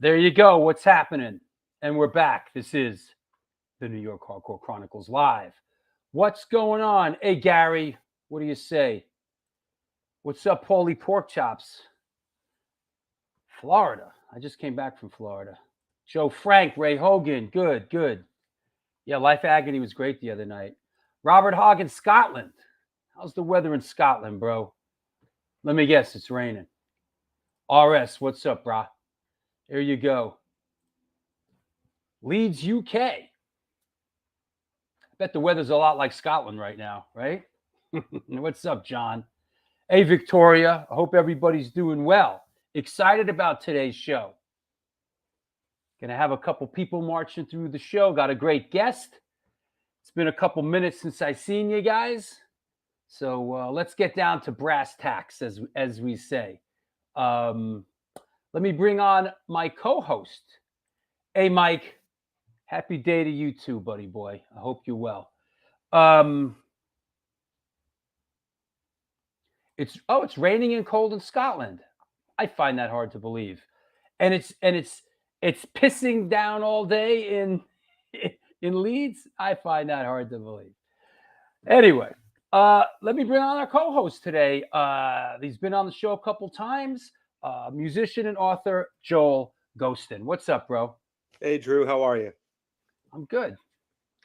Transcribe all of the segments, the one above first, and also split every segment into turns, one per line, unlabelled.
There you go. What's happening? And we're back. This is the New York Hardcore Chronicles Live. What's going on? Hey, Gary, what do you say? What's up, Paulie Pork Chops? Florida. I just came back from Florida. Joe Frank, Ray Hogan. Good, good. Yeah, Life Agony was great the other night. Robert Hagen, Scotland. How's the weather in Scotland, bro? Let me guess, it's raining. RS, what's up, brah? Here you go. Leeds, UK. I bet the weather's a lot like Scotland right now, right? What's up, John? Hey, Victoria. I hope everybody's doing well. Excited about today's show. Gonna have a couple people marching through the show. Got a great guest. It's been a couple minutes since I seen you guys. So let's get down to brass tacks, as we say. Let me bring on my co-host. Hey, Mike. Happy day to you too, buddy boy. I hope you're well. It's raining and cold in Scotland. I find that hard to believe. And it's pissing down all day in Leeds. I find that hard to believe. Anyway, let me bring on our co-host today. He's been on the show a couple times. Musician and author Joel Ghostin. What's up, bro?
Hey, Drew. How are you?
I'm good.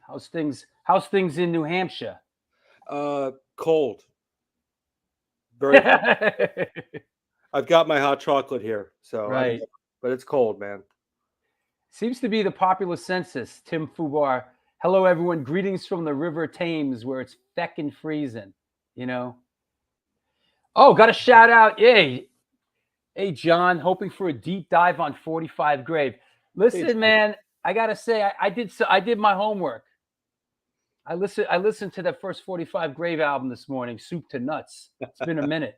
How's things in New Hampshire?
Cold. Very cold. I've got my hot chocolate here, so
right.
But it's cold, man.
Seems to be the popular census. Tim Fubar. Hello, everyone. Greetings from the River Thames, where it's feckin' freezing. You know. Oh, got a shout out. Yay. Hey, John. Hoping for a deep dive on 45 Grave. Listen, man. I gotta say, I did my homework. I listened to that first 45 Grave album this morning, Soup to Nuts. It's been a minute.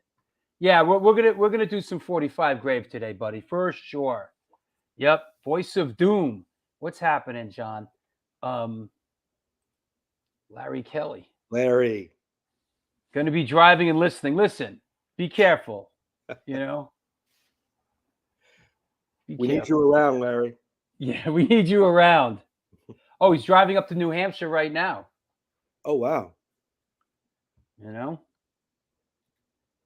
Yeah, we're gonna do some 45 Grave today, buddy, for sure. Yep, Voice of Doom. What's happening, John? Larry Kelly.
Larry.
Gonna be driving and listening. Listen, be careful. You know.
We need you around, Larry.
Yeah, we need you around. Oh, he's driving up to New Hampshire right now.
Oh, wow.
You know?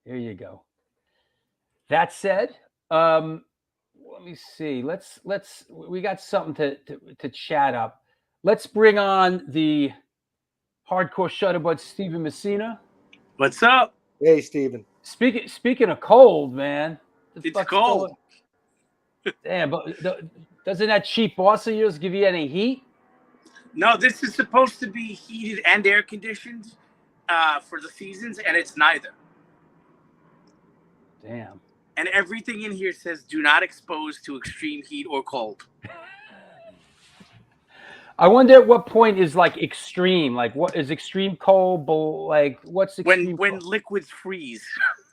There you go. That said, let me see. We got something to chat up. Let's bring on the hardcore shutterbud, Stephen Messina.
What's up?
Hey, Stephen.
Speaking of cold, man.
It's cold.
Damn, but doesn't that cheap boss of yours give you any heat?
No, this is supposed to be heated and air conditioned for the seasons, and it's neither.
Damn.
And everything in here says do not expose to extreme heat or cold.
I wonder at what point is like extreme? Like what is extreme cold? Like what's extreme
when liquids freeze.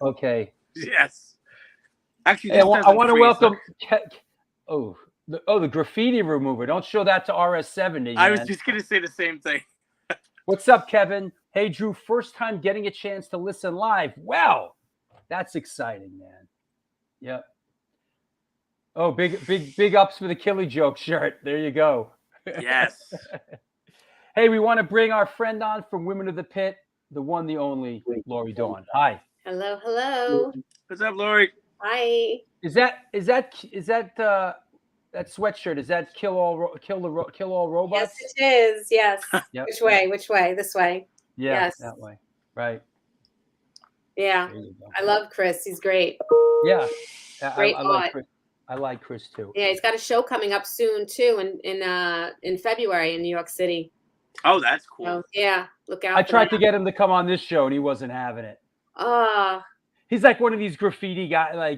Okay.
Yes. Actually,
hey, I want to welcome. The graffiti remover. Don't show that to RS70.
I was just gonna say the same thing.
What's up, Kevin? Hey, Drew. First time getting a chance to listen live. Well, that's exciting, man. Yep. Oh, big ups for the Killy Joke shirt. There you go.
Yes.
Hey, we want to bring our friend on from Women of the Pit, the one, the only, Lori Dawn. Hi.
Hello, hello.
What's up, Lori?
Hi.
Is that that sweatshirt? Is that kill all robots?
Yes, it is. Yes.
Yep.
Which way? Which way? This way.
Yeah,
yes.
That way. Right.
Yeah. I love Chris. He's great.
Yeah.
Great.
I like Chris too.
Yeah, he's got a show coming up soon too, in February in New York City.
Oh, that's cool.
So, yeah, look out.
I tried to get him to come on this show, and he wasn't having it. He's like one of these graffiti guys.
Yeah,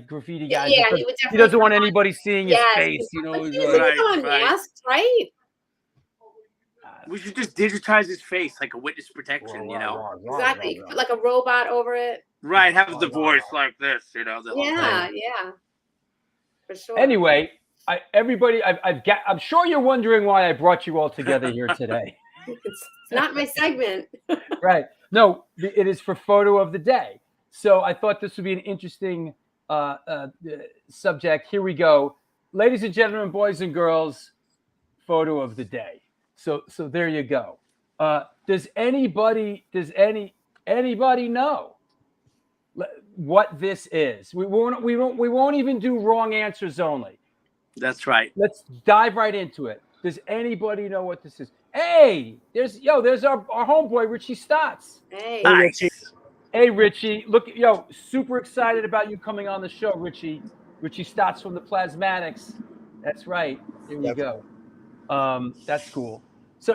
he doesn't want anybody seeing his face. You know,
he's masked, right?
We should just digitize his face like a witness protection, you know.
Exactly. Put like a robot over it.
Right, have the voice like this, you know.
Yeah. For sure.
Anyway, I'm sure you're wondering why I brought you all together here today.
It's not my segment.
Right. No, it is for photo of the day. So I thought this would be an interesting subject. Here we go. ladies and gentlemen, boys and girls, photo of the day. So there you go. Does anybody know what this is? We won't even do wrong answers only.
That's right.
Let's dive right into it. Does anybody know what this is? Hey, there's our homeboy Richie Stotts.
Hey.
Nice.
Hey Richie, look, super excited about you coming on the show, Richie. Richie Stotts from the Plasmatics. That's right. There you go. That's cool. So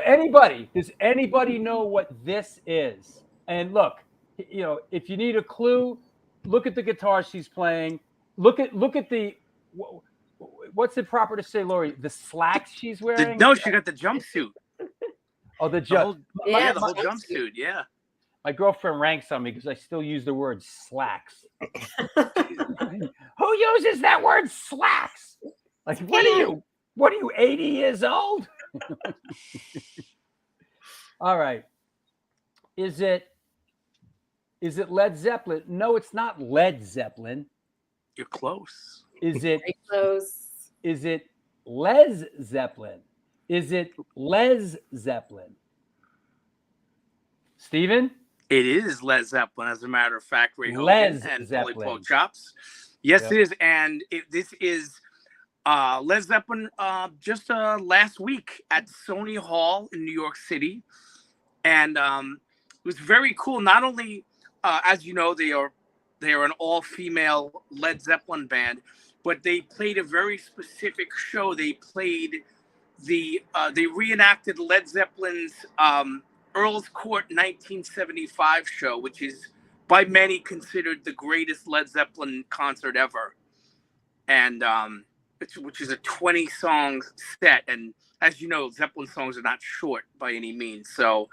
does anybody know what this is? And look, if you need a clue, look at the guitar she's playing. Look at the what's it proper to say, Lori? The slacks she's wearing?
No, she got the jumpsuit.
Oh, the
whole
jumpsuit.
jumpsuit. Yeah.
My girlfriend ranks on me because I still use the word slacks. Who uses that word slacks? Like, what are you, 80 years old? All right. Is it Led Zeppelin? No, it's not Led Zeppelin.
You're close.
Is it
Very close.
Is it Les Zeppelin? Is it Les Zeppelin? Steven?
It is Led Zeppelin, as a matter of fact, Ray Hogan
Les
and
Zeppelin.
Billy Pork Chops. Yes,
Yep.
it is. And this is Led Zeppelin just last week at Sony Hall in New York City. And it was very cool. Not only, as you know, they are an all-female Led Zeppelin band, but they played a very specific show. They played they reenacted Led Zeppelin's Earl's Court 1975 show, which is by many considered the greatest Led Zeppelin concert ever. And which is a 20-song set. And as you know, Zeppelin songs are not short by any means. So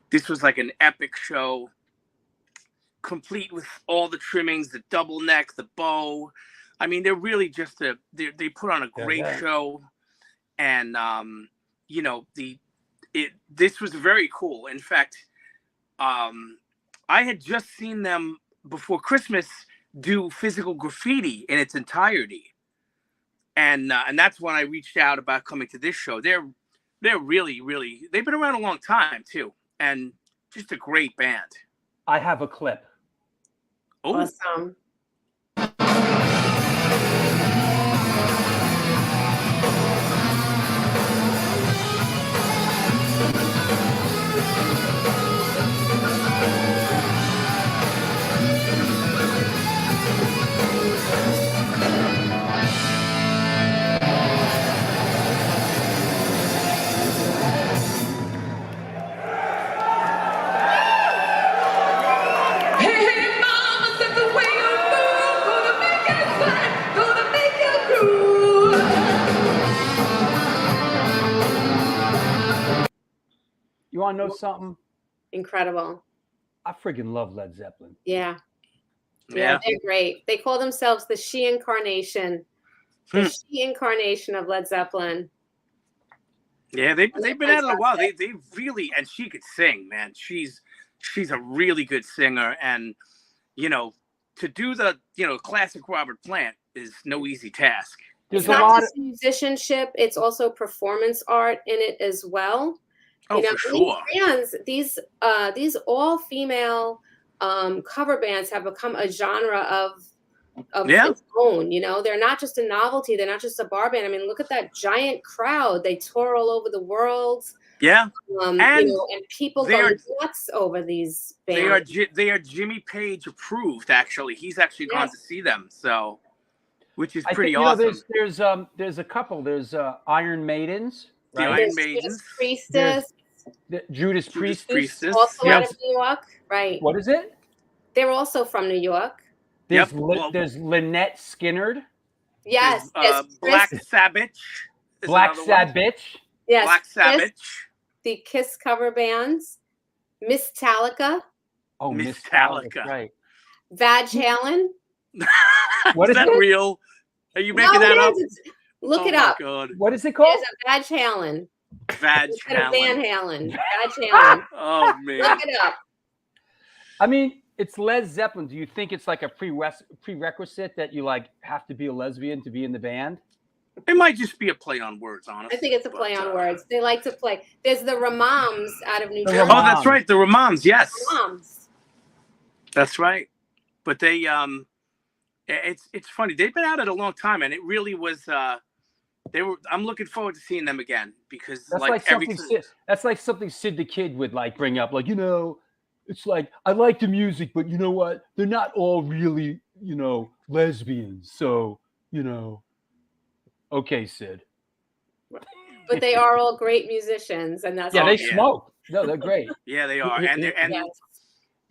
this was like an epic show, complete with all the trimmings, the double neck, the bow. I mean, they're really just they put on a great show. And, this was very cool. In fact, I had just seen them before Christmas do Physical Graffiti in its entirety. And that's when I reached out about coming to this show. They're really, really, they've been around a long time too. And just a great band.
I have a clip.
Oh,
Awesome.
You want to know something?
Incredible.
I friggin' love Led Zeppelin.
Yeah.
yeah.
They're great. They call themselves the she incarnation. The she incarnation of Led Zeppelin.
Yeah, they've been at it a while. They really, and she could sing, man. She's a really good singer, and to do the classic Robert Plant is no easy task.
There's
It's
a
not
lot
just musicianship; it's also performance art in it as well.
Oh, for sure.
These bands, these all-female cover bands have become a genre of its own. They're not just a novelty. They're not just a bar band. I mean, look at that giant crowd. They tour all over the world.
Yeah,
and people go nuts over these bands.
They are Jimmy Page approved. Actually, he's actually gone to see them. So, which is pretty awesome.
There's a couple. There's Iron Maidens.
The
Right?
Iron Maidens.
Priestess.
Judas Priestess.
Also out of New York. Right.
What is it?
They're also from New York.
There's Lynette Skynyard.
Yes.
Black Sabbath.
Black Sabbath.
Yes.
Black Sabbath.
The Kiss cover bands. Miss Talica.
Oh,
Miss Talica.
Right.
Vag Halen.
What is
that
it?
real? Are you making that up?
Look it up.
God.
What is it called?
There's a Vag Halen.
Vag
Instead of Van
Halen.
Halen. Vag Halen.
Oh man.
Look it up.
I mean, it's Led Zeppelin. Do you think it's like a prerequisite that you have to be a lesbian to be in the band?
It might just be a play on words, honestly.
I think it's a play on words. They like to play. There's the Ramams out of New
The
Jersey.
Oh, that's right. The Ramams, yes.
Ramams.
That's right. But they it's funny. They've been at it a long time, and it really was I'm looking forward to seeing them again because
That's
like
something Sid the Kid would like bring up. Like, it's like, I like the music, but you know what? They're not all really, lesbians. So, okay, Sid.
But they are all great musicians, and that's
They smoke. No, they're great.
Yeah, they are. And
Yes.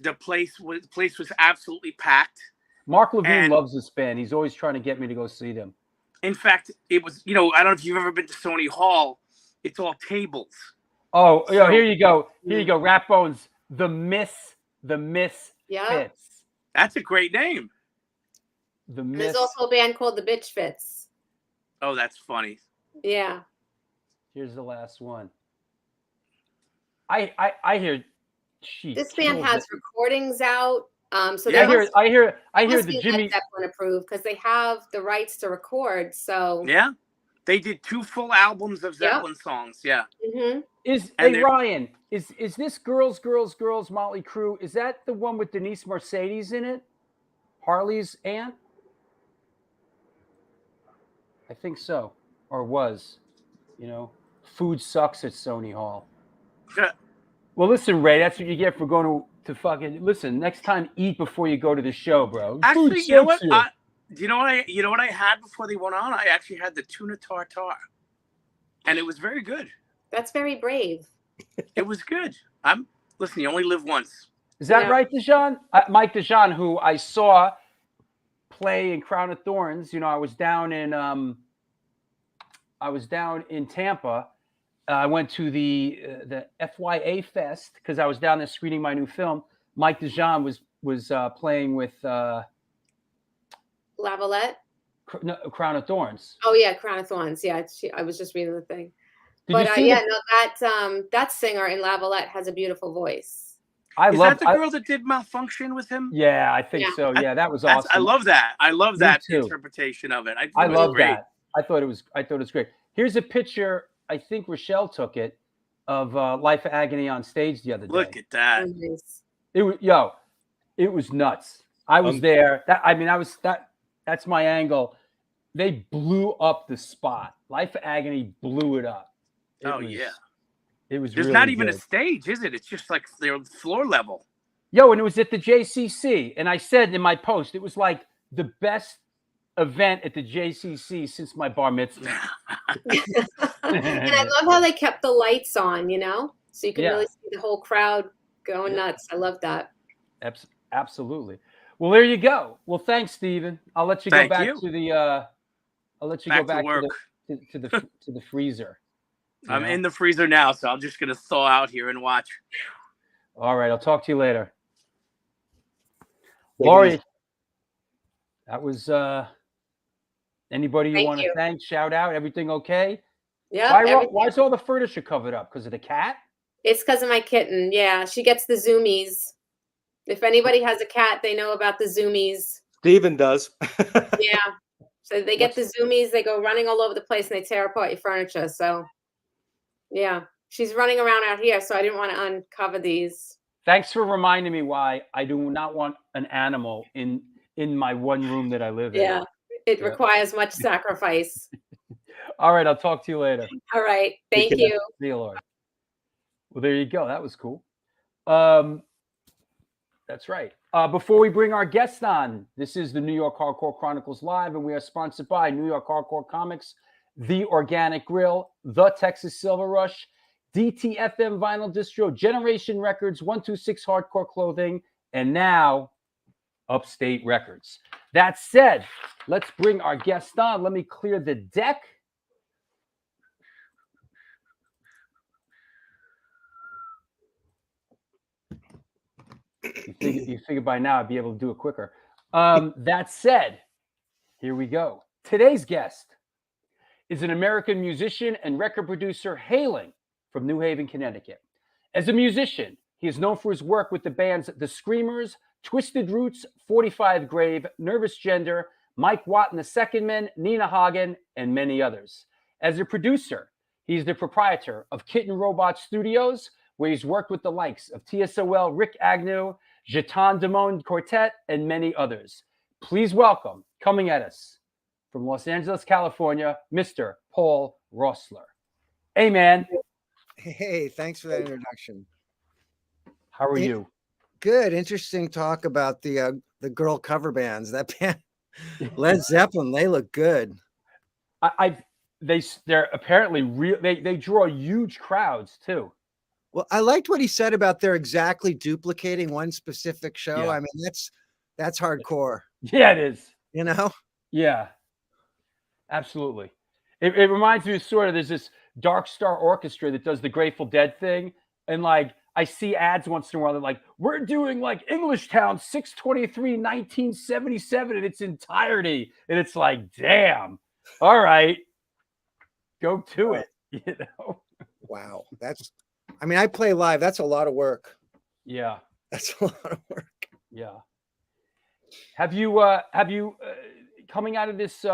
the place was absolutely packed.
Mark Levine
And-
loves this band. He's always trying to get me to go see them.
In fact, it was, I don't know if you've ever been to Sony Hall. It's all tables.
Oh,
So-
here you go. Here you go. Rat Bones, the Misfits.
Yeah.
That's a great name.
The
And
Miss.
there's also a band called the Bitch Fits.
Oh, that's funny.
Yeah.
Here's the last one. I hear she.
This band
kills
has
it.
recordings out. So
Yeah,
they
I hear
must
the
be
Jimmy.
Led Zeppelin approved because they have the rights to record. So
Yeah. They did 2 full albums of Zeppelin songs. Yeah.
Mhm.
Ryan, is this Girls Motley Crue? Is that the one with Denise Mercedes in it? Harley's aunt? I think so. Or was. Food sucks at Sony Hall.
Yeah.
Well, listen, Ray, that's what you get for going to fucking listen. Next time, eat before you go to the show, bro.
Actually,
Food
you know what?
sucks here.
You know what I had before they went on? I actually had the tuna tartare, and it was very good.
That's very brave.
It was good. Listen. You only live once.
Is that
Yeah.
right, Dejan? Mike Dejan, who I saw play in Crown of Thorns. I was down in Tampa. I went to the FYA Fest because I was down there screening my new film. Mike Dejan was playing with
Lavalette.
Crown of Thorns.
Oh yeah, Crown of Thorns. Yeah, I was just reading the thing.
Did you see
that singer in Lavalette has a beautiful voice.
Is that the girl that did Malfunction with him?
Yeah, I think so. Yeah, that was awesome.
I love that. I love
Me
that
too.
interpretation of it.
I love
great.
that. I thought it was great. Here's a picture. I think Rochelle took it of Life of Agony on stage the other day.
Look at that.
Oh, nice.
It was nuts. I was there. That's my angle. They blew up the spot. Life of Agony blew it up. It was.
There's
really
not even
good.
a stage, is it? It's just like their floor level.
And it was at the JCC. And I said in my post, it was like the best event at the JCC since my bar mitzvah.
And I love how they kept the lights on, so you can
Yeah.
really see the whole crowd going nuts. I love that.
Absolutely. Well, there you go. Well, thanks, Stephen. I'll let you go back to the. I'll let you go back
to work.
to the freezer.
I'm in the freezer now, so I'm just gonna thaw out here and watch.
All right, I'll talk to you later.
Take it
Laurie,
easy.
that was anybody you
Thank
want to
you.
thank, shout out, everything okay?
Yeah.
Why is all the furniture covered up? Because of the cat?
It's because of my kitten. Yeah, she gets the zoomies. If anybody has a cat, they know about the zoomies.
Steven does.
Yeah. So they get the zoomies, they go running all over the place and they tear apart your furniture. So yeah, she's running around out here. So I didn't want to uncover these.
Thanks for reminding me why I do not want an animal in my one room that I live in.
Yeah. It
Yeah.
requires much sacrifice.
All right, I'll talk to you later.
All right. Thank
Take care.
you.
See you, Lord. Well, there you go. That was cool. That's right. Before we bring our guests on, this is the New York Hardcore Chronicles Live, and we are sponsored by New York Hardcore Comics, The Organic Grill, The Texas Silver Rush, DTFM Vinyl Distro, Generation Records, 126 Hardcore Clothing, and now Upstate Records. That said, let's bring our guest on. Let me clear the deck. You figure by now I'd be able to do it quicker. That said, here we go. Today's guest is an American musician and record producer hailing from New Haven, Connecticut. As a musician, he is known for his work with the bands The Screamers, Twisted Roots, 45 Grave, Nervous Gender, Mike Watt and the Second Men, Nina Hagen, and many others. As a producer, he's the proprietor of Kitten Robot Studios, where he's worked with the likes of TSOL, Rick Agnew, Jatan Damon Quartet, and many others. Please welcome, coming at us from Los Angeles, California, Mr. Paul Roessler. Hey, man.
Hey, thanks for that introduction.
How are you?
Good. Interesting talk about the girl cover bands. That band, Led Zeppelin, they look good.
They're apparently real. They draw huge crowds too.
Well, I liked what he said about they're exactly duplicating one specific show.
Yeah.
I mean, that's hardcore.
Yeah, it is.
You know?
Yeah, absolutely. It reminds me of sort of there's this Dark Star Orchestra that does the Grateful Dead thing, and like I see ads once in a while that like we're doing like Englishtown 6/23 1977 in its entirety, and it's like, damn, all right, go to it, you know.
Wow, I mean, I play live. That's a lot of work.
Yeah,
that's a lot of work.
Yeah. Have you coming out of this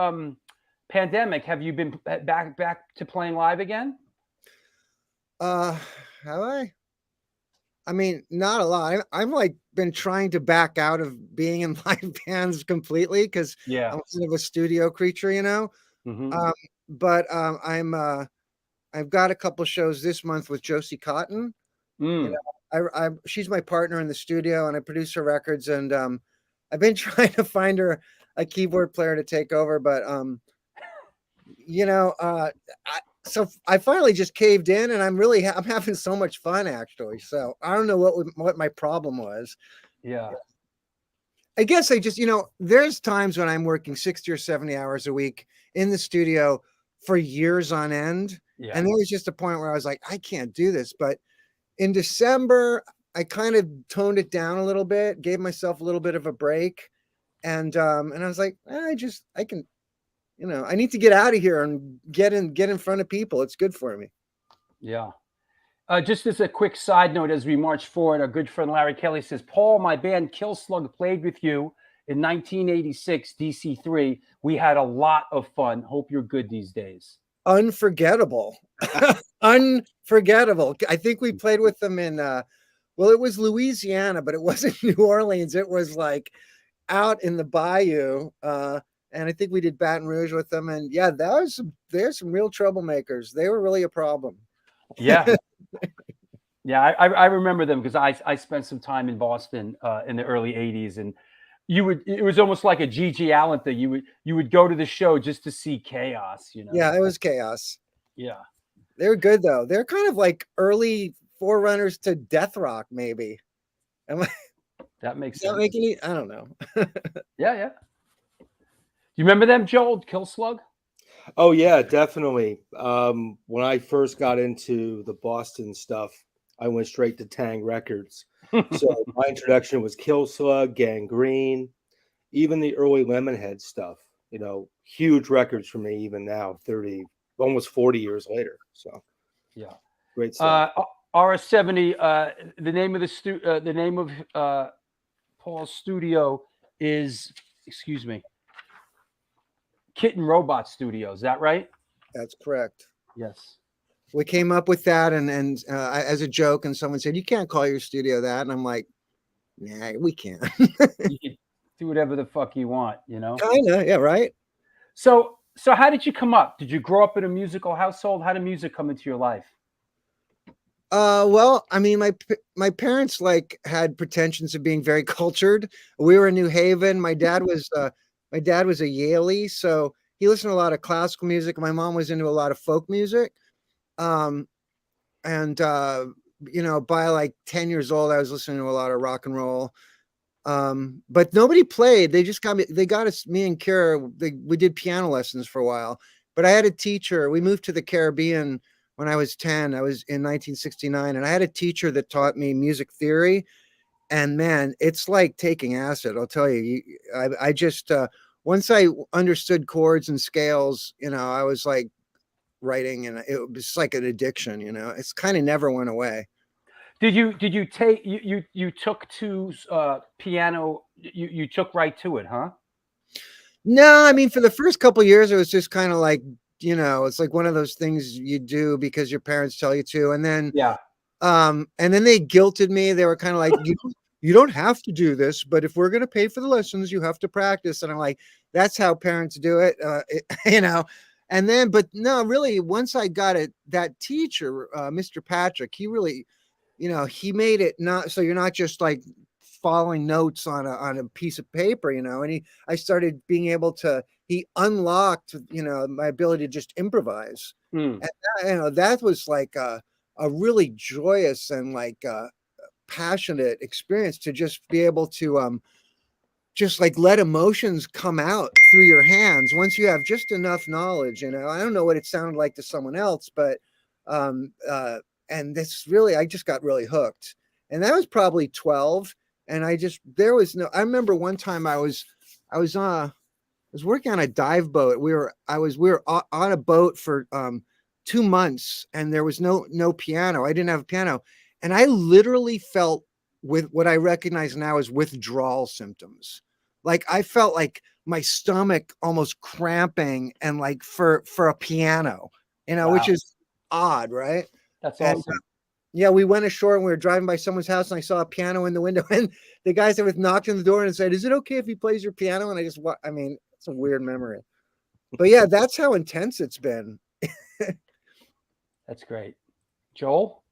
pandemic? Have you been back to playing live again?
Have I? I mean, not a lot. I'm like been trying to back out of being in live bands completely because I'm kind of a studio creature, you know.
Mm-hmm.
But I've got a couple shows this month with Josie Cotton. You know, she's my partner in the studio, and I produce her records. And I've been trying to find her a keyboard player to take over, but you know, so I finally just caved in, and I'm having so much fun actually. So I don't know what my problem was.
Yeah.
I guess I just, you know, there's times when I'm working 60 or 70 hours a week in the studio for years on end.
Yeah.
And there was just a point where I was like, I can't do this. But in December, I kind of toned it down a little bit, gave myself a little bit of a break. And I was like, I can, you know, I need to get out of here and get in front of people. It's good for me.
Yeah. Just as a quick side note, as we march forward, our good friend Larry Kelly says, Paul, my band Kill Slug played with you in 1986, DC3. We had a lot of fun. Hope you're good these days.
Unforgettable. Unforgettable. I think we played with them in, well, it was Louisiana, but it wasn't New Orleans. It was like out in the bayou. And I think we did Baton Rouge with them. And yeah, there's some real troublemakers. They were really a problem.
Yeah. Yeah, I remember them because I spent some time in Boston in the early 80s, and it was almost like a G.G. Allen thing. You would go to the show just to see chaos, you know.
Yeah, it was chaos.
Yeah.
They were good though. They're kind of like early forerunners to death rock, maybe.
That makes
sense. Make any, I don't know.
Yeah. Do you remember them, Joel? Kill Slug?
Oh yeah, definitely. When I first got into the Boston stuff, I went straight to Tang Records. So my introduction was Kill Slug, Gangrene, even the early Lemonhead stuff. You know, huge records for me even now, almost 40 years later. So
yeah,
great stuff.
RS70. The name of Paul's studio is, excuse me, Kitten Robot Studio. Is that right?
That's correct.
Yes.
We came up with that and as a joke, and someone said, you can't call your studio that. And I'm like, nah, we can't.
You can do whatever the fuck you want, you know?
Kinda, yeah, right.
So how did you come up? Did you grow up in a musical household? How did music come into your life?
Well, I mean, my parents like had pretensions of being very cultured. We were in New Haven. My dad was a Yaley, so he listened to a lot of classical music. My mom was into a lot of folk music. You know, by like 10 years old, I was listening to a lot of rock and roll. But nobody played. They got us, me and Kara, we did piano lessons for a while. But I had a teacher. We moved to the Caribbean when I was 10. I was in 1969, and I had a teacher that taught me music theory. And man, it's like taking acid. I'll tell you. I just once I understood chords and scales, you know, I was like writing, and it was like an addiction. You know, it's kind of never went away.
Did you take you took to piano? You took right to it, huh?
No, I mean, for the first couple years, it was just kind of like, it's like one of those things you do because your parents tell you to.
Yeah.
And then they guilted me. They were kind of like, you don't have to do this, but if we're going to pay for the lessons, you have to practice. And I'm like, that's how parents do it, and then, but no, really, once I got it, that teacher, Mr. Patrick, he really, he made it not, so you're not just like following notes on a piece of paper, and I started being able to, he unlocked, my ability to just improvise.
Mm.
And that was like a really joyous and like passionate experience to just be able to just like let emotions come out through your hands once you have just enough knowledge. I don't know what it sounded like to someone else, but and this really, I just got really hooked. And that was probably 12. And I remember one time I was working on a dive boat. We were on a boat for 2 months, and there was no piano. I didn't have a piano. And I literally felt with what I recognize now as withdrawal symptoms. Like I felt like my stomach almost cramping, and like for a piano,
Wow.
which is odd, right?
That's
And,
awesome.
yeah, we went ashore and we were driving by someone's house, and I saw a piano in the window, and the guys that was knocked on the door and said, "Is it okay if he plays your piano?" And it's a weird memory. But yeah, that's how intense it's been.
That's great. Joel?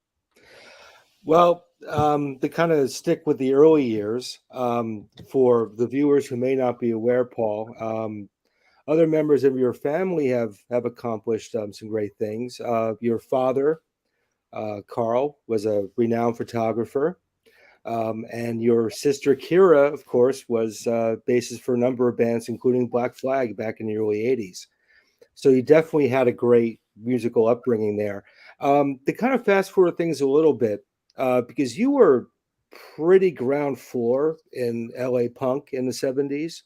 Well, to kind of stick with the early years, for the viewers who may not be aware, Paul, other members of your family have accomplished some great things. Your father, Carl, was a renowned photographer, and your sister Kira, of course, was bassist for a number of bands, including Black Flag back in the early '80s. So you definitely had a great musical upbringing there. To kind of fast forward things a little bit, because you were pretty ground floor in LA punk in the '70s.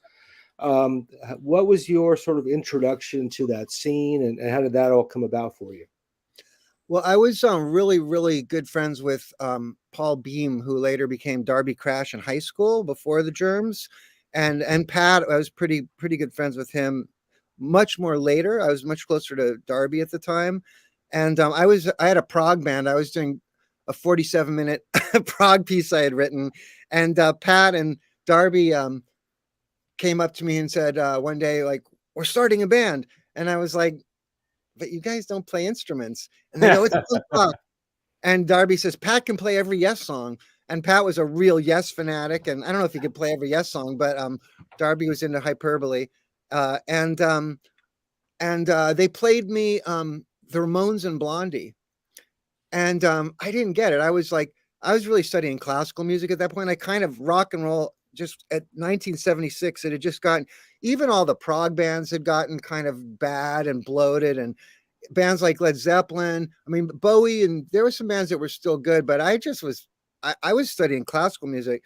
What was your sort of introduction to that scene, and how did that all come about for you?
Well, I was really, really good friends with Paul Beam, who later became Darby Crash in high school before the Germs, and Pat. I was pretty good friends with him. Much more later, I was much closer to Darby at the time, and I had a prog band. I was doing a 47-minute prog piece I had written, and Pat and Darby came up to me and said one day, like, "We're starting a band," and I was like, "But you guys don't play instruments." And they go, "It's punk rock." And Darby says, "Pat can play every Yes song." And Pat was a real Yes fanatic. And I don't know if he could play every Yes song, but Darby was into hyperbole. And they played me the Ramones and Blondie. And I didn't get it. I was really studying classical music at that point. I kind of rock and roll just at 1976. It had just gotten, even all the prog bands had gotten kind of bad and bloated, and bands like Led Zeppelin, I mean, Bowie, and there were some bands that were still good, but I was studying classical music,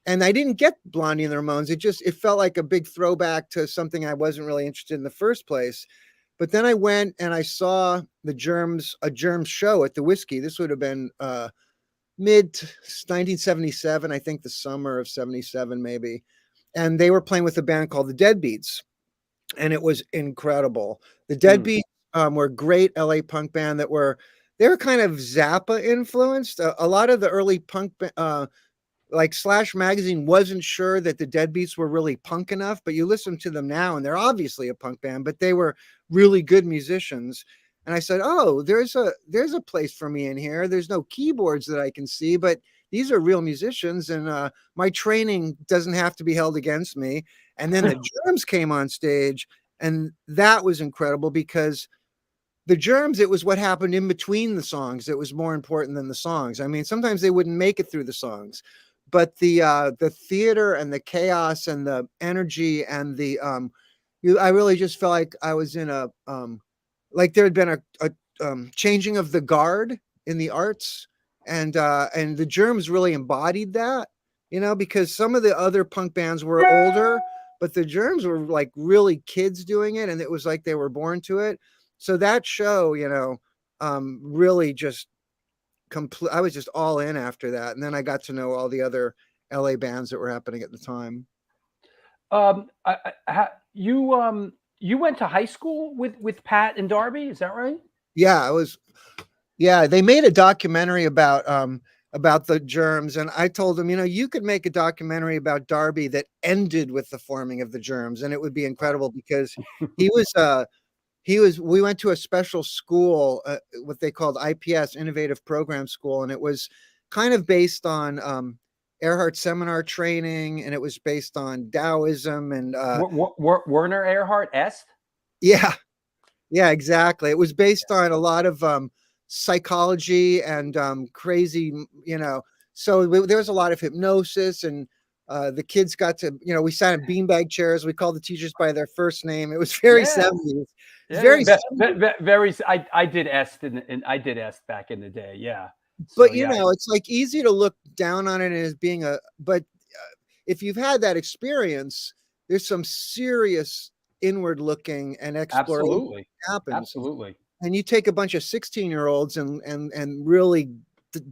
and I didn't get Blondie and the Ramones. It felt like a big throwback to something I wasn't really interested in the first place. But then I went and I saw a Germs show at the Whiskey. This would have been mid 1977, I think the summer of 77 maybe. And they were playing with a band called the Deadbeats, and it was incredible. The Deadbeats were a great LA punk band they were kind of Zappa influenced. A lot of the early punk like Slash Magazine wasn't sure that the Deadbeats were really punk enough, but you listen to them now and they're obviously a punk band, but they were really good musicians. And I said, "Oh, there's a place for me in here. There's no keyboards that I can see, but these are real musicians, and my training doesn't have to be held against me." And then the Germs came on stage, and that was incredible because the Germs, it was what happened in between the songs that was more important than the songs. I mean, sometimes they wouldn't make it through the songs, but the theater and the chaos and the energy and I really just felt like I was in like there had been a changing of the guard in the arts, and the Germs really embodied that, because some of the other punk bands were older, but the Germs were like really kids doing it, and it was like they were born to it. So that show, really just I was just all in after that, and then I got to know all the other LA bands that were happening at the time.
you went to high school with Pat and Darby, is that right?
Yeah, it was. Yeah, they made a documentary about the germs, and I told them, you could make a documentary about Darby that ended with the forming of the germs, and it would be incredible because he was. We went to a special school, what they called IPS, Innovative Program School, and it was kind of based on Earhart seminar training, and it was based on Taoism and
Werner Erhard Est.
Yeah, exactly. It was based on a lot of psychology and crazy, so there was a lot of hypnosis, and the kids got to, we sat in beanbag chairs. We called the teachers by their first name. It was very 70s.
Yeah,
Very,
very. I did Est and I did Est back in the day. Yeah.
But it's like easy to look down on it as being but if you've had that experience, there's some serious inward looking and exploration happens.
Absolutely.
And you take a bunch of 16-year-olds and really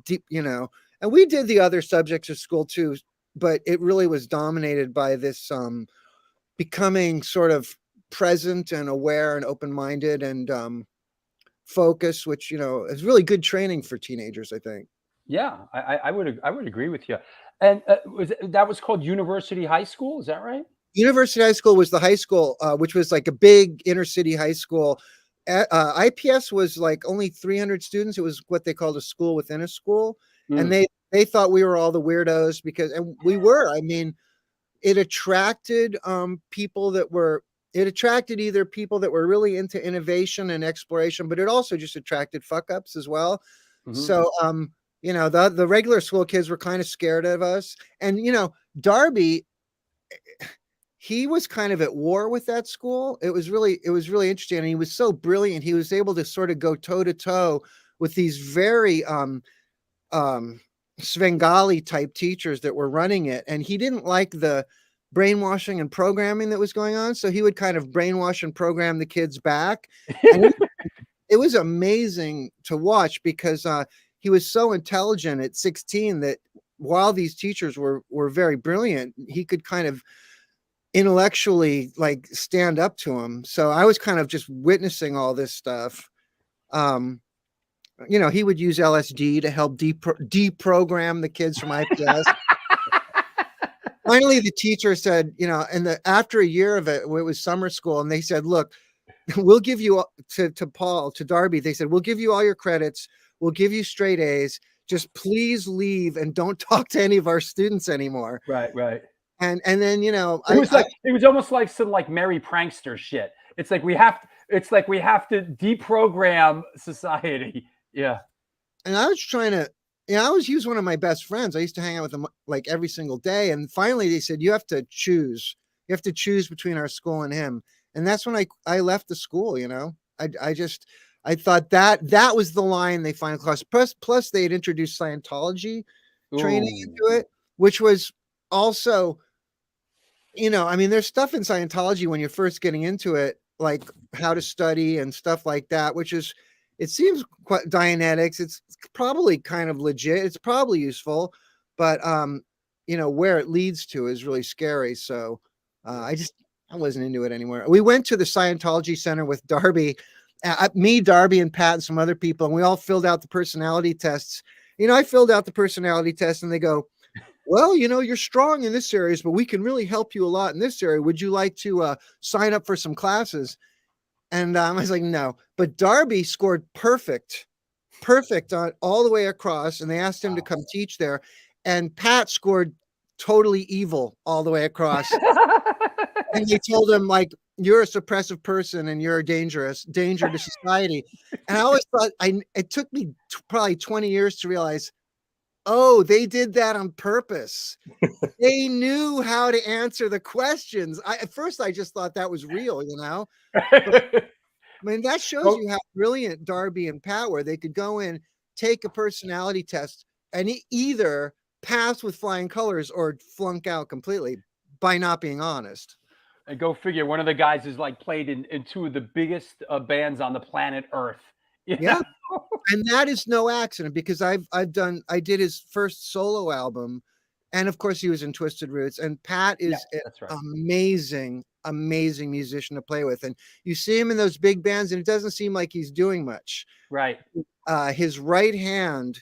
deep, and we did the other subjects of school too, but it really was dominated by this becoming sort of present and aware and open-minded and focus, which is really good training for teenagers, I think.
Yeah, I would agree with you. And that was called University High School, is that right?
University High School was the high school, which was like a big inner city high school. IPS was like only 300 students. It was what they called a school within a school, and they thought we were all the weirdos and we were. I mean, it attracted people that were. It attracted either people that were really into innovation and exploration, but it also just attracted fuck ups as well. So, the regular school kids were kind of scared of us. And, Darby, he was kind of at war with that school. It was really interesting. And he was so brilliant. He was able to sort of go toe to toe with these very Svengali type teachers that were running it. And he didn't like the brainwashing and programming that was going on, so he would kind of brainwash and program the kids back. And it was amazing to watch because he was so intelligent at 16 that while these teachers were very brilliant, he could kind of intellectually like stand up to him. So I was kind of just witnessing all this stuff. He would use LSD to help deprogram the kids from IPS. Finally, the teacher said, after a year of it, it was summer school, and they said, look, we'll give you to Darby. They said, we'll give you all your credits. We'll give you straight A's. Just please leave and don't talk to any of our students anymore.
Right.
And then,
it was almost like some like merry prankster shit. It's like we have to deprogram society. Yeah.
And I was trying to, he was one of my best friends. I used to hang out with him like every single day. And finally they said, you have to choose between our school and him. And that's when I left the school, I thought that was the line they finally crossed. Plus they had introduced Scientology training into it, which was also, there's stuff in Scientology when you're first getting into it, like how to study and stuff like that, which is, it seems quite Dianetics. It's probably kind of legit. It's probably useful, but where it leads to is really scary. So I wasn't into it anymore. We went to the Scientology Center with Darby, me, Darby, and Pat, and some other people, and we all filled out the personality tests. I filled out the personality test, and they go, well, you're strong in this area, but we can really help you a lot in this area. Would you like to sign up for some classes? And I was like, no. But Darby scored perfect on all the way across, and they asked him to come teach there. And Pat scored totally evil all the way across. And they told him, like, you're a suppressive person and you're a danger to society. And I always thought, it took me probably 20 years to realize, oh, they did that on purpose. They knew how to answer the questions. At first, I just thought that was real, But, that shows you how brilliant Darby and Pat were. They could go in, take a personality test, and either pass with flying colors or flunk out completely by not being honest.
And go figure, one of the guys is like played in two of the biggest bands on the planet Earth.
Yeah. And that is no accident, because I did his first solo album, and of course he was in Twisted Roots, and Pat is amazing amazing musician to play with. And you see him in those big bands and it doesn't seem like he's doing much.
Right.
His right hand,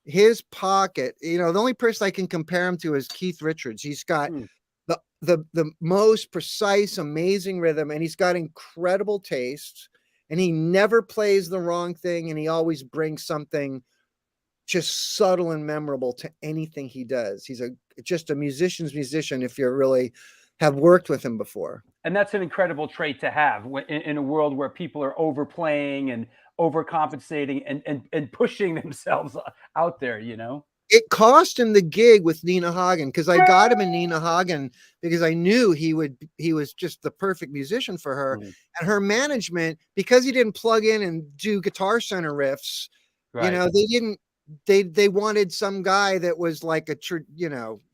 his pocket, the only person I can compare him to is Keith Richards. He's got the most precise, amazing rhythm, and he's got incredible taste, and he never plays the wrong thing, and he always brings something just subtle and memorable to anything he does. He's just a musician's musician if you really have worked with him before.
And that's an incredible trait to have in a world where people are overplaying and overcompensating and pushing themselves out there,
It cost him the gig with Nina Hagen, because I got him in Nina Hagen because I knew he was just the perfect musician for her. And her management, because he didn't plug in and do Guitar Center riffs, they wanted some guy that was like a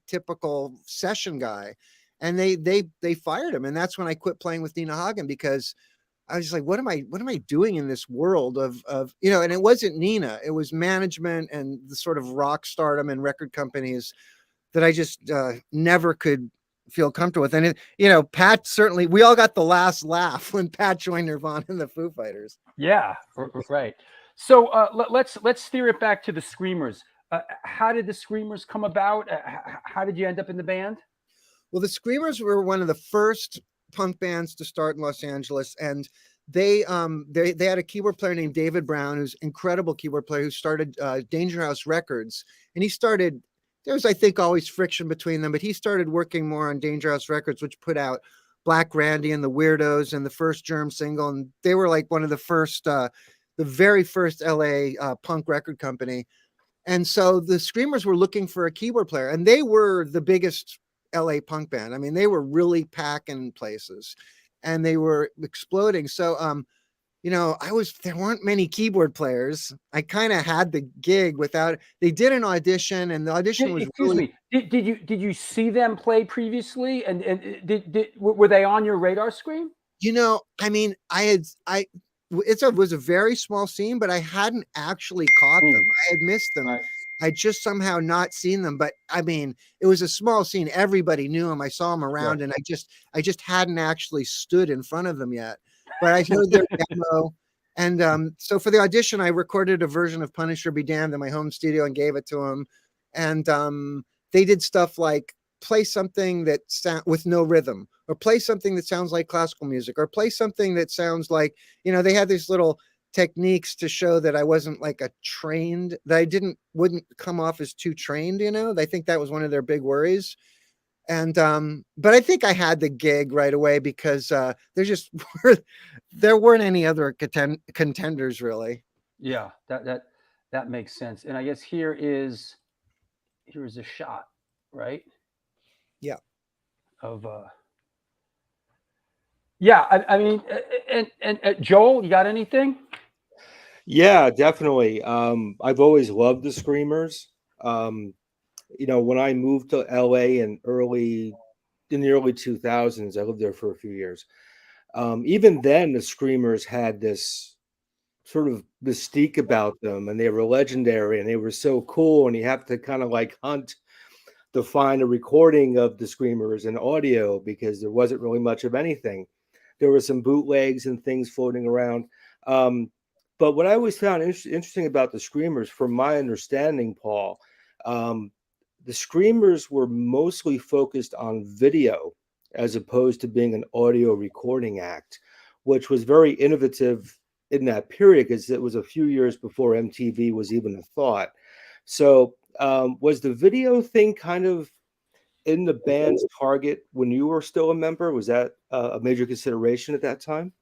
typical session guy, and they fired him. And that's when I quit playing with Nina Hagen, because I was just like, what am I doing in this world of and it wasn't Nina, it was management and the sort of rock stardom and record companies that I just never could feel comfortable with. And Pat, certainly, we all got the last laugh when Pat joined Nirvana and the Foo Fighters.
Yeah, right. So let's steer it back to the Screamers. How did the Screamers come about? How did you end up in the band?
Well, the Screamers were one of the first punk bands to start in Los Angeles, and they had a keyboard player named David Brown, who's an incredible keyboard player, who started Danger House Records. And there was, I think, always friction between them, but he started working more on Danger House Records, which put out Black Randy and the Weirdos and the first Germs single. And they were like one of the very first LA punk record company. And so the Screamers were looking for a keyboard player, and they were the biggest LA punk band. I mean, they were really packing places and they were exploding. So, there weren't many keyboard players. I kind of had the gig they did an audition, and the audition was
Excuse me. Did you see them play previously? And were they on your radar screen?
I mean, it was a very small scene, but I hadn't actually caught them. I had missed them.
Right.
I just somehow not seen them, but I mean, it was a small scene. Everybody knew him. I saw him around, and I just hadn't actually stood in front of them yet, but I heard their demo. And so for the audition, I recorded a version of Punisher Be Damned in my home studio and gave it to them. And they did stuff like play something that with no rhythm, or play something that sounds like classical music, or play something that sounds like, they had these little techniques to show that I wasn't like that I wouldn't come off as too trained, I think that was one of their big worries. And but I think I had the gig right away, because there weren't any other contenders really.
Yeah, that makes sense. And I guess here is a shot, right?
Yeah.
Of I mean, and Joel, you got anything?
Yeah, definitely. I've always loved the Screamers. When I moved to LA in the early 2000s, I lived there for a few years. Even then, the Screamers had this sort of mystique about them, and they were legendary, and they were so cool. And you have to kind of like hunt to find a recording of the Screamers in audio, because there wasn't really much of anything. There were some bootlegs and things floating around. But what I always found interesting about the Screamers, from my understanding, Paul, the Screamers were mostly focused on video as opposed to being an audio recording act, which was very innovative in that period, because it was a few years before MTV was even a thought. So was the video thing kind of in the band's target when you were still a member? Was that a major consideration at that time?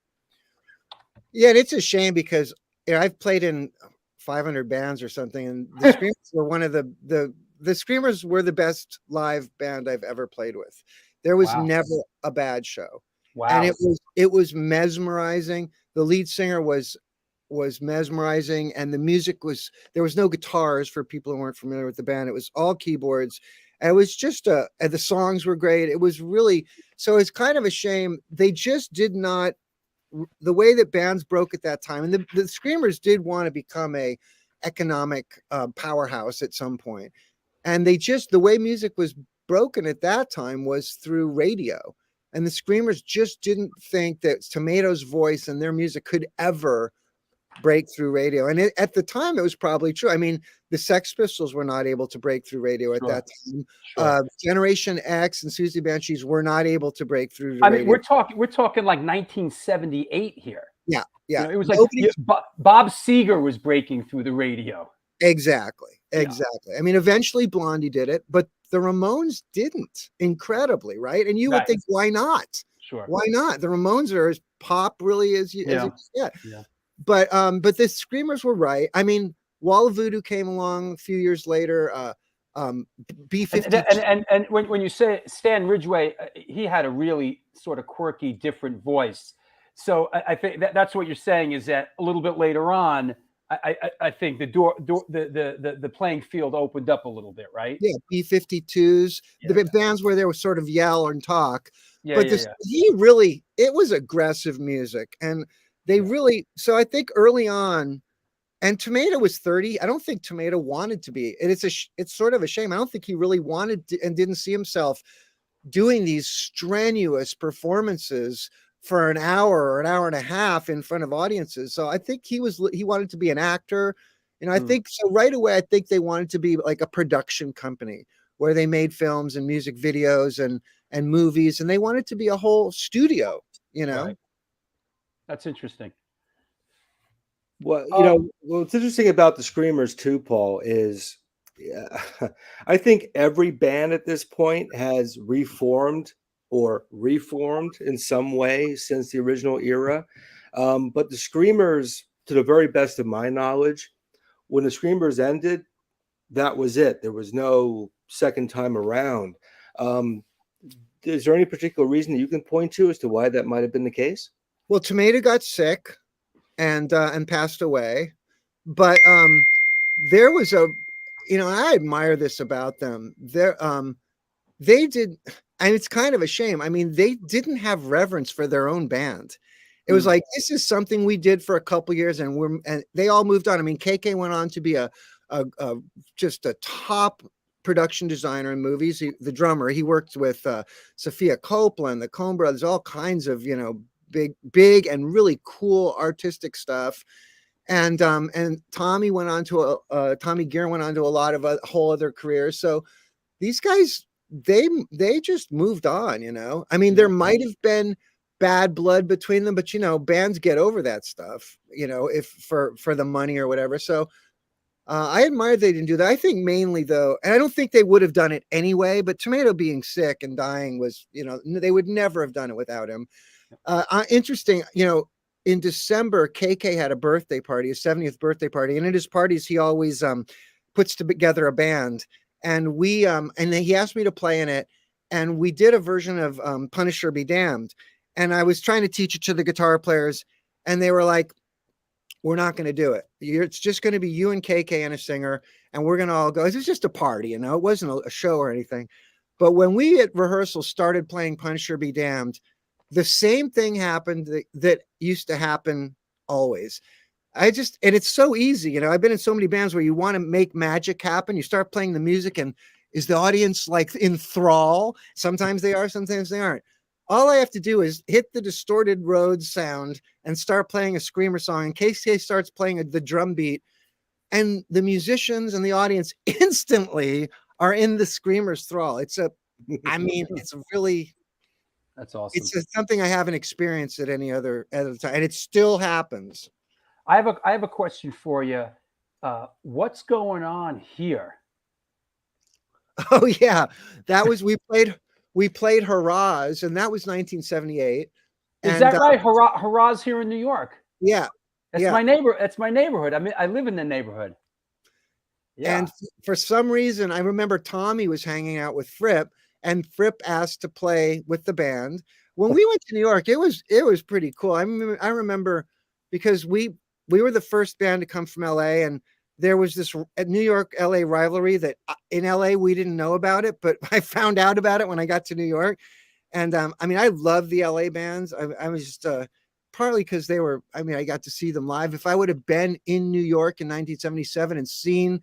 Yeah, and it's a shame, because I've played in 500 bands or something, and the Screamers were one of the Screamers were the best live band I've ever played with. There was never a bad show.
Wow.
And it was mesmerizing. The lead singer was mesmerizing, and the music there was no guitars for people who weren't familiar with the band. It was all keyboards. And it was just and the songs were great. It was really, so it's kind of a shame. They just did not, the way that bands broke at that time, and the Screamers did want to become a economic powerhouse at some point. And the way music was broken at that time was through radio. And the Screamers just didn't think that Tomato's voice and their music could ever break through radio. And at the time, it was probably true. I mean, the Sex Pistols were not able to break through radio at that time. Generation X and Susie Banshees were not able to break through the radio.
We're talking like 1978 here.
Yeah.
It was like Bob Seger was breaking through the radio.
Exactly. I mean, eventually Blondie did it, but the Ramones didn't, incredibly, right? And you would think, why not?
Sure.
Why not? The Ramones are as pop really as you get.
Yeah.
But the Screamers were right. I mean, Wall of Voodoo came along a few years later. B-52.
And when you say Stan Ridgway, he had a really sort of quirky, different voice. So I think that's what you're saying is that a little bit later on, I think the playing field opened up a little bit, right?
Yeah, B-52s, the bands where there was sort of yell and talk. It was aggressive music, and they really. So I think early on, and Tomato was 30. I don't think Tomato wanted to be. And it's sort of a shame. I don't think he really wanted to, and didn't see himself doing these strenuous performances for an hour or an hour and a half in front of audiences. So I think he wanted to be an actor. And I think so right away, I think they wanted to be like a production company where they made films and music videos and movies. And they wanted to be a whole studio,
Right. That's interesting.
Well, what's interesting about the Screamers too, Paul, is I think every band at this point has reformed in some way since the original era. But the Screamers, to the very best of my knowledge, when the Screamers ended, that was it. There was no second time around. Is there any particular reason that you can point to as to why that might have been the case?
Well, Tomato got sick and passed away. But there was I admire this about them. They did, and it's kind of a shame. I mean, they didn't have reverence for their own band. It was like, this is something we did for a couple years, and they all moved on. I mean, KK went on to be just a top production designer in movies. The drummer, he worked with Sophia Copeland, the Coen Brothers, all kinds of big and really cool artistic stuff. And Tommy went on to Tommy Gear went on to a lot of whole other careers. So these guys, they just moved on. I mean, there might have been bad blood between them, but bands get over that stuff, if for the money or whatever. So I admire they didn't do that. I think mainly though, and I don't think they would have done it anyway, but Tomato being sick and dying was, they would never have done it without him. Interesting, in December, KK had a birthday party, his 70th birthday party. And at his parties, he always puts together a band. And and he asked me to play in it. And we did a version of Punisher Be Damned. And I was trying to teach it to the guitar players. And they were like, we're not going to do it. It's just going to be you and KK and a singer. And we're going to all go. It was just a party, it wasn't a show or anything. But when we at rehearsal started playing Punisher Be Damned, the same thing happened that used to happen always. And it's so easy. I've been in so many bands where you want to make magic happen. You start playing the music and is the audience like in thrall? Sometimes they are, sometimes they aren't. All I have to do is hit the distorted Rhodes sound and start playing a Screamer song. And KK starts playing the drum beat, and the musicians and the audience instantly are in the Screamers thrall. It's really,
that's awesome.
It's something I haven't experienced at any other time, and it still happens.
I have a question for you. What's going on here?
Oh yeah, that was we played Harrah's, and that was 1978.
Is that right? Harrah's here in New York.
Yeah,
that's my neighbor. That's my neighborhood. I mean, I live in the neighborhood. Yeah. And
for some reason, I remember Tommy was hanging out with Fripp, and Fripp asked to play with the band. When we went to New York, it was pretty cool. I remember because we were the first band to come from LA, and there was this New York LA rivalry that in LA we didn't know about it, but I found out about it when I got to New York. And I love the LA bands. I was just partly because they were. I got to see them live. If I would have been in New York in 1977 and seen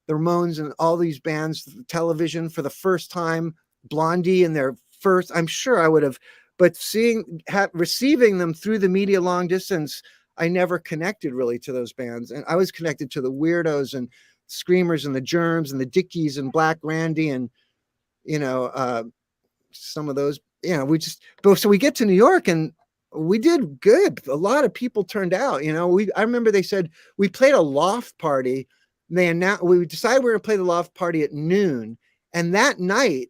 the Ramones and all these bands television for the first time, Blondie and their first, I'm sure I would have. but receiving them through the media long distance, I never connected really to those bands. And I was connected to the Weirdos and Screamers and the Germs and the Dickies and Black Randy and, some of those, so we get to New York and we did good. A lot of people turned out, I remember they said we played a loft party. And we decided we were going to play the loft party at noon. And that night,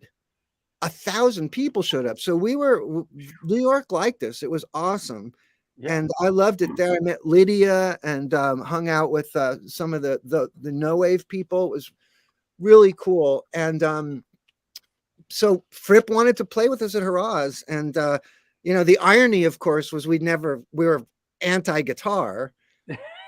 1,000 people showed up. So New York liked us. It was awesome. Yeah. And I loved it there. I met Lydia and hung out with some of the no wave people. It was really cool. And so Fripp wanted to play with us at Harrah's. And, the irony, of course, was we were anti-guitar,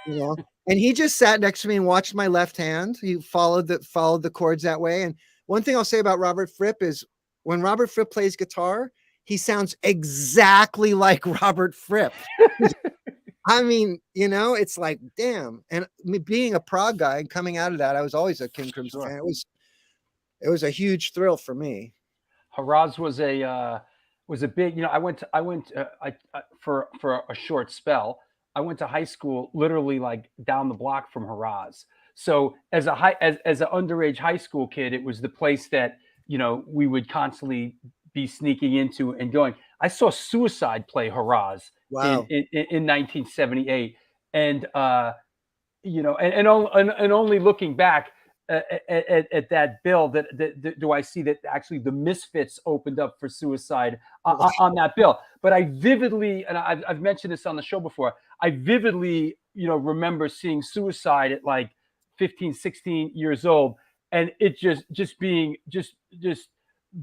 and he just sat next to me and watched my left hand. He followed the chords that way. And one thing I'll say about Robert Fripp is when Robert Fripp plays guitar, he sounds exactly like Robert Fripp. I mean, it's like, damn. And being a prog guy and coming out of that, I was always a King Crimson fan. It was a huge thrill for me.
Harrah's was a big, I went for a short spell. I went to high school literally like down the block from Harrah's. So as an underage high school kid, it was the place that, we would constantly be sneaking into and going. I saw Suicide play Harrah's in 1978. And, and only looking back at that bill that do I see that actually the Misfits opened up for Suicide on that bill. But I vividly, and I've mentioned this on the show before, I vividly, remember seeing Suicide at like 15, 16 years old, and it just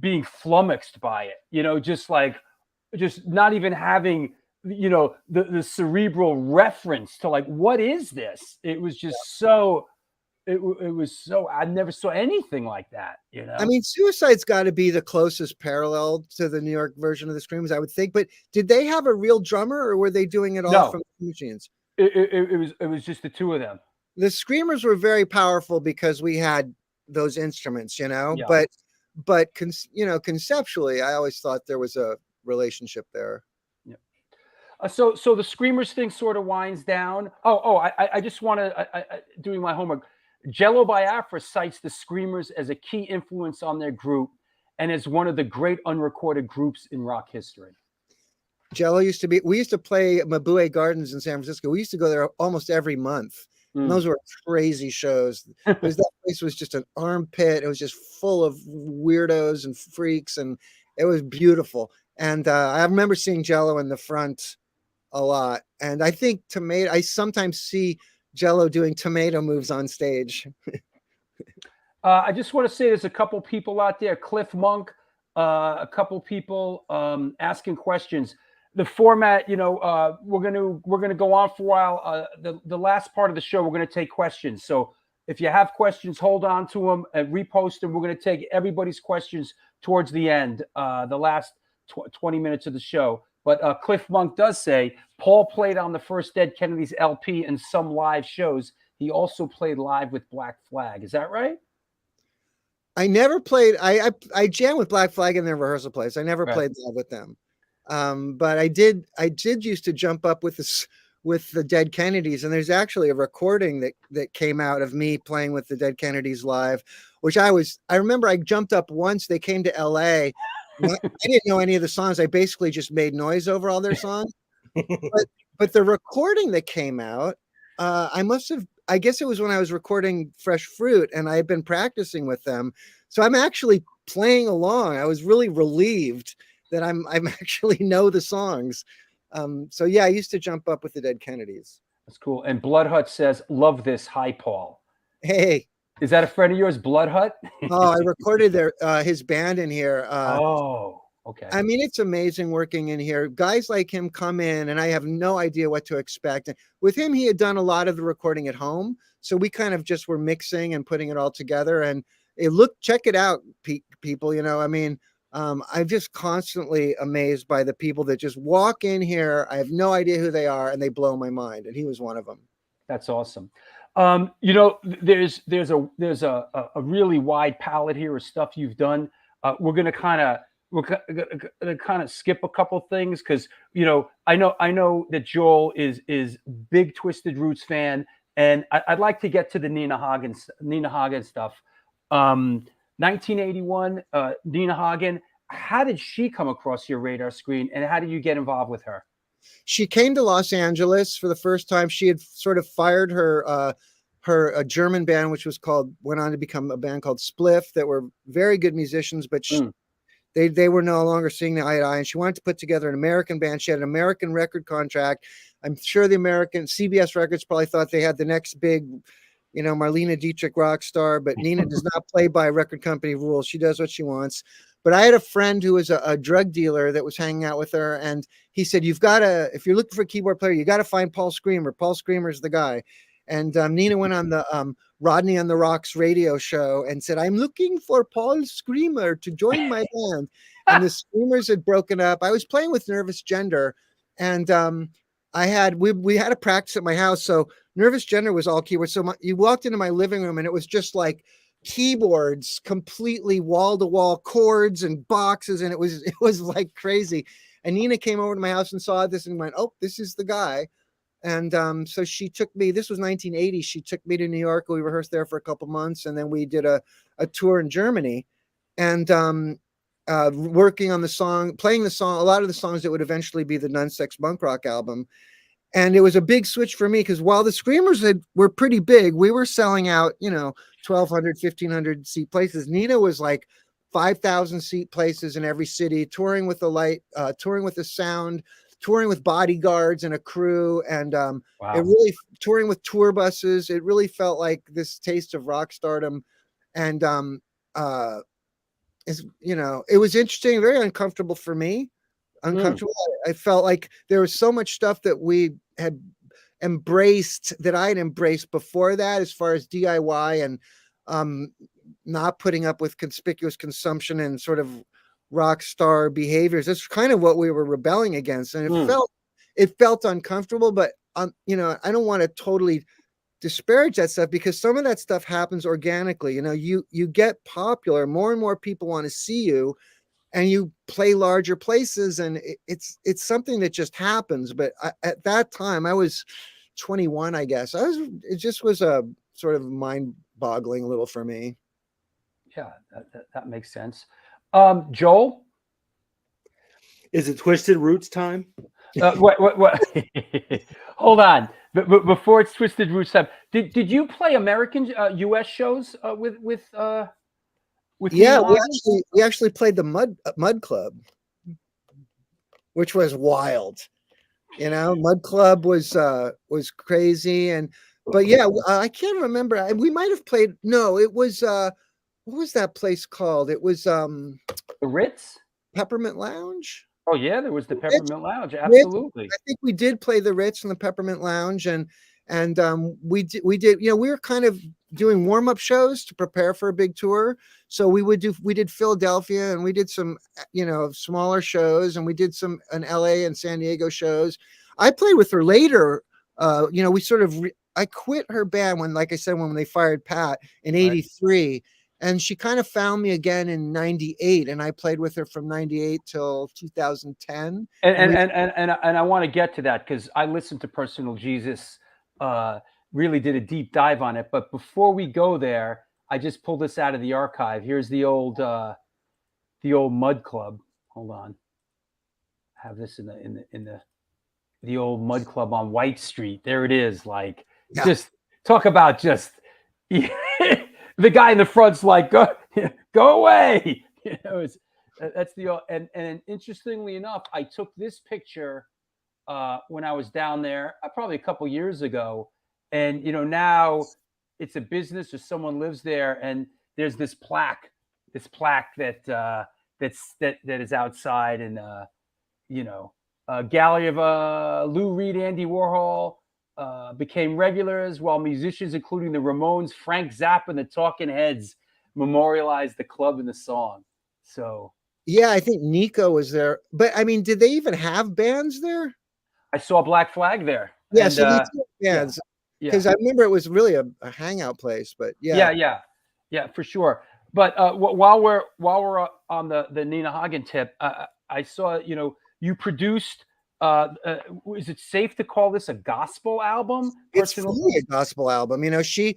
being flummoxed by it, just not even having, the cerebral reference to like, what is this? It was just so, it was so, I never saw anything like that,
I mean, Suicide's got to be the closest parallel to the New York version of the Screamers, I would think. But did they have a real drummer, or were they doing it all from the machines?
It was just the two of them.
The Screamers were very powerful because we had those instruments,
Yeah.
but conceptually, I always thought there was a relationship there.
Yeah. So the Screamers thing sort of winds down. I just want to, doing my homework. Jello Biafra cites the Screamers as a key influence on their group and as one of the great unrecorded groups in rock history.
Jello we used to play Mabue Gardens in San Francisco. We used to go there almost every month. And those were crazy shows. That place was just an armpit. It was just full of weirdos and freaks, and it was beautiful. And I remember seeing Jello in the front a lot. And I think I sometimes see Jello doing tomato moves on stage.
I just want to say there's a couple people out there, Cliff Monk, a couple people asking questions. The format, we're gonna go on for a while. The last part of the show, we're gonna take questions. So if you have questions, hold on to them and repost them. We're gonna take everybody's questions towards the end, the last 20 minutes of the show. But Cliff Monk does say Paul played on the first Dead Kennedys LP and some live shows. He also played live with Black Flag. Is that right?
I never played. I jammed with Black Flag in their rehearsal place. I never played live with them. But I did used to jump up with the Dead Kennedys, and there's actually a recording that came out of me playing with the Dead Kennedys live, which I remember I jumped up once. They came to LA. I didn't know any of the songs. I basically just made noise over all their songs. but the recording that came out, I guess it was when I was recording Fresh Fruit, and I had been practicing with them. So I'm actually playing along. I was really relieved that I'm actually know the songs. So yeah, I used to jump up with the Dead Kennedys.
That's cool. And Blood Hut says, "Love this." Hi, Paul.
Hey.
Is that a friend of yours, Blood Hut?
Oh, I recorded his band in here.
Okay.
I mean, it's amazing working in here. Guys like him come in, and I have no idea what to expect. And with him, he had done a lot of the recording at home, so we kind of just were mixing and putting it all together. And check it out, people. I mean, I'm just constantly amazed by the people that just walk in here. I have no idea who they are, and they blow my mind. And he was one of them.
That's awesome. There's a really wide palette here of stuff you've done. We're going to kind of we're gonna kind of skip a couple things because I know that Joel is big Twisted Roots fan, and I'd like to get to the Nina Hagen stuff. 1981, Nina Hagen. How did she come across your radar screen, and how did you get involved with her?
She came to Los Angeles for the first time. She had sort of fired her German band, which went on to become a band called Spliff, that were very good musicians, but they were no longer seeing eye to eye. And she wanted to put together an American band. She had an American record contract. I'm sure the American CBS Records probably thought they had the next big, Marlene Dietrich rock star, but Nina does not play by record company rules. She does what she wants. But I had a friend who was a drug dealer that was hanging out with her, and he said, if you're looking for a keyboard player, you got to find Paul Screamer. Paul Screamer's the guy. And Nina went on the Rodney on the Rocks radio show and said, I'm looking for Paul Screamer to join my band. And the Screamers had broken up. I was playing with Nervous Gender, and we had a practice at my house. So Nervous Gender was all keyboards. So you walked into my living room, and it was just like keyboards, completely wall to wall chords and boxes, and it was like crazy. And Nina came over to my house and saw this and went, oh, this is the guy. And so she took me, this was 1980, she took me to New York. We rehearsed there for a couple months, and then we did a tour in Germany, and working on the song, playing the song, a lot of the songs that would eventually be the Nunsex Punk Rock album. And it was a big switch for me, because while the Screamers were pretty big, we were selling out, 1,200, 1,500 seat places. Nina was like 5,000 seat places in every city, touring with the light, touring with the sound, touring with bodyguards and a crew, and it really touring with tour buses. It really felt like this taste of rock stardom, and it was interesting, very uncomfortable for me. Uncomfortable. I felt like there was so much stuff that we had embraced, that I had embraced before that, as far as DIY and not putting up with conspicuous consumption and sort of rock star behaviors. That's kind of what we were rebelling against, and it felt uncomfortable. But I don't want to totally disparage that stuff, because some of that stuff happens organically. You get popular, more and more people want to see you, and you play larger places, and it's something that just happens. But at that time, I was 21, I guess. It just was a sort of mind-boggling a little for me.
Yeah, that makes sense. Joel,
is it Twisted Roots time?
What? Hold on. But before it's Twisted Roots time, did you play American U.S. shows with
yeah, we actually played the Mud Club, which was wild. Mud Club was crazy, but yeah, I can't remember. We might have played. No, it was what was that place called? It was
the Ritz,
Peppermint Lounge.
Oh yeah, there was the Peppermint Lounge. Absolutely.
I think we did play the Ritz and the Peppermint Lounge, and we did. We were kind of doing warm-up shows to prepare for a big tour. So we did Philadelphia, and we did some smaller shows, and we did some in LA and San Diego shows. I played with her later. We sort of I quit her band when they fired Pat in '83. Right. And she kind of found me again in '98, and I played with her from '98 till 2010.
And I want to get to that, because I listened to Personal Jesus, really did a deep dive on it. But before we go there, I just pulled this out of the archive. Here's the old Mud Club. Hold on, I have this in the old Mud Club on White Street. There it is. Like, just talk about just. The guy in the front's like, go away. That's and interestingly enough, I took this picture when I was down there probably a couple years ago, and now it's a business or someone lives there, and there's this plaque that is outside, and gallery of Lou Reed, Andy Warhol. Became regulars, while musicians including the Ramones, Frank Zappa, and the Talking Heads memorialized the club and the song. So
yeah, I think Nico was there. But I mean, did they even have bands there?
I saw Black Flag there.
Yeah, and, so bands. Because I remember it was really a hangout place. But yeah,
for sure. But while we're on the Nina Hagen tip, I saw you produced. Is it safe to call this a gospel album?
It's fully a gospel album. She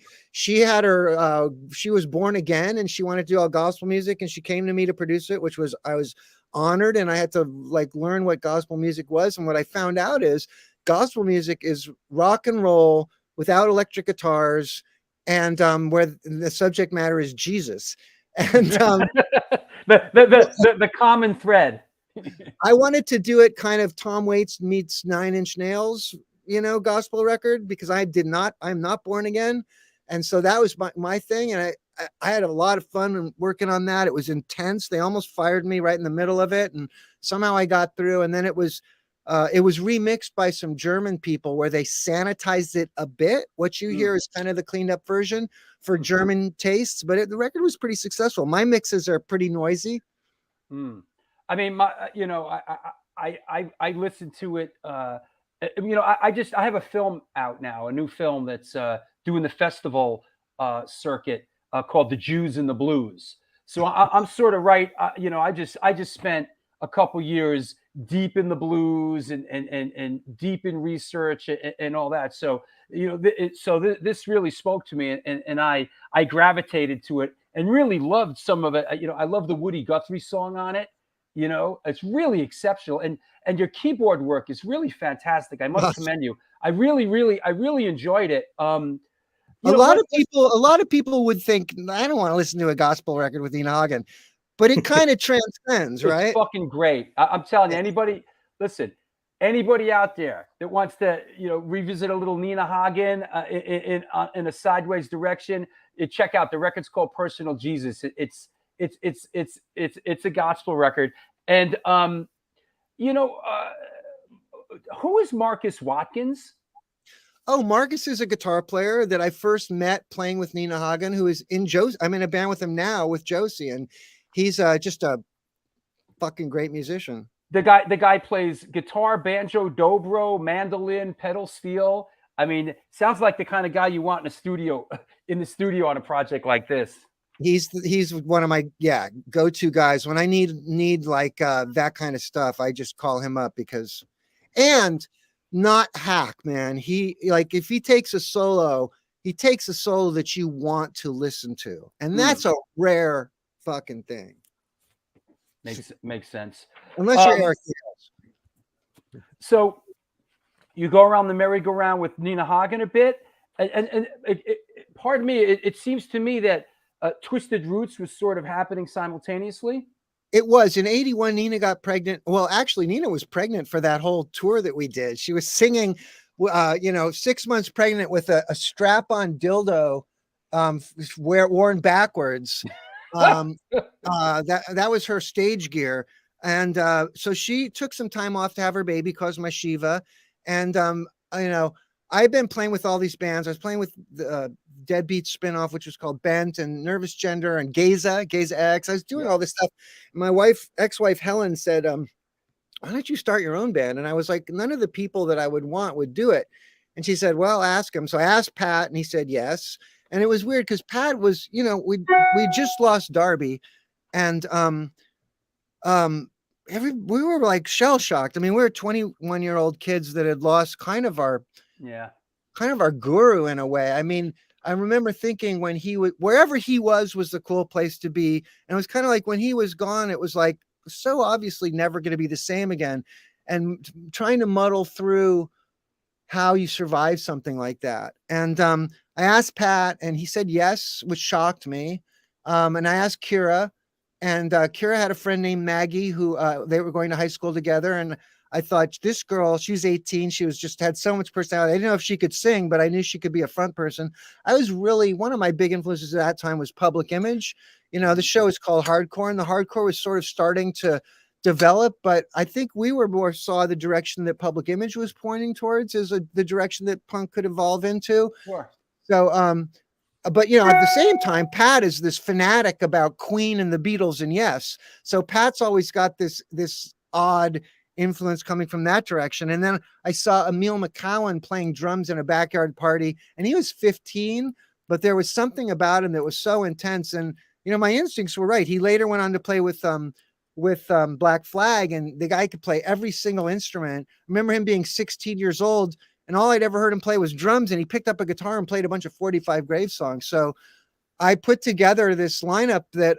had her she was born again and she wanted to do all gospel music, and she came to me to produce it, which was, I was honored, and I had to like learn what gospel music was. And what I found out is gospel music is rock and roll without electric guitars, and where the subject matter is Jesus. And
the common thread.
I wanted to do it kind of Tom Waits meets Nine Inch Nails, gospel record, because I'm not born again. And so that was my thing. And I had a lot of fun working on that. It was intense. They almost fired me right in the middle of it, and somehow I got through. And then it was remixed by some German people where they sanitized it a bit. What you hear is kind of the cleaned up version for German tastes, but the record was pretty successful. My mixes are pretty noisy.
I mean, I listened to it. I have a film out now, a new film that's doing the festival circuit called The Jews and the Blues. So I'm sort of right. I just spent a couple years deep in the blues and deep in research and all that. So this really spoke to me, and I gravitated to it and really loved some of it. I love the Woody Guthrie song on it. It's really exceptional, and your keyboard work is really fantastic. I must commend you. I really enjoyed it.
A lot of people would think, I don't want to listen to a gospel record with Nina Hagen, but it kind of transcends, right?
It's fucking great. I'm telling you, anybody out there that wants to, revisit a little Nina Hagen in a sideways direction, check out the record's called Personal Jesus. It's a gospel record. And who is Marcus Watkins?
Oh, Marcus is a guitar player that I first met playing with Nina Hagen, who is in Josie. I'm in a band with him now with Josie, and he's just a fucking great musician. The
guy plays guitar, banjo, dobro, mandolin, pedal steel. I mean, sounds like the kind of guy you want in the studio on a project like this.
He's one of my go-to guys when I need like that kind of stuff. I just call him up and not hack, man. If he takes a solo, that you want to listen to, and that's a rare fucking thing.
Makes sense.
Unless you're Eric.
So you go around the merry-go-round with Nina Hagen a bit, and pardon me, it seems to me that Twisted Roots was sort of happening simultaneously.
It was in '81. Nina got pregnant. Well, actually, Nina was pregnant for that whole tour that we did. She was singing, 6 months pregnant with a strap-on dildo, worn backwards. That was her stage gear, and so she took some time off to have her baby, Cosma Shiva, and I've been playing with all these bands. I was playing with the Deadbeat spinoff, which was called Bent, and Nervous Gender, and Gaza X. I was doing all this stuff. My ex-wife Helen said, why don't you start your own band? And I was like, none of the people that I would want would do it. And she said, well, ask him. So I asked Pat, and he said yes. And it was weird because Pat was, we just lost Darby, and we were like shell shocked. I mean, we were 21-year-old kids that had lost kind of our guru in a way. I mean, I remember thinking when wherever he was the cool place to be. And it was kind of like when he was gone, it was like so obviously never going to be the same again. And trying to muddle through how you survive something like that. And I asked Pat, and he said yes, which shocked me. And I asked Kira, and Kira had a friend named Maggie who they were going to high school together. And I thought, this girl, she's 18. She had so much personality. I didn't know if she could sing, but I knew she could be a front person. I was really, one of my big influences at that time was Public Image. The show is called Hardcore, and the hardcore was sort of starting to develop, but I think we saw the direction that Public Image was pointing towards as the direction that punk could evolve into.
Sure.
So, but at the same time, Pat is this fanatic about Queen and the Beatles and Yes. So Pat's always got this odd influence coming from that direction. And then I saw Emil McCowan playing drums in a backyard party, and he was 15, but there was something about him that was so intense. And my instincts were right. He later went on to play with Black Flag, and the guy could play every single instrument. I remember him being 16 years old, and all I'd ever heard him play was drums, and he picked up a guitar and played a bunch of 45 Grave songs. So I put together this lineup that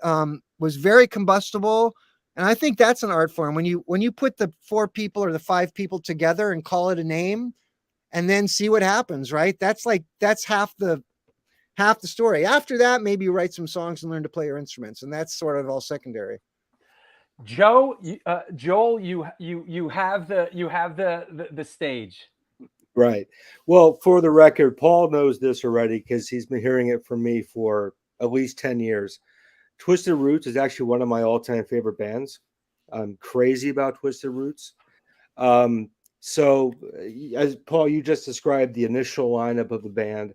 was very combustible. And I think that's an art form. When you put the 4 people or the 5 people together and call it a name and then see what happens, right? That's half the story. After that, maybe you write some songs and learn to play your instruments, and that's sort of all secondary.
Joel, you have the stage.
Right. Well, for the record, Paul knows this already because he's been hearing it from me for at least 10 years. Twisted Roots is actually one of my all-time favorite bands. I'm crazy about Twisted Roots. So, as Paul, you just described the initial lineup of the band.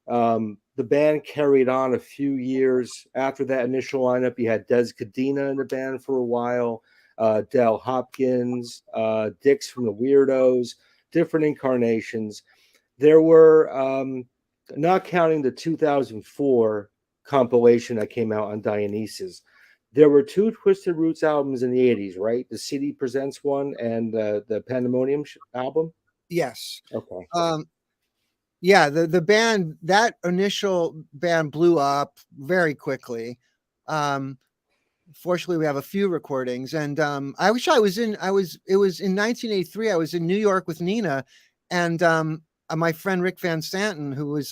The band carried on a few years after that initial lineup. You had Des Cadena in the band for a while, Del Hopkins, Dix from the Weirdos, different incarnations. There were, not counting the 2004 compilation that came out on Dionysus, there were 2 Twisted Roots albums in the 80s, right? The CD Presents one and the Pandemonium album.
Yes.
Okay.
Yeah, the band, that initial band blew up very quickly. Fortunately, we have a few recordings, and I wish it was in 1983. I was in New York with Nina, and my friend Rick Van Santen, who was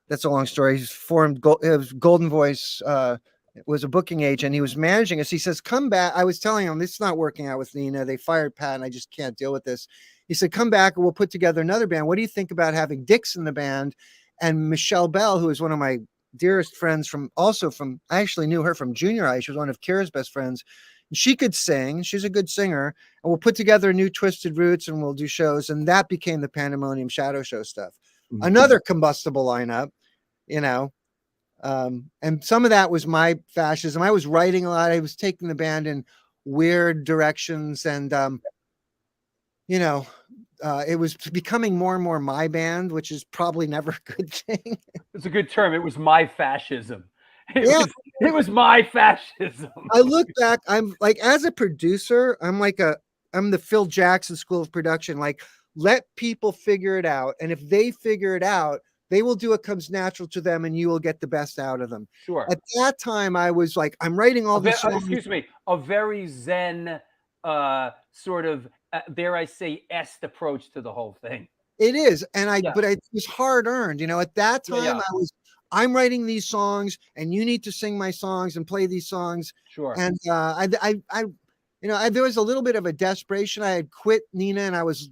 that's a long story. He's formed Golden Voice, was a booking agent. He was managing us. He says, "Come back." I was telling him, "This is not working out with Nina. They fired Pat, and I just can't deal with this." He said, "Come back and we'll put together another band. What do you think about having Dix in the band and Michelle Bell, who is one of my dearest friends I actually knew her from junior high. She was one of Kira's best friends. She could sing. She's a good singer. And we'll put together a new Twisted Roots and we'll do shows." And that became the Pandemonium Shadow Show stuff. Mm-hmm. Another combustible lineup, and some of that was my fascism. I was writing a lot. I was taking the band in weird directions, and it was becoming more and more my band, which is probably never a good thing.
It's a good term. It was my fascism. It was my fascism.
I look back, I'm like, as a producer, I'm the Phil Jackson School of Production. Like, let people figure it out. And if they figure it out, they will do what comes natural to them, and you will get the best out of them.
Sure.
At that time, I was like, I'm writing all these songs.
Excuse me, a very Zen sort of, dare I say, est approach to the whole thing.
It is, but it was hard earned. At that time, I'm writing these songs, and you need to sing my songs and play these songs.
Sure.
And there was a little bit of a desperation. I had quit Nina, and I was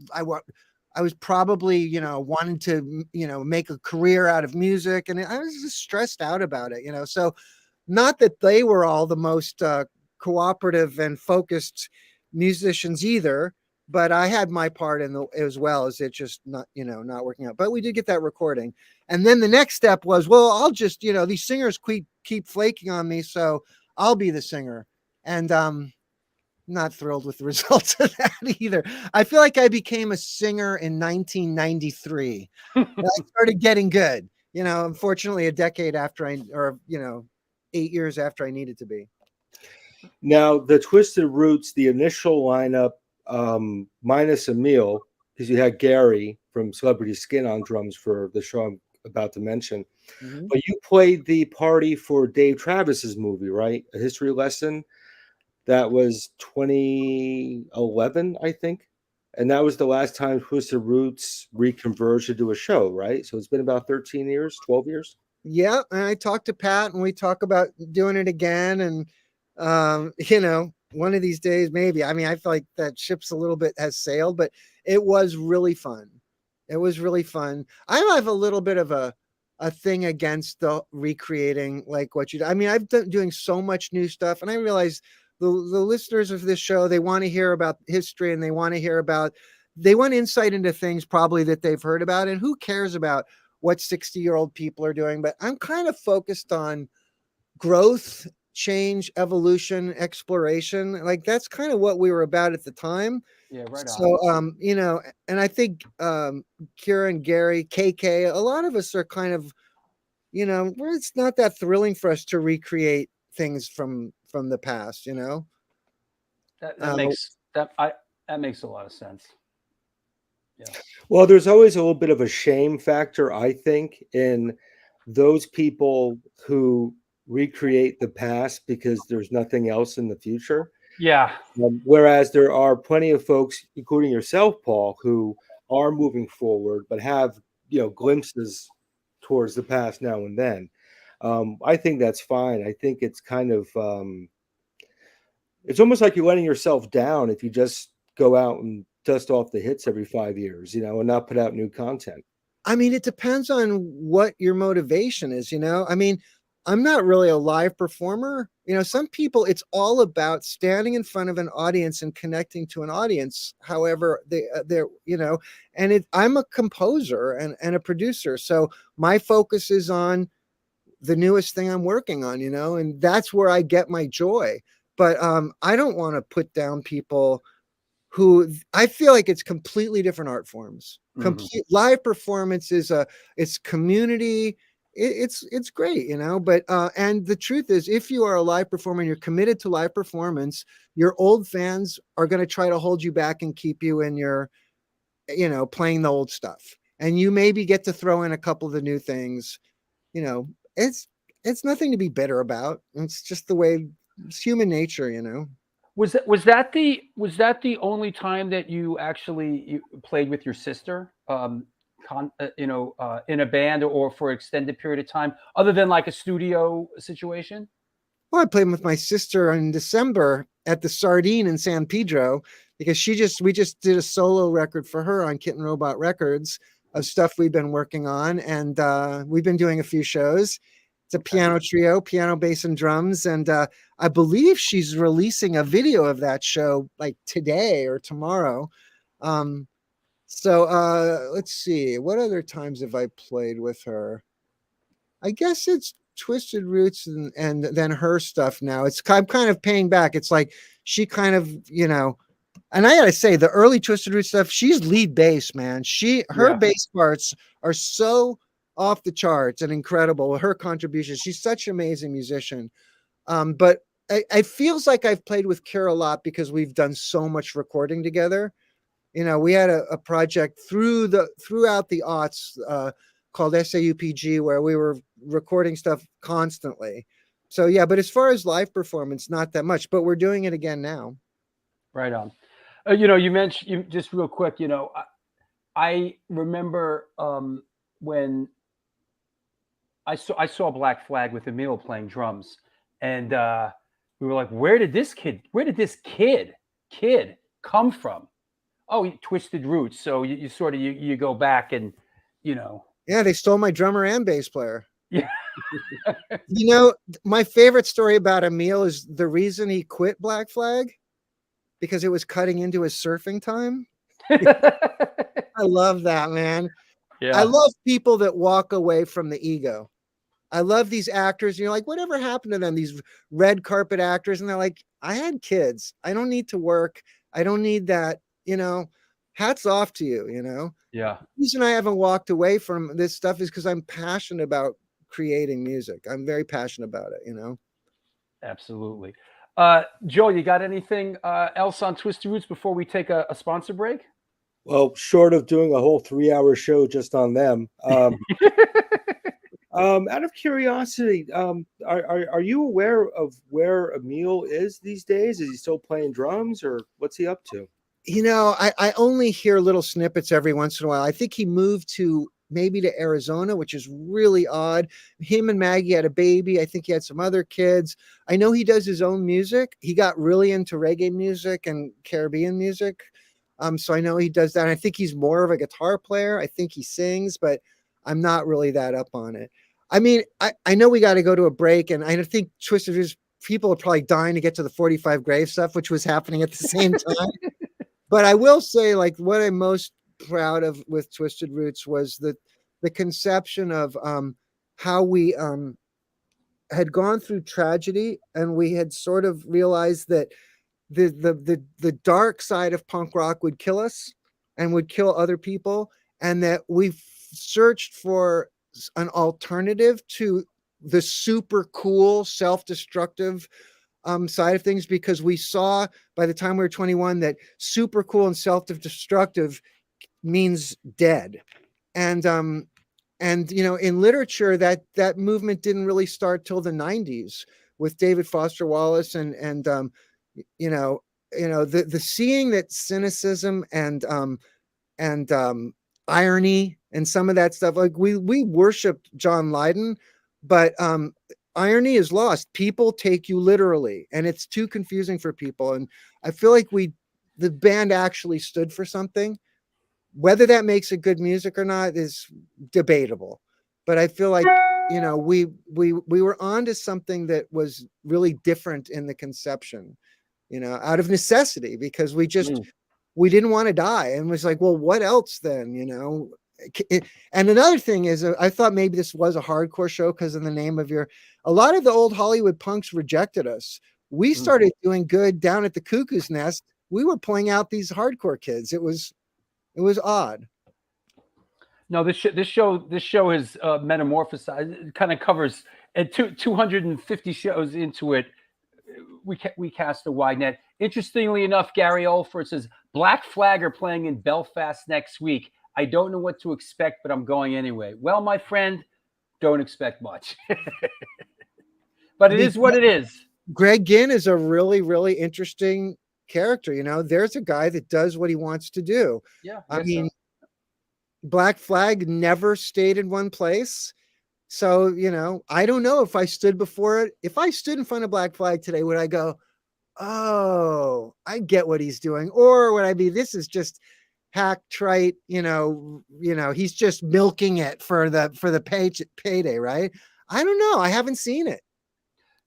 probably, wanting to, make a career out of music, and I was just stressed out about it, So, not that they were all the most cooperative and focused musicians either, but I had my part in as well as it just not working out. But we did get that recording, and then the next step was, well, I'll just, these singers keep flaking on me, so I'll be the singer, and not thrilled with the results of that either. I feel like I became a singer in 1993. I started getting good, unfortunately a decade after 8 years after I needed to be.
Now, the Twisted Roots, the initial lineup, minus Emil, because you had Gary from Celebrity Skin on drums for the show I'm about to mention. Mm-hmm. But you played the party for Dave Travis's movie, right? A History Lesson. That was 2011, I think. And that was the last time Twisted Roots reconverged to do a show, right? So it's been about 13 years, 12 years.
Yeah. And I talked to Pat, and we talk about doing it again. And, one of these days, maybe. I mean, I feel like that ship's a little bit has sailed, but it was really fun. It was really fun. I have a little bit of a thing against the recreating like what you do. I mean, I've done doing so much new stuff, and I realize the listeners of this show, they want to hear about history, and they want insight into things probably that they've heard about, and who cares about what 60-year-old people are doing. But I'm kind of focused on growth, change, evolution, exploration. Like, that's kind of what we were about at the time.
Yeah, right on.
So, and I think Kira and Gary, KK, a lot of us are kind of, you know, where it's not that thrilling for us to recreate things from the past, you know.
That
Uh,
makes a lot of sense. Yeah.
Well, there's always a little bit of a shame factor, I think, in those people who recreate the past because there's nothing else in the future.
Yeah.
Whereas there are plenty of folks, including yourself, Paul, who are moving forward but have, you know, glimpses towards the past now and then. I think that's fine. I think it's kind of it's almost like you're letting yourself down if you just go out and dust off the hits every 5 years, you know, and not put out new content.
I mean, it depends on what your motivation is, you know. I mean, I'm not really a live performer. You know, some people, it's all about standing in front of an audience and connecting to an audience. However, they're, you know, and I'm a composer and a producer. So my focus is on the newest thing I'm working on, you know, and that's where I get my joy. But I don't want to put down people who, I feel like it's completely different art forms. Complete live performance is it's community. It's great, you know. But and the truth is, if you are a live performer and you're committed to live performance, your old fans are going to try to hold you back and keep you in your, you know, playing the old stuff. And you maybe get to throw in a couple of the new things. You know, it's nothing to be bitter about. It's just the way, it's human nature, you know.
Was that the only time that you actually played with your sister, you know, in a band or for an extended period of time, other than like a studio situation?
Well, I played with my sister in December at the Sardine in San Pedro because we just did a solo record for her on Kitten Robot Records of stuff we've been working on, and we've been doing a few shows. It's a piano trio, piano, bass, and drums. And I believe she's releasing a video of that show like today or tomorrow. So let's see. What other times have I played with her? I guess it's Twisted Roots and then her stuff now. I'm kind of paying back. It's like she kind of, you know, and I gotta say, the early Twisted Roots stuff, she's lead bass, man. Her bass parts are so off the charts and incredible. Her contributions, she's such an amazing musician. But it feels like I've played with Kara a lot because we've done so much recording together. You know, we had a project throughout the aughts called SAUPG where we were recording stuff constantly. So yeah, but as far as live performance, not that much, but we're doing it again now.
Right on. You know, you mentioned, just real quick, you know, I remember when I saw Black Flag with Emil playing drums, and we were like, where did this kid come from? Oh, he Twisted Roots. So you sort of you go back and, you know.
Yeah, they stole my drummer and bass player.
Yeah.
You know, my favorite story about Emil is the reason he quit Black Flag because it was cutting into his surfing time. I love that, man.
Yeah.
I love people that walk away from the ego. I love these actors. You're like, whatever happened to them? These red carpet actors. And they're like, I had kids. I don't need to work. I don't need that. You know, hats off to you, you know?
Yeah.
The reason I haven't walked away from this stuff is because I'm passionate about creating music. I'm very passionate about it, you know?
Absolutely. Joe, you got anything else on Twisted Roots before we take a sponsor break?
Well, short of doing a whole 3-hour show just on them. Out of curiosity, are you aware of where Emil is these days? Is he still playing drums, or what's he up to?
You know, I only hear little snippets every once in a while. I think he moved to maybe to Arizona, which is really odd. Him and Maggie had a baby. I think he had some other kids. I know he does his own music. He got really into reggae music and Caribbean music. So I know he does that. I think he's more of a guitar player. I think he sings, but I'm not really that up on it. I mean, I know we got to go to a break, and I think Twisted Roots people are probably dying to get to the 45 Grave stuff, which was happening at the same time. But I will say, like, what I'm most proud of with Twisted Roots was the conception of how we had gone through tragedy, and we had sort of realized that the dark side of punk rock would kill us and would kill other people, and that we searched for an alternative to the super cool self-destructive side of things, because we saw by the time we were 21 that super cool and self-destructive means dead. And in literature, that movement didn't really start till the 90s with David Foster Wallace and the seeing that cynicism and irony and some of that stuff, like we worshiped John Lydon, but irony is lost. People take you literally, and it's too confusing for people. And I feel like the band actually stood for something. Whether that makes it good music or not is debatable, but I feel like we were onto something that was really different in the conception, out of necessity, because we didn't want to die, and was like, well, what else then, And another thing is, I thought maybe this was a hardcore show because of the name of a lot of the old Hollywood punks rejected us. We started doing good down at the Cuckoo's Nest. We were pulling out these hardcore kids. It was odd.
No, this show is metamorphosed. It kind of covers 250 shows into it. We cast a wide net. Interestingly enough, Gary Olford says Black Flag are playing in Belfast next week. I don't know what to expect, but I'm going anyway. Well, my friend, don't expect much. But it is what it is.
Greg Ginn is a really, really interesting character. There's a guy that does what he wants to do.
Yeah.
I mean, Black Flag never stayed in one place. So, I don't know if I stood before it. If I stood in front of Black Flag today, would I go, oh, I get what he's doing? Or would I be, this is just hack trite, he's just milking it for the payday, right? I don't know. I haven't seen it.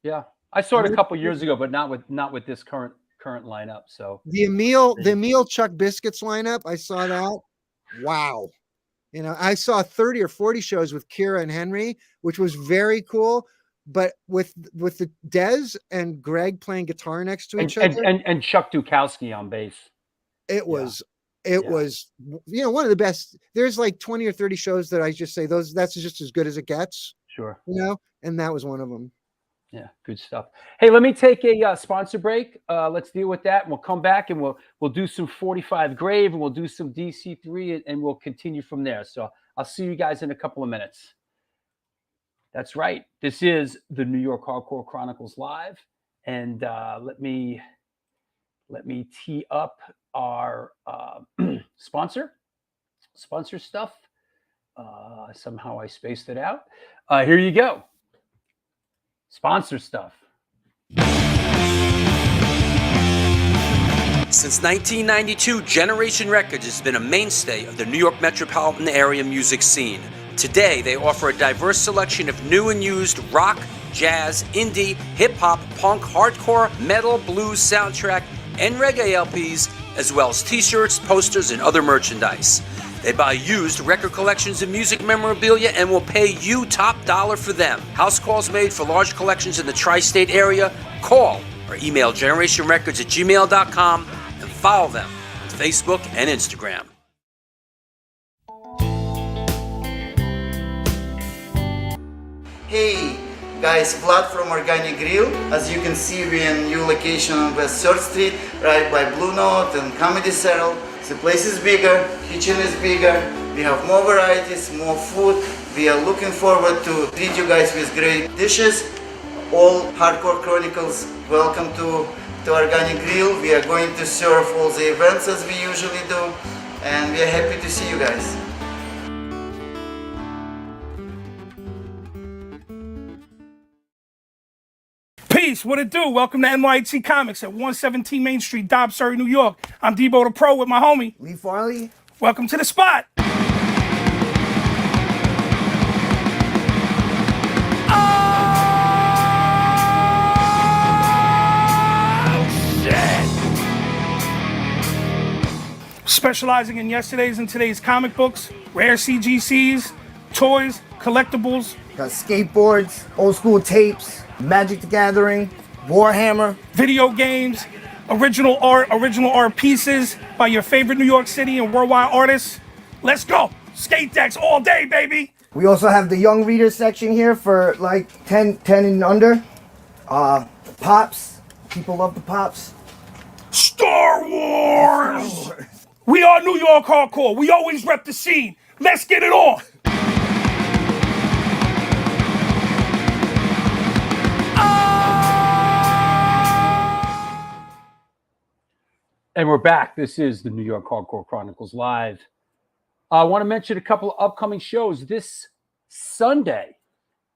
Yeah. I saw it a couple years ago, but not with this current lineup. So
the Emil Chuck Biscuits lineup, I saw that. Wow. I saw 30 or 40 shows with Kira and Henry, which was very cool. But with the Dez and Greg playing guitar next to each other,
and Chuck Dukowski on bass,
it was one of the best. There's like 20 or 30 shows that I just say that's just as good as it gets.
Sure.
And that was one of them.
Yeah, good stuff. Hey, let me take a sponsor break. Let's deal with that, and we'll come back and we'll do some 45 Grave, and we'll do some DC3, and we'll continue from there. So I'll see you guys in a couple of minutes. That's right. This is the New York Hardcore Chronicles Live, and let me tee up our sponsor stuff. Somehow I spaced it out. Here you go. Sponsor stuff.
Since 1992, Generation Records has been a mainstay of the New York metropolitan area music scene. Today, they offer a diverse selection of new and used rock, jazz, indie, hip-hop, punk, hardcore, metal, blues, soundtrack, and reggae LPs, as well as t-shirts, posters, and other merchandise. They buy used record collections and music memorabilia and will pay you top dollar for them. House calls made for large collections in the tri-state area. Call or email generationrecords@gmail.com and follow them on Facebook and Instagram.
Hey guys, Vlad from Agony Grill. As you can see, we're in new location on West 3rd Street, right by Blue Note and Comedy Central. The place is bigger, kitchen is bigger, we have more varieties, more food. We are looking forward to treat you guys with great dishes. All Hardcore Chronicles, welcome to Agony Grill. We are going to serve all the events as we usually do, and we are happy to see you guys.
Peace, what it do? Welcome to NYHC Comics at 117 Main Street, Dobbs, Surrey, New York. I'm Debo the Pro with my homie
Lee Farley.
Welcome to the spot. Specializing in yesterday's and today's comic books, rare CGCs, toys, collectibles.
Got skateboards, old school tapes, Magic the Gathering, Warhammer.
Video games, original art pieces by your favorite New York City and worldwide artists. Let's go. Skate decks all day, baby.
We also have the young reader section here for like 10 and under. Pops. People love the pops.
Star Wars! We are New York hardcore. We always rep the scene. Let's get it on.
And we're back. This is the New York Hardcore Chronicles Live. I want to mention a couple of upcoming shows this Sunday,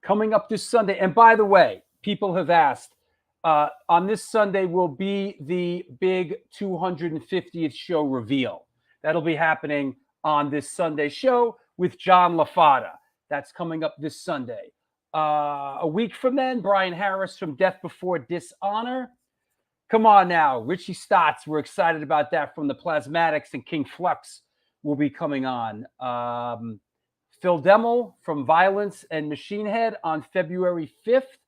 coming up this Sunday. And by the way, people have asked, on this Sunday will be the big 250th show reveal. That'll be happening on this Sunday show with John LaFada. That's coming up this Sunday. A week from then, Brian Harris from Death Before Dishonor. Come on now, Richie Stotts. We're excited about that from the Plasmatics, and King Flux will be coming on. Phil Demmel from Violence and Machine Head on February 5th.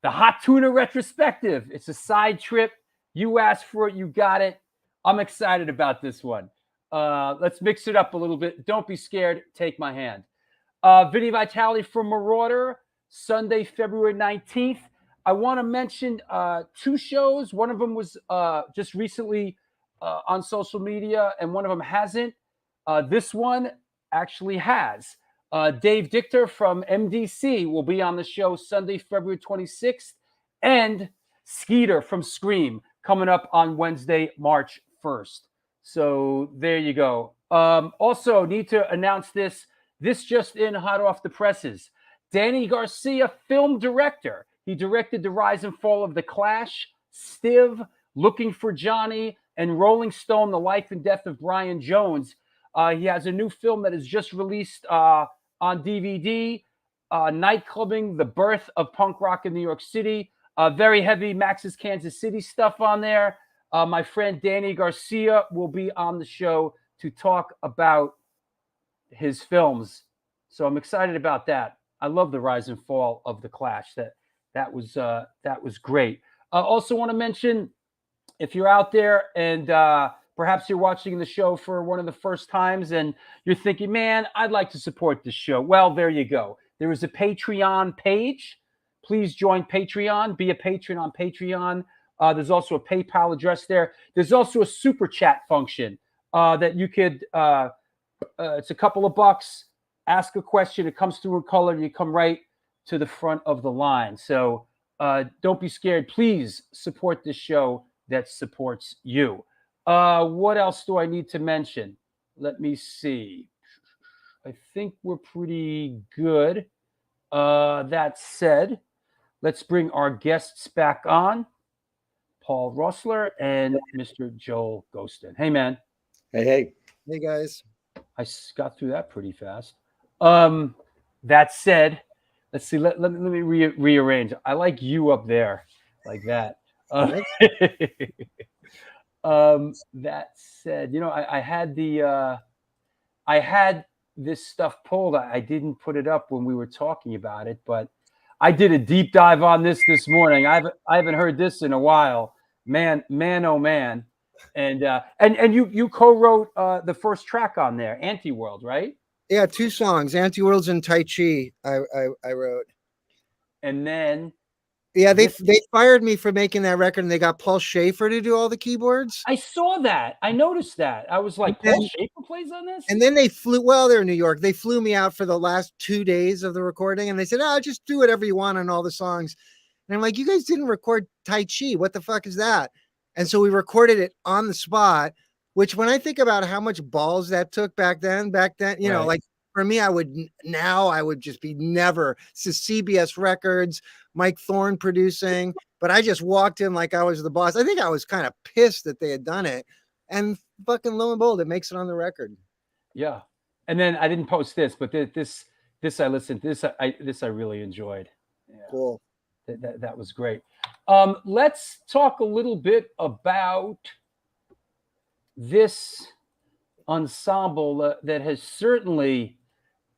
The Hot Tuna Retrospective. It's a side trip. You asked for it, you got it. I'm excited about this one. Let's mix it up a little bit. Don't be scared. Take my hand. Vinny Vitale from Marauder, Sunday, February 19th. I want to mention two shows. One of them was just recently on social media, and one of them hasn't. This one actually has. Dave Dichter from MDC will be on the show Sunday, February 26th, and Skeeter from Scream coming up on Wednesday, March 1st. So there you go. Also, need to announce this. This just in, hot off the presses. Danny Garcia, film director. He directed The Rise and Fall of the Clash, Stiv, Looking for Johnny, and Rolling Stone, The Life and Death of Brian Jones. He has a new film that is just released on DVD, Nightclubbing, The Birth of Punk Rock in New York City. Very heavy Max's Kansas City stuff on there. My friend Danny Garcia will be on the show to talk about his films. So I'm excited about that. I love The Rise and Fall of the Clash. That was great. Also want to mention, if you're out there and perhaps you're watching the show for one of the first times and you're thinking, man, I'd like to support this show. Well, there you go. There is a Patreon page. Please join Patreon. Be a patron on Patreon. There's also a PayPal address there. There's also a super chat function that you could, it's a couple of bucks. Ask a question. It comes through in color. And you come right to the front of the line. So don't be scared. Please support this show that supports you. What else do I need to mention? Let me see. I think we're pretty good. That said, let's bring our guests back on. Paul Roessler and Mr. Joel Ghostin. Hey, man.
Hey.
Hey, guys.
I got through that pretty fast. That said, let's see. Let me rearrange. I like you up there, like that. That said, I had this stuff pulled. I didn't put it up when we were talking about it, but I did a deep dive on this morning. I haven't heard this in a while. Man, oh man. And you co-wrote the first track on there, Anti-World, right?
Yeah, two songs, Anti-Worlds and Tai Chi. I wrote. And then they fired me for making that record, and they got Paul Schaefer to do all the keyboards.
I saw that. I noticed that. I was like, Paul Schaefer plays on this?
And then they flew. Well, they're in New York. They flew me out for the last 2 days of the recording, and they said, just do whatever you want on all the songs. And I'm like, you guys didn't record Tai Chi. What the fuck is that? And so we recorded it on the spot, which when I think about how much balls that took back then, like for me, I would just be never. This is CBS Records, Mike Thorne producing, but I just walked in like I was the boss. I think I was kind of pissed that they had done it, and fucking lo and behold, it makes it on the record.
Yeah. And then I didn't post this, but this I listened. This I really enjoyed. Yeah.
Cool.
That was great. Let's talk a little bit about this ensemble that has certainly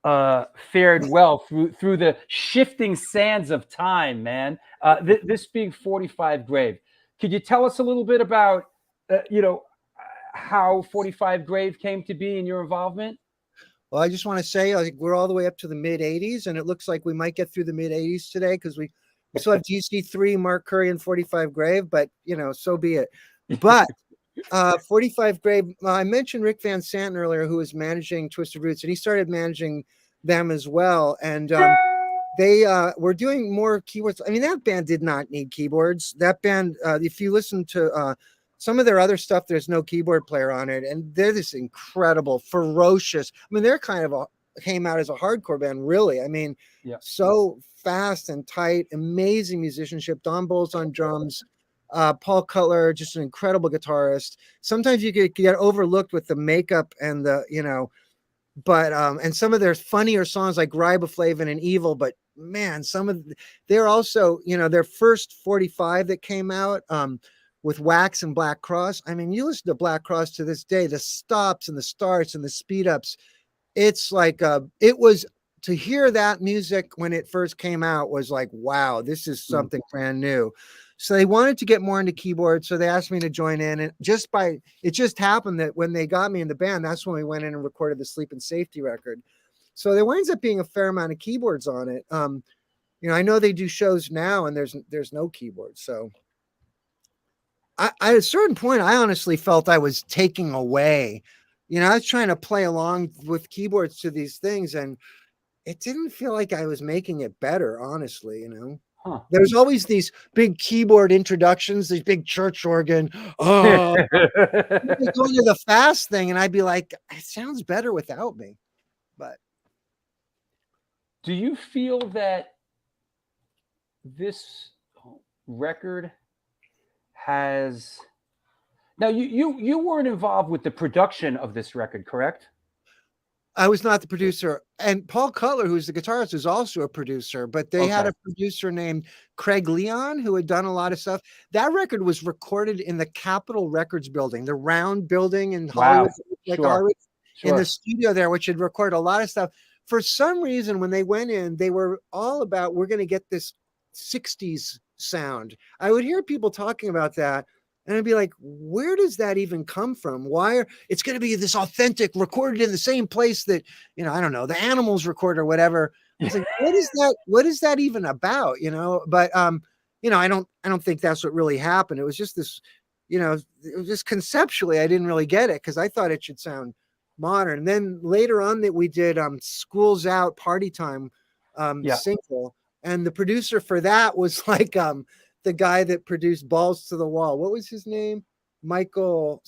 fared well through the shifting sands of time, man. This being 45 Grave. Could you tell us a little bit about, how 45 Grave came to be in your involvement?
Well, I just want to say, like, we're all the way up to the mid 80s, and it looks like we might get through the mid 80s today because we still have DC3, Mark Curry, and 45 Grave, but so be it. But 45 Grave, I mentioned Rick Van Santen earlier, who was managing Twisted Roots, and he started managing them as well. And they were doing more keyboards. I mean, that band did not need keyboards. That band, if you listen to some of their other stuff, there's no keyboard player on it, and they're this incredible, ferocious. I mean, they're kind of came out as a hardcore band, really. I mean, so fast and tight, amazing musicianship. Don Bolles on drums, Paul Cutler, just an incredible guitarist. Sometimes you could get overlooked with the makeup and the, but and some of their funnier songs like Riboflavin and Evil, but man, they're also, their first 45 that came out, with Wax and Black Cross. I mean, you listen to Black Cross to this day, the stops and the starts and the speed ups. It's like, it was to hear that music when it first came out was like, wow, this is something brand new. So they wanted to get more into keyboards. So they asked me to join in, and it just happened that when they got me in the band, that's when we went in and recorded the Sleep and Safety record. So there winds up being a fair amount of keyboards on it. I know they do shows now and there's no keyboards. So at a certain point, I honestly felt I was taking away, I was trying to play along with keyboards to these things, and it didn't feel like I was making it better, honestly, There's always these big keyboard introductions, these big church organ. Oh, going to the fast thing, and I'd be like, it sounds better without me. But
do you feel that this record has now you weren't involved with the production of this record, correct?
I was not the producer, and Paul Cutler, who's the guitarist, is also a producer, but they had a producer named Craig Leon who had done a lot of stuff. That record was recorded in the Capitol Records building, the round building in Hollywood, in the studio there, which had recorded a lot of stuff. For some reason, when they went in, they were all about, we're going to get this 60s sound. I would hear people talking about that, and I'd be like, where does that even come from? It's going to be this authentic, recorded in the same place that, I don't know, the Animals record or whatever. I was like, what is that even about? But I don't think that's what really happened. It was just this, it was just conceptually, I didn't really get it because I thought it should sound modern. And then later on that we did School's Out, Party Time single. And the producer for that was like the guy that produced Balls to the Wall. What was his name? Michael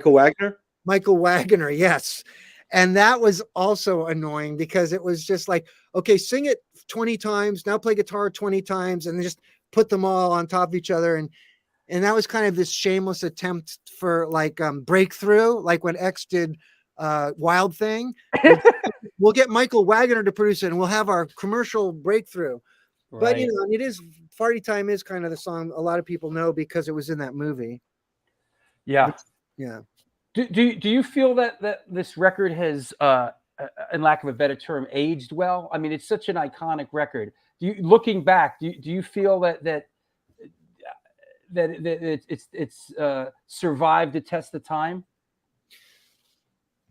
Wagner?
Michael Wagner, yes. And that was also annoying because it was just like, okay, sing it 20 times, now play guitar 20 times, and then just put them all on top of each other. And that was kind of this shameless attempt for like breakthrough, like when X did Wild Thing. We'll get Michael Wagner to produce it and we'll have our commercial breakthrough. Right. But it is Party Time is kind of the song a lot of people know because it was in that movie.
Yeah.
Yeah.
Do you feel that this record has in lack of a better term, aged well? I mean, it's such an iconic record. Looking back, do you feel that it's survived the test of time?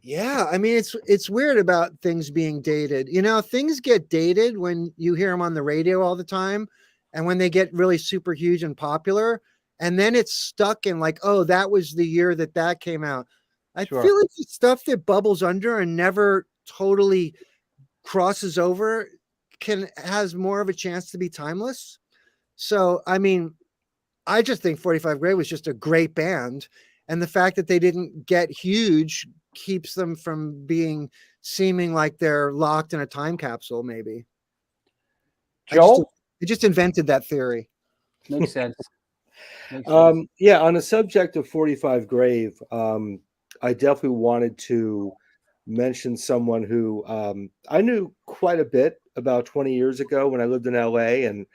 Yeah, I mean, it's weird about things being dated. Things get dated when you hear them on the radio all the time, and when they get really super huge and popular, and then it's stuck in like, oh, that was the year that came out. I feel like the stuff that bubbles under and never totally crosses over has more of a chance to be timeless. So, I mean, I just think 45 Grave was just a great band, and the fact that they didn't get huge keeps them from seeming like they're locked in a time capsule. Maybe
Joel,
I just invented that theory.
Makes sense.
Yeah, on the subject of 45 Grave, I definitely wanted to mention someone who I knew quite a bit about 20 years ago when I lived in LA, and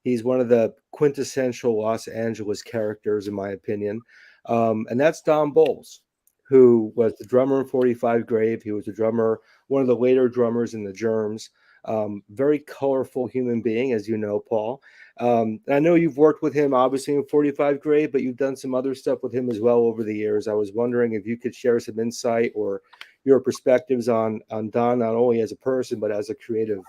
he's one of the quintessential Los Angeles characters, in my opinion, and that's Don Bolles, who was the drummer in 45 Grave. He was the drummer, one of the later drummers in the Germs. Very colorful human being, as you know, Paul. I know you've worked with him, obviously, in 45 Grave, but you've done some other stuff with him as well over the years. I was wondering if you could share some insight or your perspectives on Don, not only as a person but as a creative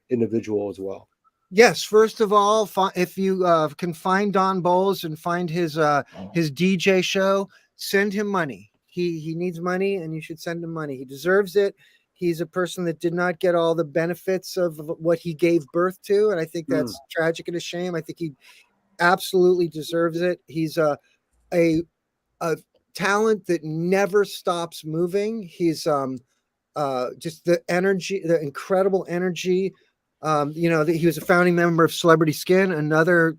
individual as well.
Yes, first of all, if you can find Don Bolles and find his DJ show, send him money. He needs money, and you should send him money. He deserves it. He's a person that did not get all the benefits of what he gave birth to, and I think that's tragic and a shame. I think he absolutely deserves it. He's a talent that never stops moving. He's just the energy, the incredible energy. He was a founding member of Celebrity Skin, another,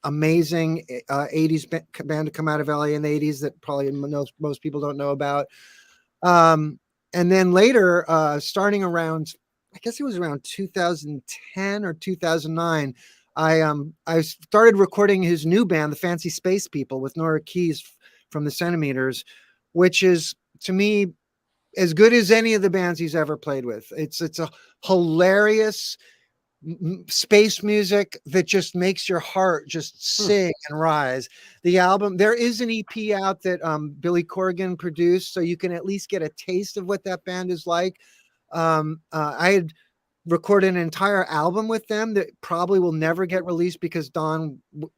amazing 80s band to come out of LA in the 80s that probably most people don't know about. And then later, starting around, I guess it was around 2010 or 2009, I started recording his new band, the Fancy Space People, with Nora Keys from the Centimeters, which is, to me, as good as any of the bands he's ever played with. It's a hilarious space music that just makes your heart just sing and rise. The album, there is an EP out that Billy Corgan produced, so you can at least get a taste of what that band is like. I had recorded an entire album with them that probably will never get released because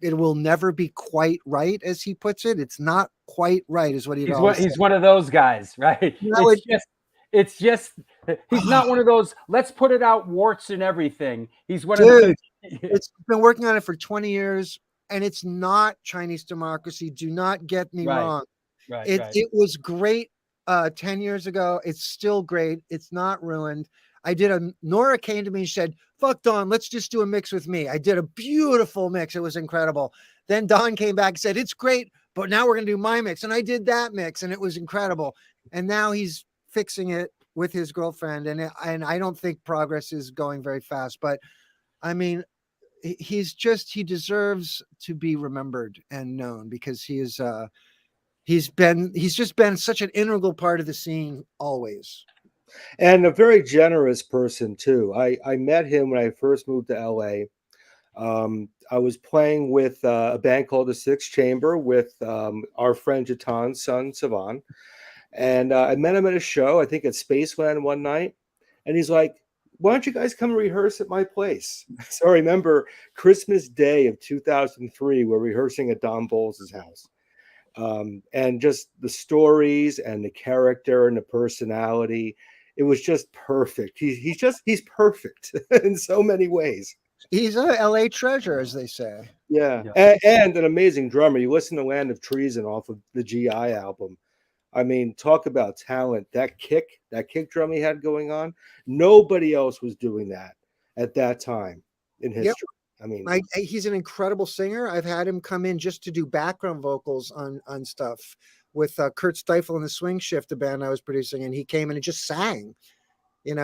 it will never be quite right, as he puts it. It's not quite right, is what
he's one of those guys, right? It's just he's not one of those, let's put it out, warts and everything. He's one of those.
It's been working on it for 20 years, and it's not Chinese democracy. Do not get me wrong. It was great 10 years ago. It's still great. It's not ruined. Nora came to me and said, fuck Don, let's just do a mix with me. I did a beautiful mix. It was incredible. Then Don came back and said, it's great, but now we're going to do my mix. And I did that mix, and it was incredible. And now he's fixing it with his girlfriend. And I don't think progress is going very fast, but I mean, he deserves to be remembered and known because he's just been such an integral part of the scene always.
And a very generous person too. I met him when I first moved to LA. I was playing with a band called the Sixth Chamber with our friend Jatan's son, Savan. And I met him at a show, I think at Spaceland one night. And he's like, why don't you guys come rehearse at my place? So I remember Christmas Day of 2003, we're rehearsing at Don Bolles' house. And just the stories and the character and the personality, it was just perfect. He's perfect in so many ways.
He's a LA treasure, as they say.
Yeah. And an amazing drummer. You listen to Land of Treason off of the GI album. I mean, talk about talent. That kick drum he had going on, nobody else was doing that at that time in history. Yep. I mean,
he's an incredible singer. I've had him come in just to do background vocals on stuff with Kurt Stifel and the Swing Shift, the band I was producing, and he came in and just sang,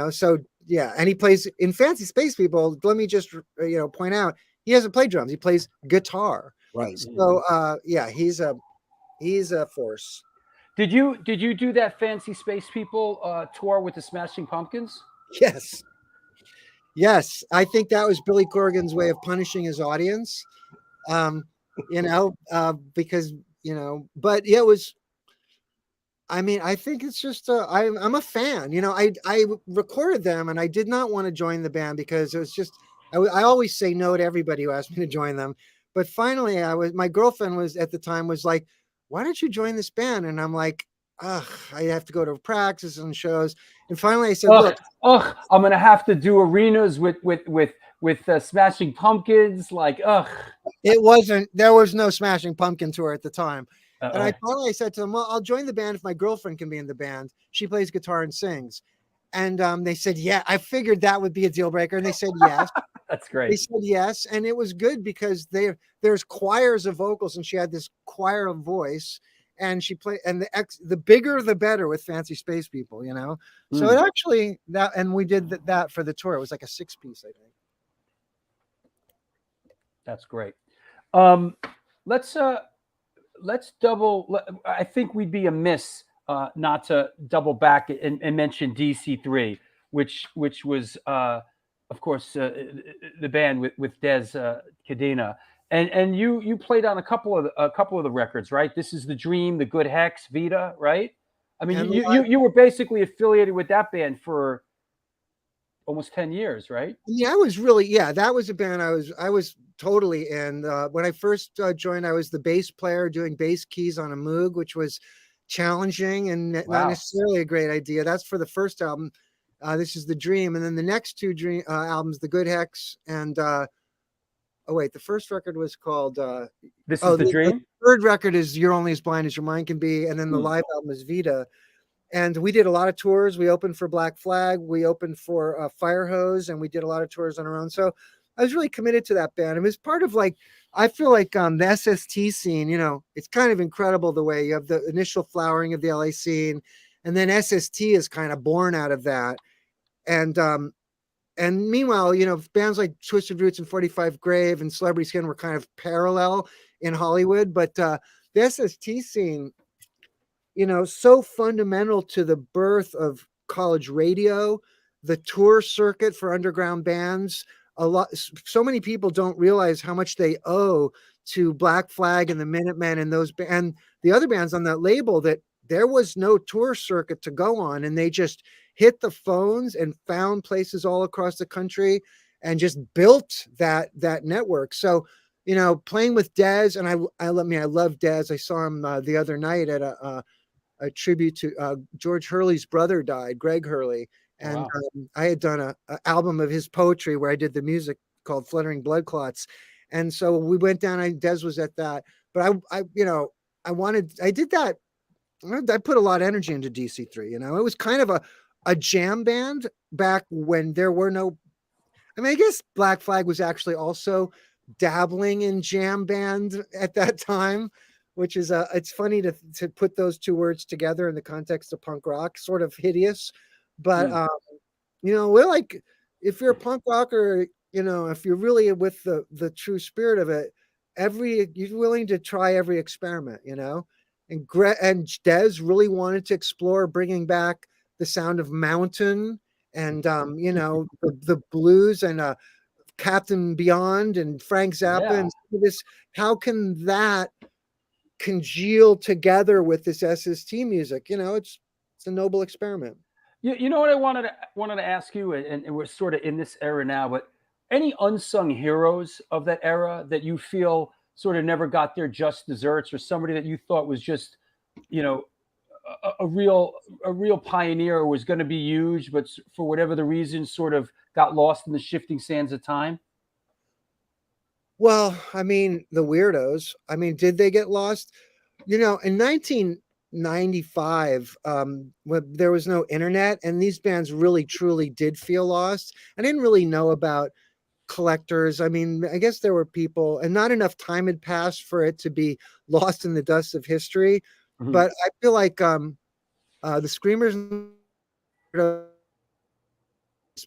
so yeah. And he plays in Fancy Space People. Let me just, point out, he doesn't play drums. He plays guitar.
Right.
So, yeah, he's a force.
Did you do that Fancy Space People tour with the Smashing Pumpkins?
Yes. I think that was Billy Corgan's way of punishing his audience. Because, but yeah, it was, I mean, I think it's just, I'm a fan, I recorded them and I did not want to join the band because it was just, I always say no to everybody who asked me to join them. But finally my girlfriend at the time was like, why don't you join this band? And I'm like, I have to go to practice and shows. And finally I said, look,
I'm going to have to do arenas with Smashing Pumpkins.
There was no Smashing Pumpkin tour at the time. And I finally said to them, well, I'll join the band if my girlfriend can be in the band. She plays guitar and sings. And they said, yeah, I figured that would be a deal breaker. And they said, yes.
That's great.
They said yes. And it was good because there's choirs of vocals and she had this choir of voice and she played, and the bigger, the better with Fancy Space People, So it actually, and we did that for the tour. It was like a 6-piece, I think.
That's great. Let's double. I think we'd be amiss not to double back and mention DC3, which was, of course, the band with Des Cadena, and you played on a couple of the records, right? This is the Dream, the Good Hex, Vita, right? I mean,
And
you were basically affiliated with that band for almost 10 years, right?
yeah, I was really, yeah, that was a band I was totally in. When I first joined, I was the bass player doing bass keys on a Moog, which was challenging and not
Wow.
necessarily a great idea. That's for the first album. This is the Dream. And then the next two albums, The Good Hex and oh wait, the first record was called
This is the Dream.
The third record is You're Only as Blind as Your Mind Can Be, and then the live album is Vita. And we did a lot of tours. We opened for Black Flag. We opened for Firehose, and we did a lot of tours on our own. So I was really committed to that band. It was part of like, I feel like the SST scene, you know, it's kind of incredible the way you have the initial flowering of the LA scene, and then SST is kind of born out of that. And meanwhile, you know, bands like Twisted Roots and 45 Grave and Celebrity Skin were kind of parallel in Hollywood. But the SST scene, you know, so fundamental to the birth of college radio, the tour circuit for underground bands. So many people don't realize how much they owe to Black Flag and the Minutemen and and the other bands on that label, that there was no tour circuit to go on, and they just hit the phones and found places all across the country and just built that network. So, you know, playing with Dez, and I love Dez. I saw him the other night at a tribute to George Hurley's brother died, Greg Hurley. And
Wow.
I had done a album of his poetry where I did the music called Fluttering Blood Clots. And so we went down, Dez was at that, but I did that. I put a lot of energy into DC3, you know, it was kind of a jam band back when there were no, I mean, I guess Black Flag was actually also dabbling in jam band at that time, which is it's funny to put those two words together in the context of punk rock, sort of hideous. But you know, we're like, if you're a punk rocker, you know, if you're really with the true spirit of it, you're willing to try every experiment, you know. And Dez really wanted to explore bringing back the sound of Mountain and you know, the blues and Captain Beyond and Frank Zappa and this. How can that congeal together with this SST music? You know, it's a noble experiment.
You know what I wanted to ask you, and we're sort of in this era now, but any unsung heroes of that era that you feel sort of never got their just desserts, or somebody that you thought was just, you know, a real pioneer, or was going to be huge, but for whatever the reason sort of got lost in the shifting sands of time?
Well, I mean, the Weirdos, I mean, did they get lost? You know, in 1995, when there was no internet, and these bands really truly did feel lost. I didn't really know about Collectors. I mean, I guess there were people, and not enough time had passed for it to be lost in the dust of history.
Mhm.
But I feel like the Screamers,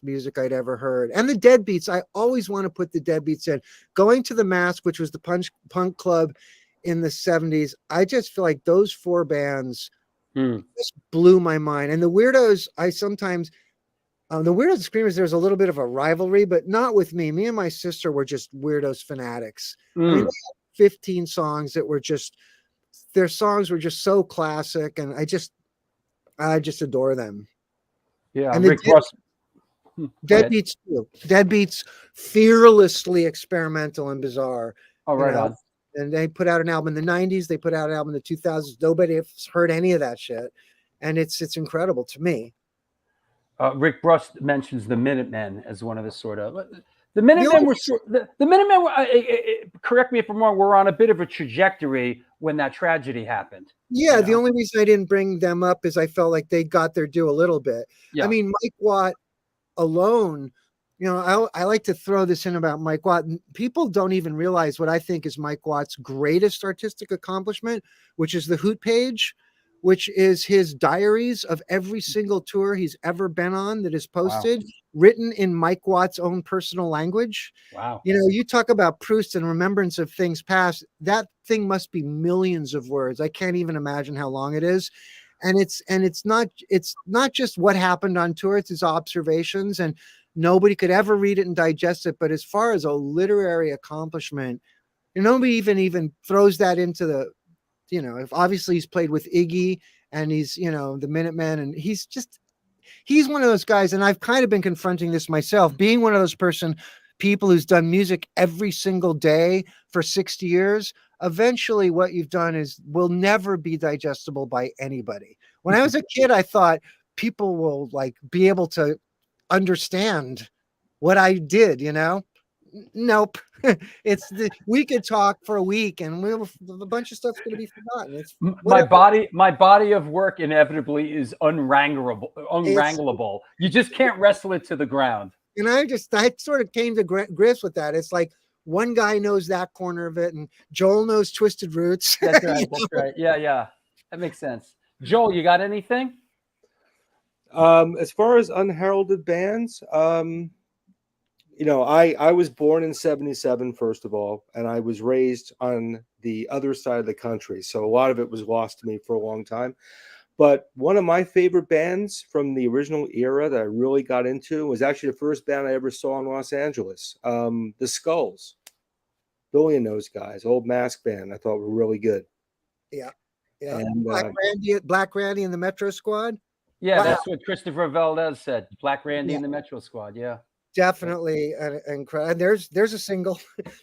music I'd ever heard, and the Deadbeats. I always want to put the Deadbeats in. Going to the Mask, which was the punk club in the 70s, I just feel like those four bands just blew my mind. And the Weirdos, I sometimes the Weirdos and Screamers, there's a little bit of a rivalry, but not with me. Me and my sister were just Weirdos fanatics. I mean, they had 15 songs that were just, their songs were just so classic, and I just adore them.
Yeah,
and
Rick Ross.
Deadbeats too. Deadbeats, fearlessly experimental and bizarre.
Oh, right on.
And they put out an album in the 90s. They put out an album in the 2000s. Nobody has heard any of that shit, and it's incredible to me.
Rick Brust mentions the Minutemen as one of the sort of the Minutemen were the Minutemen were, correct me if I'm wrong, were on a bit of a trajectory when that tragedy happened.
Yeah, the only reason I didn't bring them up is I felt like they got their due a little bit.
Yeah.
I mean, Mike Watt alone, you know, I like to throw this in about Mike Watt. People don't even realize what I think is Mike Watt's greatest artistic accomplishment, which is the Hoot page, which is his diaries of every single tour he's ever been on that is posted, written in Mike Watt's own personal language.
Wow.
You know, you talk about Proust and remembrance of things past. That thing must be millions of words. I can't even imagine how long it is. And it's not just what happened on tour, it's his observations, and nobody could ever read it and digest it. But as far as a literary accomplishment, nobody even throws that into the, you know, if obviously he's played with Iggy and he's, the Minutemen, and he's one of those guys. And I've kind of been confronting this myself, being one of those people who's done music every single day for 60 years. Eventually what you've done will never be digestible by anybody. When I was a kid, I thought people will like be able to understand what I did, Nope. We could talk for a week and a bunch of stuff's going to be forgotten.
My body of work inevitably is unwranglable. You just can't wrestle it to the ground.
And I sort of came to grips with that. It's like one guy knows that corner of it, and Joel knows Twisted Roots.
That's right. That's right. Yeah. That makes sense. Joel, you got anything?
As far as unheralded bands, I was born in 77, first of all, and I was raised on the other side of the country. So a lot of it was lost to me for a long time. But one of my favorite bands from the original era that I really got into was actually the first band I ever saw in Los Angeles, the Skulls. Billy and those guys, old Mask band, I thought were really good.
Yeah.
And,
Black Randy and the Metro Squad.
Yeah, wow. That's what Christopher Valdez said. Black Randy and the Metro Squad. Yeah.
Definitely incredible. And there's a single,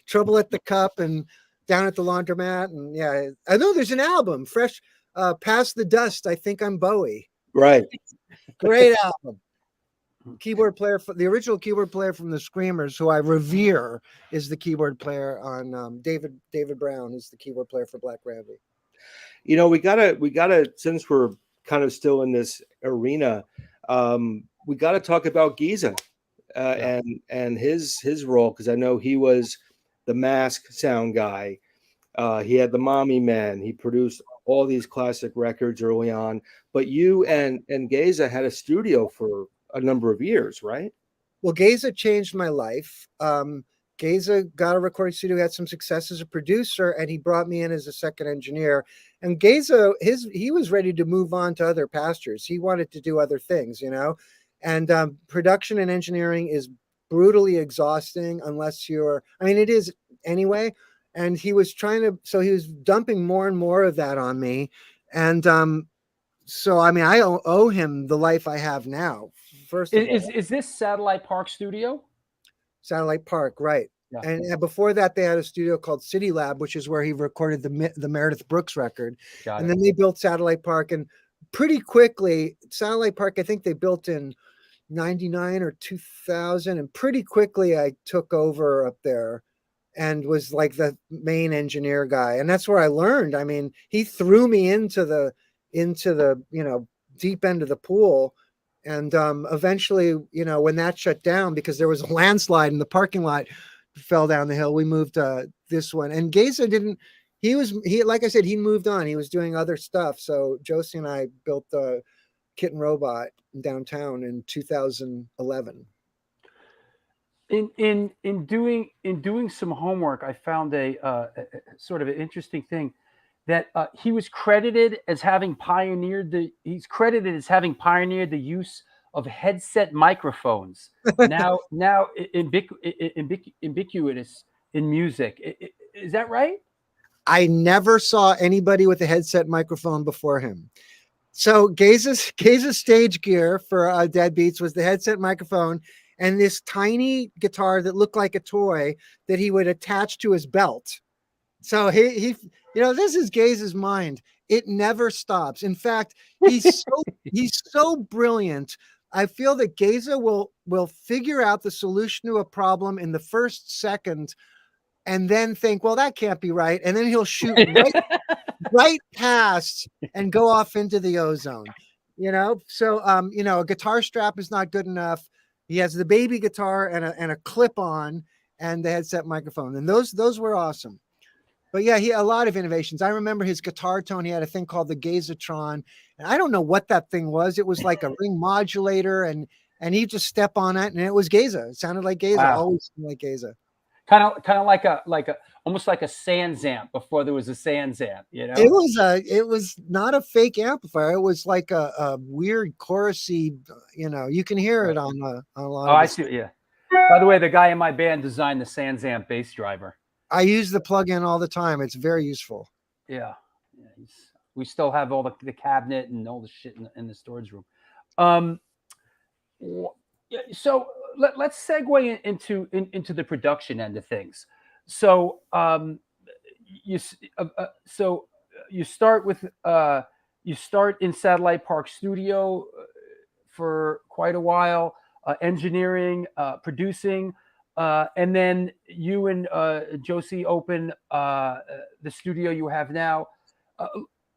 Trouble at the Cup and Down at the Laundromat. And yeah, I know there's an album, fresh, Past the Dust, I Think I'm Bowie.
Right.
Great album. The original keyboard player from the Screamers, who I revere, is the keyboard player on David Brown is the keyboard player for Black Randy.
We gotta, since we're kind of still in this arena, we got to talk about Gaza and his role, because I know he was the Mask sound guy. He had the Mommy Men. He produced all these classic records early on. But you and Gaza had a studio for a number of years, right?
Well, Gaza changed my life. Gaza got a recording studio, had some success as a producer, and he brought me in as a second engineer. And Gaza, he was ready to move on to other pastures. He wanted to do other things, And production and engineering is brutally exhausting unless it is anyway. And he was so he was dumping more and more of that on me. And I owe him the life I have now. First of all.
Is this Satellite Park Studio?
Satellite Park, right. Yeah. And before that, they had a studio called City Lab, which is where he recorded the Meredith Brooks record. And then they built Satellite Park. And pretty quickly, Satellite Park, I think they built in 99 or 2000. And pretty quickly, I took over up there and was like the main engineer guy. And that's where I learned. I mean, he threw me into the deep end of the pool. And eventually, when that shut down, because there was a landslide in the parking lot, fell down the hill, we moved this one. And Gaza like I said, he moved on. He was doing other stuff. So Josie and I built the Kitten Robot downtown in 2011.
In doing some homework, I found a sort of an interesting thing that he was credited as having pioneered the use of headset microphones. now ubiquitous in music. Is that right?
I never saw anybody with a headset microphone before him. So Gaza's stage gear for Dead Beats was the headset microphone and this tiny guitar that looked like a toy that he would attach to his belt. So he this is Gaza's mind. It never stops. In fact, he's so brilliant. I feel that Gaza will figure out the solution to a problem in the first second and then think, well, that can't be right. And then he'll shoot right past and go off into the ozone, So, a guitar strap is not good enough. He has the baby guitar and a clip on and the headset microphone. And those were awesome. But yeah, he had a lot of innovations. I remember his guitar tone. He had a thing called the Gazatron. And I don't know what that thing was. It was like a ring modulator and he'd just step on it and it was Gaza. It sounded like Gaza.
Wow.
Always sounded like Gaza.
Kind of like a almost like a Sansamp before there was a Sansamp,
It was not a fake amplifier. It was like a weird chorusy, you can hear it on a lot of
I see. Yeah. By the way, the guy in my band designed the Sansamp bass driver.
I use the plugin all the time. It's very useful.
Yeah. We still have all the cabinet and all the shit in the storage room. So let's segue into the production end of things. So you start in Satellite Park Studio for quite a while, engineering, producing, and then you and Josie open the studio you have now.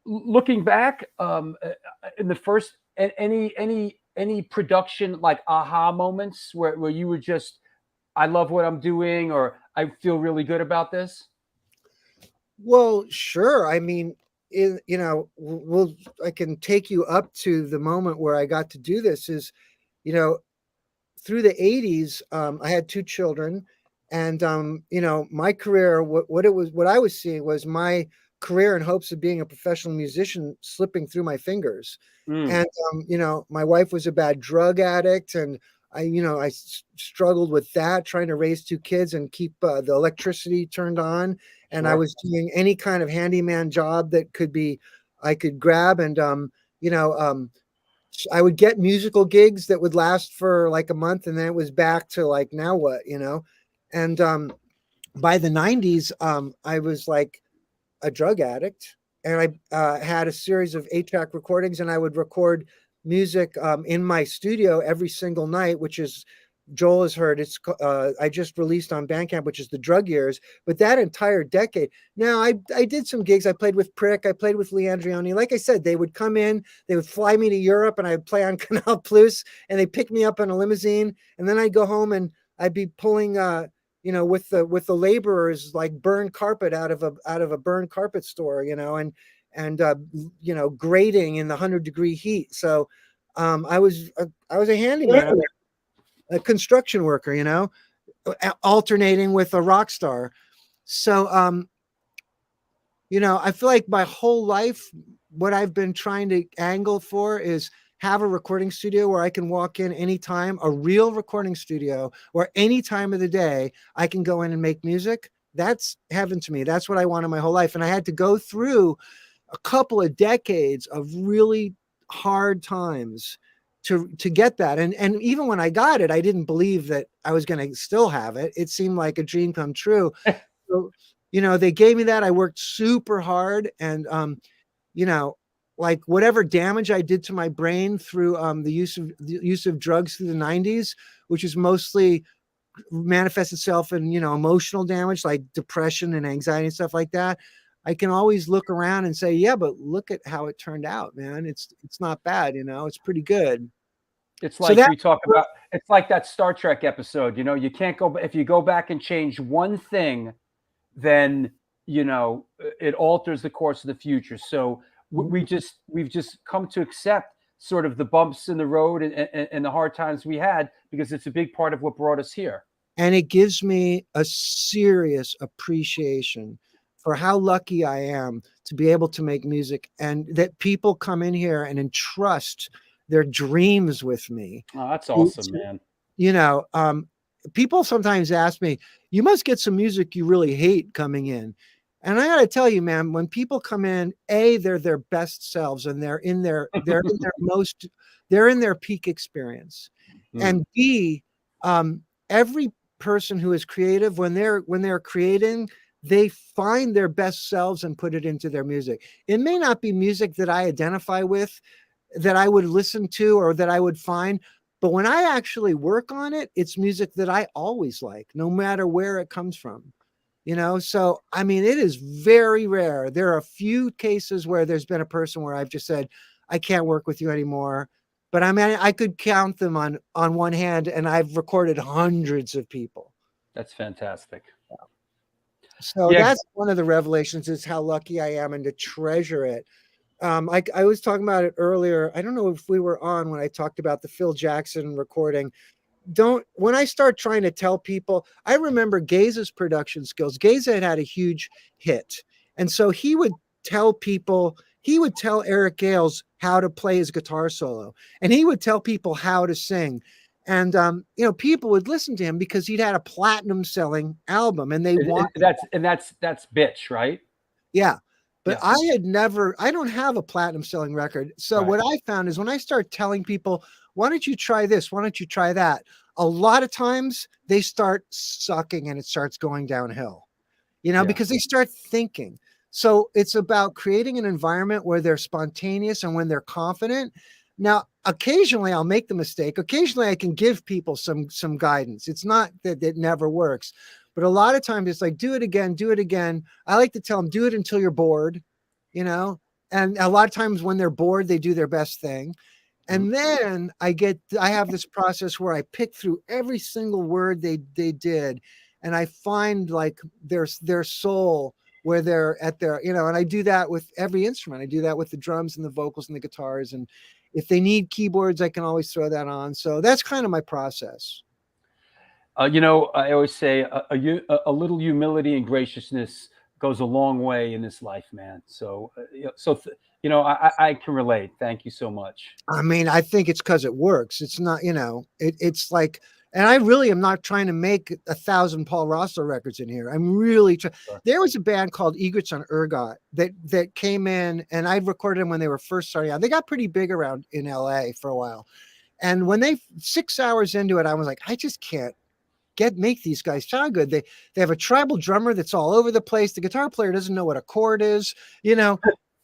Looking back, in the first, any production like aha moments where you were just, I love what I'm doing, or I feel really good about this?
Well, sure. I mean, I can take you up to the moment where I got to do this. Is, through the 80s, I had 2 children, and my career, what I was seeing was my career in hopes of being a professional musician slipping through my fingers. And my wife was a bad drug addict, and I struggled with that, trying to raise 2 kids and keep the electricity turned on. And I was doing any kind of handyman job that I could grab. And, I would get musical gigs that would last for like a month, and then it was back to like, now what, And by the 90s, I was like a drug addict, and I had a series of 8-track recordings, and I would record music in my studio every single night, which is, Joel has heard, it's I just released on Bandcamp, which is the Drug Years. But that entire decade, now I did some gigs. I played with Prick, I played with Lee Andrioni. Like I said, they would come in, they would fly me to Europe, and I'd play on Canal Plus, and they pick me up in a limousine, and then I'd go home and I'd be pulling with the laborers, like burned carpet out of a burned carpet store, and grating in the 100-degree heat. So I was a handyman, a construction worker, alternating with a rock star. So, I feel like my whole life, what I've been trying to angle for is have a recording studio where I can walk in anytime, a real recording studio where any time of the day I can go in and make music. That's heaven to me. That's what I wanted my whole life. And I had to go through a couple of decades of really hard times to get that. And even when I got it, I didn't believe that I was going to still have it. It seemed like a dream come true. So, they gave me that. I worked super hard, and, like whatever damage I did to my brain through the use of drugs through the 90s, which is mostly manifests itself in, emotional damage like depression and anxiety and stuff like that. I can always look around and say, yeah, but look at how it turned out, man. It's not bad, it's pretty good.
It's like we talk about, it's like that Star Trek episode, you can't go, if you go back and change one thing, then, it alters the course of the future. So we've just come to accept sort of the bumps in the road and the hard times we had, because it's a big part of what brought us here.
And it gives me a serious appreciation for how lucky I am to be able to make music, and that people come in here and entrust their dreams with me.
Oh, that's awesome, man.
People sometimes ask me, you must get some music you really hate coming in. And I got to tell you, man, when people come in, they're their best selves, and they're in their peak experience. And B, every person who is creative, when they're creating, they find their best selves and put it into their music. It may not be music that I identify with, that I would listen to, or that I would find, but when I actually work on it, it's music that I always like, no matter where it comes from. So, I mean, it is very rare. There are a few cases where there's been a person where I've just said, I can't work with you anymore. But I mean, I could count them on one hand, and I've recorded hundreds of people.
That's fantastic.
So that's one of the revelations, is how lucky I am, and to treasure it. I was talking about it earlier. I don't know if we were on when I talked about the Phil Jackson recording. When I start trying to tell people, I remember Gaza's production skills. Gaza had a huge hit. And so he would tell Eric Gales how to play his guitar solo, and he would tell people how to sing. And, people would listen to him because he'd had a platinum selling album, and they want
that's Bitch, right?
Yeah. But
Yeah.
I don't have a platinum selling record. So what I found is when I start telling people, why don't you try this? Why don't you try that? A lot of times they start sucking and it starts going downhill, because they start thinking. So it's about creating an environment where they're spontaneous and when they're confident. Now, occasionally I'll make the mistake. Occasionally I can give people some guidance. It's not that it never works, but a lot of times it's like, do it again, do it again. I like to tell them, do it until you're bored, and a lot of times when they're bored, they do their best thing. And then I have this process where I pick through every single word they did. And I find like their soul where they're at their, and I do that with every instrument. I do that with the drums and the vocals and the guitars. And if they need keyboards, I can always throw that on. So that's kind of my process.
I always say a little humility and graciousness goes a long way in this life, man. So, I can relate. Thank you so much.
I mean, I think it's because it works. It's not, it's like, and I really am not trying to make 1,000 Paul Roessler records in here. I'm really trying. Sure. There was a band called Egrets on Ergot that came in, and I recorded them when they were first starting out. They got pretty big around in LA for a while. And when 6 hours into it, I was like, I just can't make these guys sound good. They have a tribal drummer that's all over the place. The guitar player doesn't know what a chord is.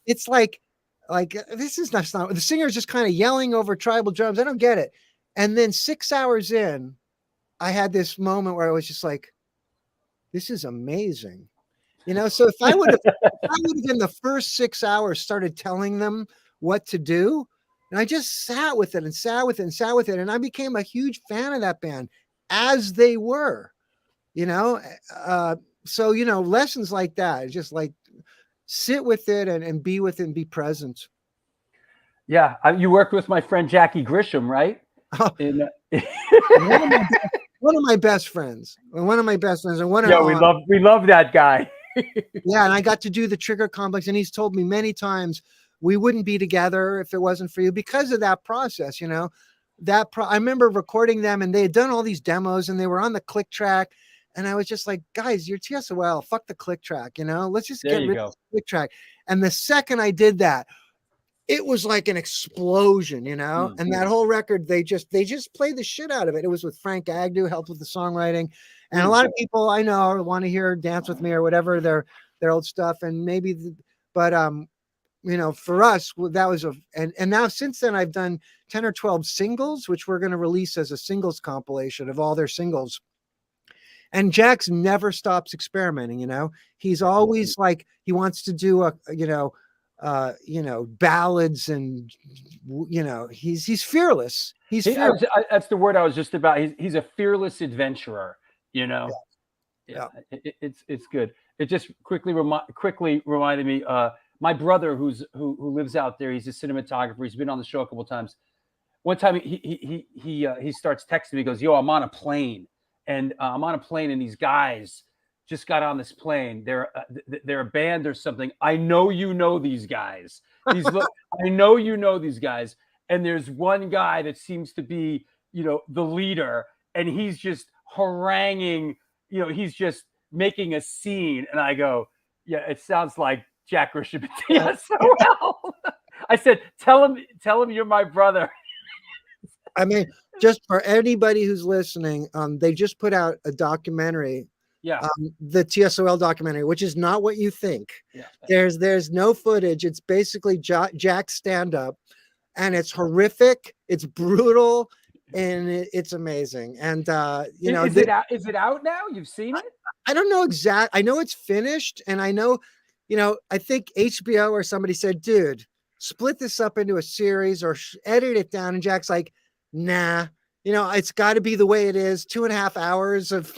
It's like this is not the singer's just kind of yelling over tribal drums. I don't get it. And then 6 hours in, I had this moment where I was just like, this is amazing. So if I would have in the first 6 hours started telling them what to do, and I just sat with it and sat with it and sat with it, and I became a huge fan of that band as they were, so, lessons like that, just like sit with it and be with it and be present.
Yeah. You worked with my friend Jackie Grisham, right?
One of my best friends. And
we love that guy.
Yeah. And I got to do the Trigger Complex, and he's told me many times we wouldn't be together if it wasn't for you because of that process, I remember recording them, and they had done all these demos, and they were on the click track. And I was just like, guys, you're TSOL, fuck the click track, let's just get rid of the click track. And the second I did that, it was like an explosion, and that whole record, they just played the shit out of it. It was with Frank Agnew, helped with the songwriting. And a lot of people I know want to hear Dance With Me or whatever, their old stuff. And for us, that was and now since then I've done 10 or 12 singles, which we're going to release as a singles compilation of all their singles. And Jax never stops experimenting, he's always like, he wants to do ballads, and he's fearless. He's fearless.
That's the word I was just about. He's a fearless adventurer, Yeah. It's good. It just quickly reminded me, my brother who lives out there, he's a cinematographer. He's been on the show a couple of times. One time he starts texting me, he goes, yo, I'm on a plane. And I'm on a plane, and these guys just got on this plane. They're a band or something. I know these guys. I know these guys. And there's one guy that seems to be, the leader, and he's just haranguing. He's just making a scene. And I go, yeah, it sounds like Jack Grisham. So well. I said, tell him you're my brother.
I mean, just for anybody who's listening, they just put out a documentary.
Yeah.
The TSOL documentary, which is not what you think.
Yeah.
There's no footage. It's basically Jack's stand-up, and it's horrific. It's brutal, and it's amazing. And
is it out now? You've seen it?
I don't know I know it's finished, and I know, I think HBO or somebody said, dude, split this up into a series or edit it down. And Jack's like, nah, it's got to be the way it is. 2.5 hours of,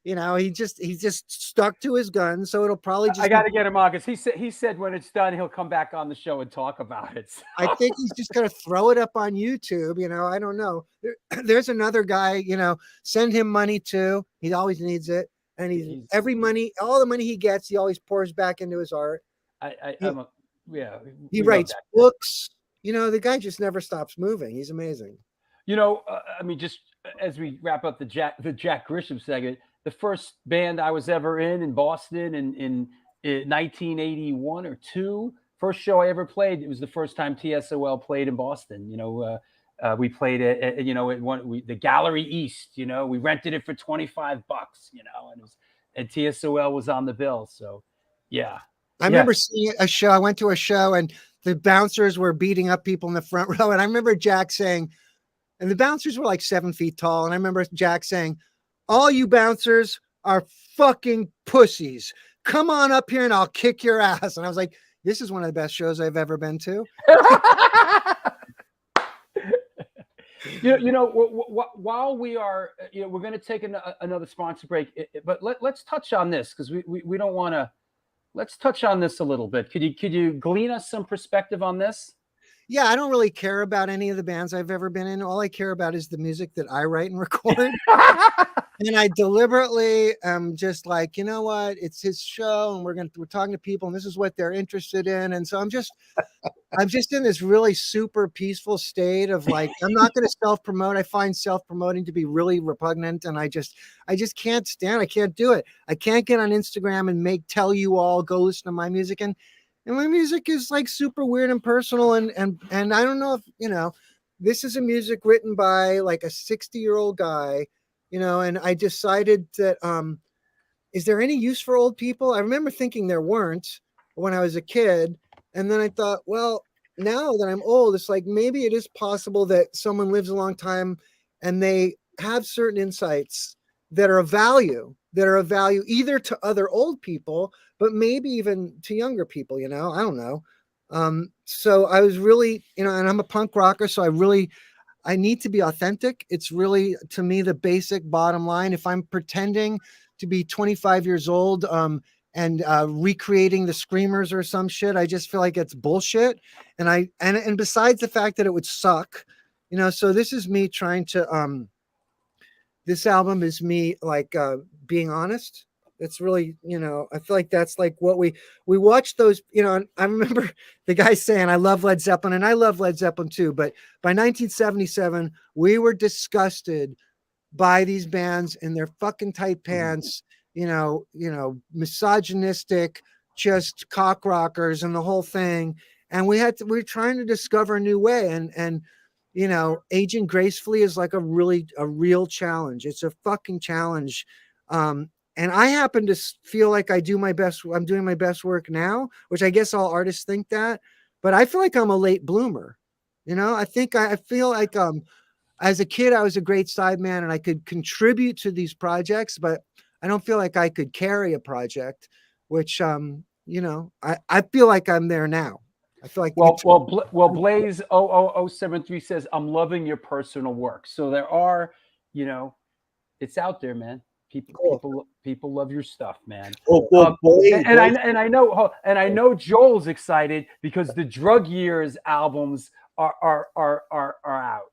he just stuck to his guns. So it'll probably just.
I got to get him on, because he said when it's done, he'll come back on the show and talk about it. So.
I think he's just going to throw it up on YouTube. I don't know. There's another guy, send him money too. He always needs it. And all the money he gets, he always pours back into his art. He writes books. The guy just never stops moving. He's amazing.
Just as we wrap up the Jack Grisham segment, the first band I was ever in Boston, and in 1981 or 2. First show I ever played. It was the first time TSOL played in Boston. We played at the Gallery East. We rented it for $25. And TSOL was on the bill. So, yeah.
I remember seeing a show. I went to a show and the bouncers were beating up people in the front row. And I remember Jack saying, and the bouncers were like 7 feet tall. And I remember Jack saying, all you bouncers are fucking pussies. Come on up here and I'll kick your ass. And I was like, this is one of the best shows I've ever been to.
While we are, we're going to take another sponsor break, but let's touch on this because we don't want to. Let's touch on this a little bit. Could you glean us some perspective on this?
Yeah, I don't really care about any of the bands I've ever been in. All I care about is the music that I write and record. And I deliberately am just like, you know what? It's his show, and we're talking to people, and this is what they're interested in. And so I'm just in this really super peaceful state of like, I'm not going to self-promote. I find self-promoting to be really repugnant, and I just can't stand. I can't do it. I can't get on Instagram and tell you all go listen to my music, and my music is like super weird and personal, and I don't know if this is a music written by like a 60-year-old guy. And I decided that, is there any use for old people? I remember thinking there weren't when I was a kid. And then I thought, well, now that I'm old, it's like, maybe it is possible that someone lives a long time and they have certain insights that are of value either to other old people, but maybe even to younger people, I don't know. So I was really, and I'm a punk rocker. So I need to be authentic. It's really, to me, the basic bottom line. If I'm pretending to be 25 years old and recreating the Screamers or some shit, I just feel like it's bullshit. And besides the fact that it would suck, so this is me trying to, this album is me like being honest. It's really, I feel like that's like what we watched those, and I remember the guy saying, I love Led Zeppelin, and I love Led Zeppelin too. But by 1977, we were disgusted by these bands in their fucking tight pants, misogynistic, just cock rockers and the whole thing. And we were trying to discover a new way. And aging gracefully is like a real challenge. It's a fucking challenge. And I happen to feel like I'm doing my best work now, which I guess all artists think that, but I feel like I'm a late bloomer. I feel like, as a kid, I was a great sideman and I could contribute to these projects, but I don't feel like I could carry a project, which, I feel like I'm there now. I feel like,
Blaze 00073 says, I'm loving your personal work. So there are, it's out there, man. People love your stuff, man. I know Joel's excited because the Drug Years albums are out.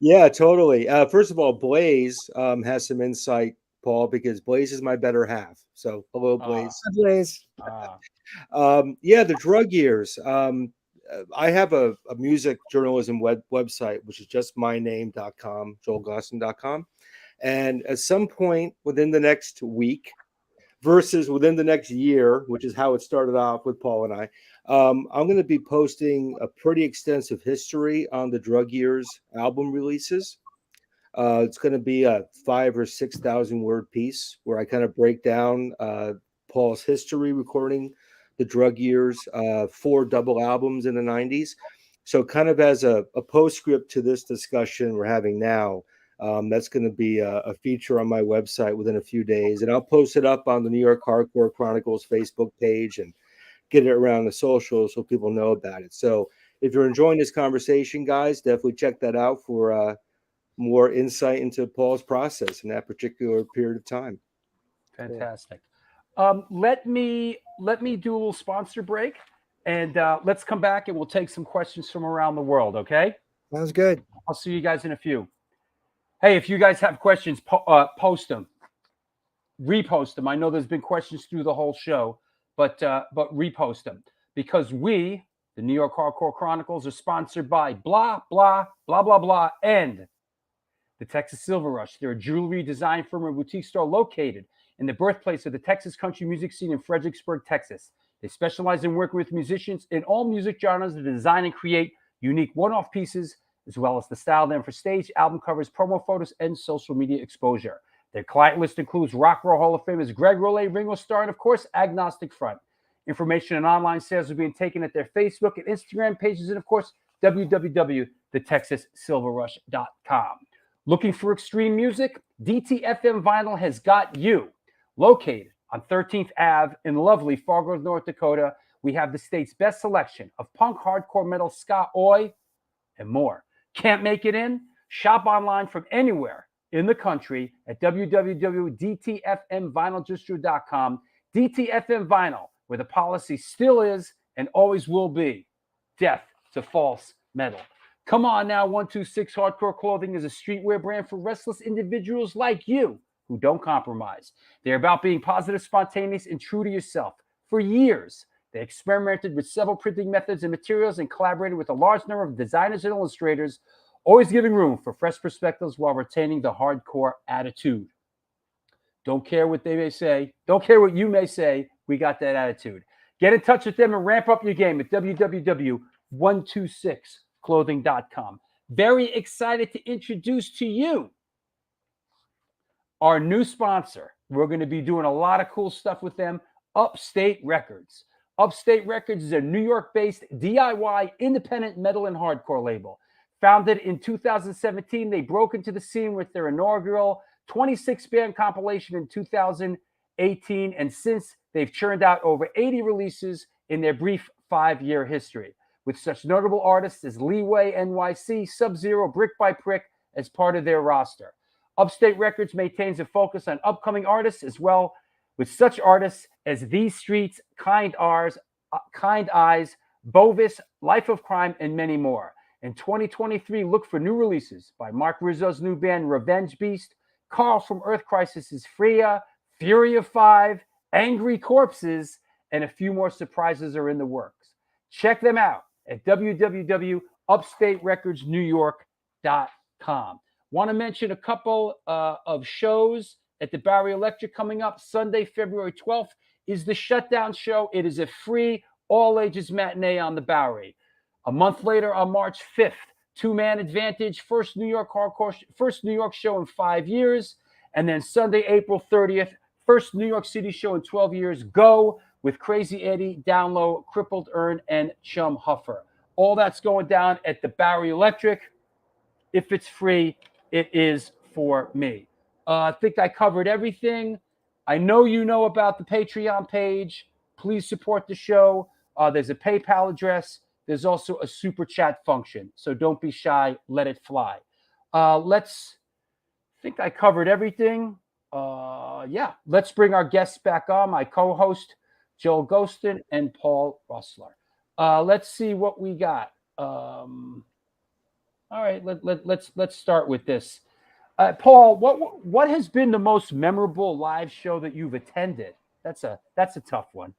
Yeah, totally. First of all, Blaze has some insight, Paul, because Blaze is my better half. So hello, Blaze.
Blaze.
The Drug Years. I have a music journalism website, which is just myname.com, joelgostin.com. And at some point within the next week versus within the next year, which is how it started off with Paul and I, I'm going to be posting a pretty extensive history on the Drug Years album releases. It's going to be a 5,000 or 6,000 word piece where I kind of break down Paul's history recording the Drug Years, 4 double albums in the 90s. So kind of as a postscript to this discussion we're having now, that's going to be a feature on my website within a few days, and I'll post it up on the New York Hardcore Chronicles Facebook page and get it around the socials so people know about it. So if you're enjoying this conversation, guys, definitely check that out for more insight into Paul's process in that particular period of time.
Fantastic. Let me do a little sponsor break, and let's come back and we'll take some questions from around the world. Okay?
Sounds good.
I'll see you guys in a few. Hey, if you guys have questions, post them, repost them. I know there's been questions through the whole show, but repost them because we, the New York Hardcore Chronicles, are sponsored by blah, blah, blah, blah, blah, and the Texas Silver Rush. They're a jewelry design firm and boutique store located and the birthplace of the Texas country music scene in Fredericksburg, Texas. They specialize in working with musicians in all music genres to design and create unique one-off pieces, as well as to style them for stage, album covers, promo photos, and social media exposure. Their client list includes Rock and Roll Hall of Famers Greg Rollet, Ringo Starr, and of course, Agnostic Front. Information and online sales are being taken at their Facebook and Instagram pages, and of course, www.thetexassilverrush.com. Looking for extreme music? DTFM Vinyl has got you. Located on 13th Ave in lovely Fargo, North Dakota, we have the state's best selection of punk, hardcore, metal, ska, oi, and more. Can't make it in? Shop online from anywhere in the country at www.dtfmvinyldistro.com. DTFM Vinyl, where the policy still is and always will be death to false metal. Come on now, 126 Hardcore Clothing is a streetwear brand for restless individuals like you who don't compromise. They're about being positive, spontaneous, and true to yourself. For years, they experimented with several printing methods and materials and collaborated with a large number of designers and illustrators, always giving room for fresh perspectives while retaining the hardcore attitude. Don't care what they may say. Don't care what you may say. We got that attitude. Get in touch with them and ramp up your game at www.126clothing.com. Very excited to introduce to you our new sponsor. We're going to be doing a lot of cool stuff with them, Upstate Records. Upstate Records is a New York-based DIY independent metal and hardcore label. Founded in 2017, they broke into the scene with their inaugural 26-band compilation in 2018, and since they've churned out over 80 releases in their brief 5-year history, with such notable artists as Leeway, NYHC, Sub-Zero, Brick by Prick as part of their roster. Upstate Records maintains a focus on upcoming artists as well, with such artists as These Streets, Kind Eyes, Bovis, Life of Crime, and many more. In 2023, look for new releases by Mark Rizzo's new band Revenge Beast, Carl from Earth Crisis's Freya, Fury of 5, Angry Corpses, and a few more surprises are in the works. Check them out at www.upstaterecordsnewyork.com. Want to mention a couple of shows at the Bowery Electric coming up. Sunday, February 12th is the Shutdown Show. It is a free all-ages matinee on the Bowery. A month later, on March 5th, Two-Man Advantage, first New York show in 5 years. And then Sunday, April 30th, first New York City show in 12 years, Go, with Crazy Eddie, Down Low, Crippled Earn, and Chum Huffer. All that's going down at the Bowery Electric. If it's free, it is for me. I think I covered everything. I know you know about the Patreon page. Please support the show. There's a PayPal address. There's also a super chat function. So don't be shy. Let it fly. I think I covered everything. Let's bring our guests back on. My co-host, Joel Ghostin and Paul Roessler. Let's see what we got. All right, let's start with this. Paul, what has been the most memorable live show that you've attended? That's a tough one.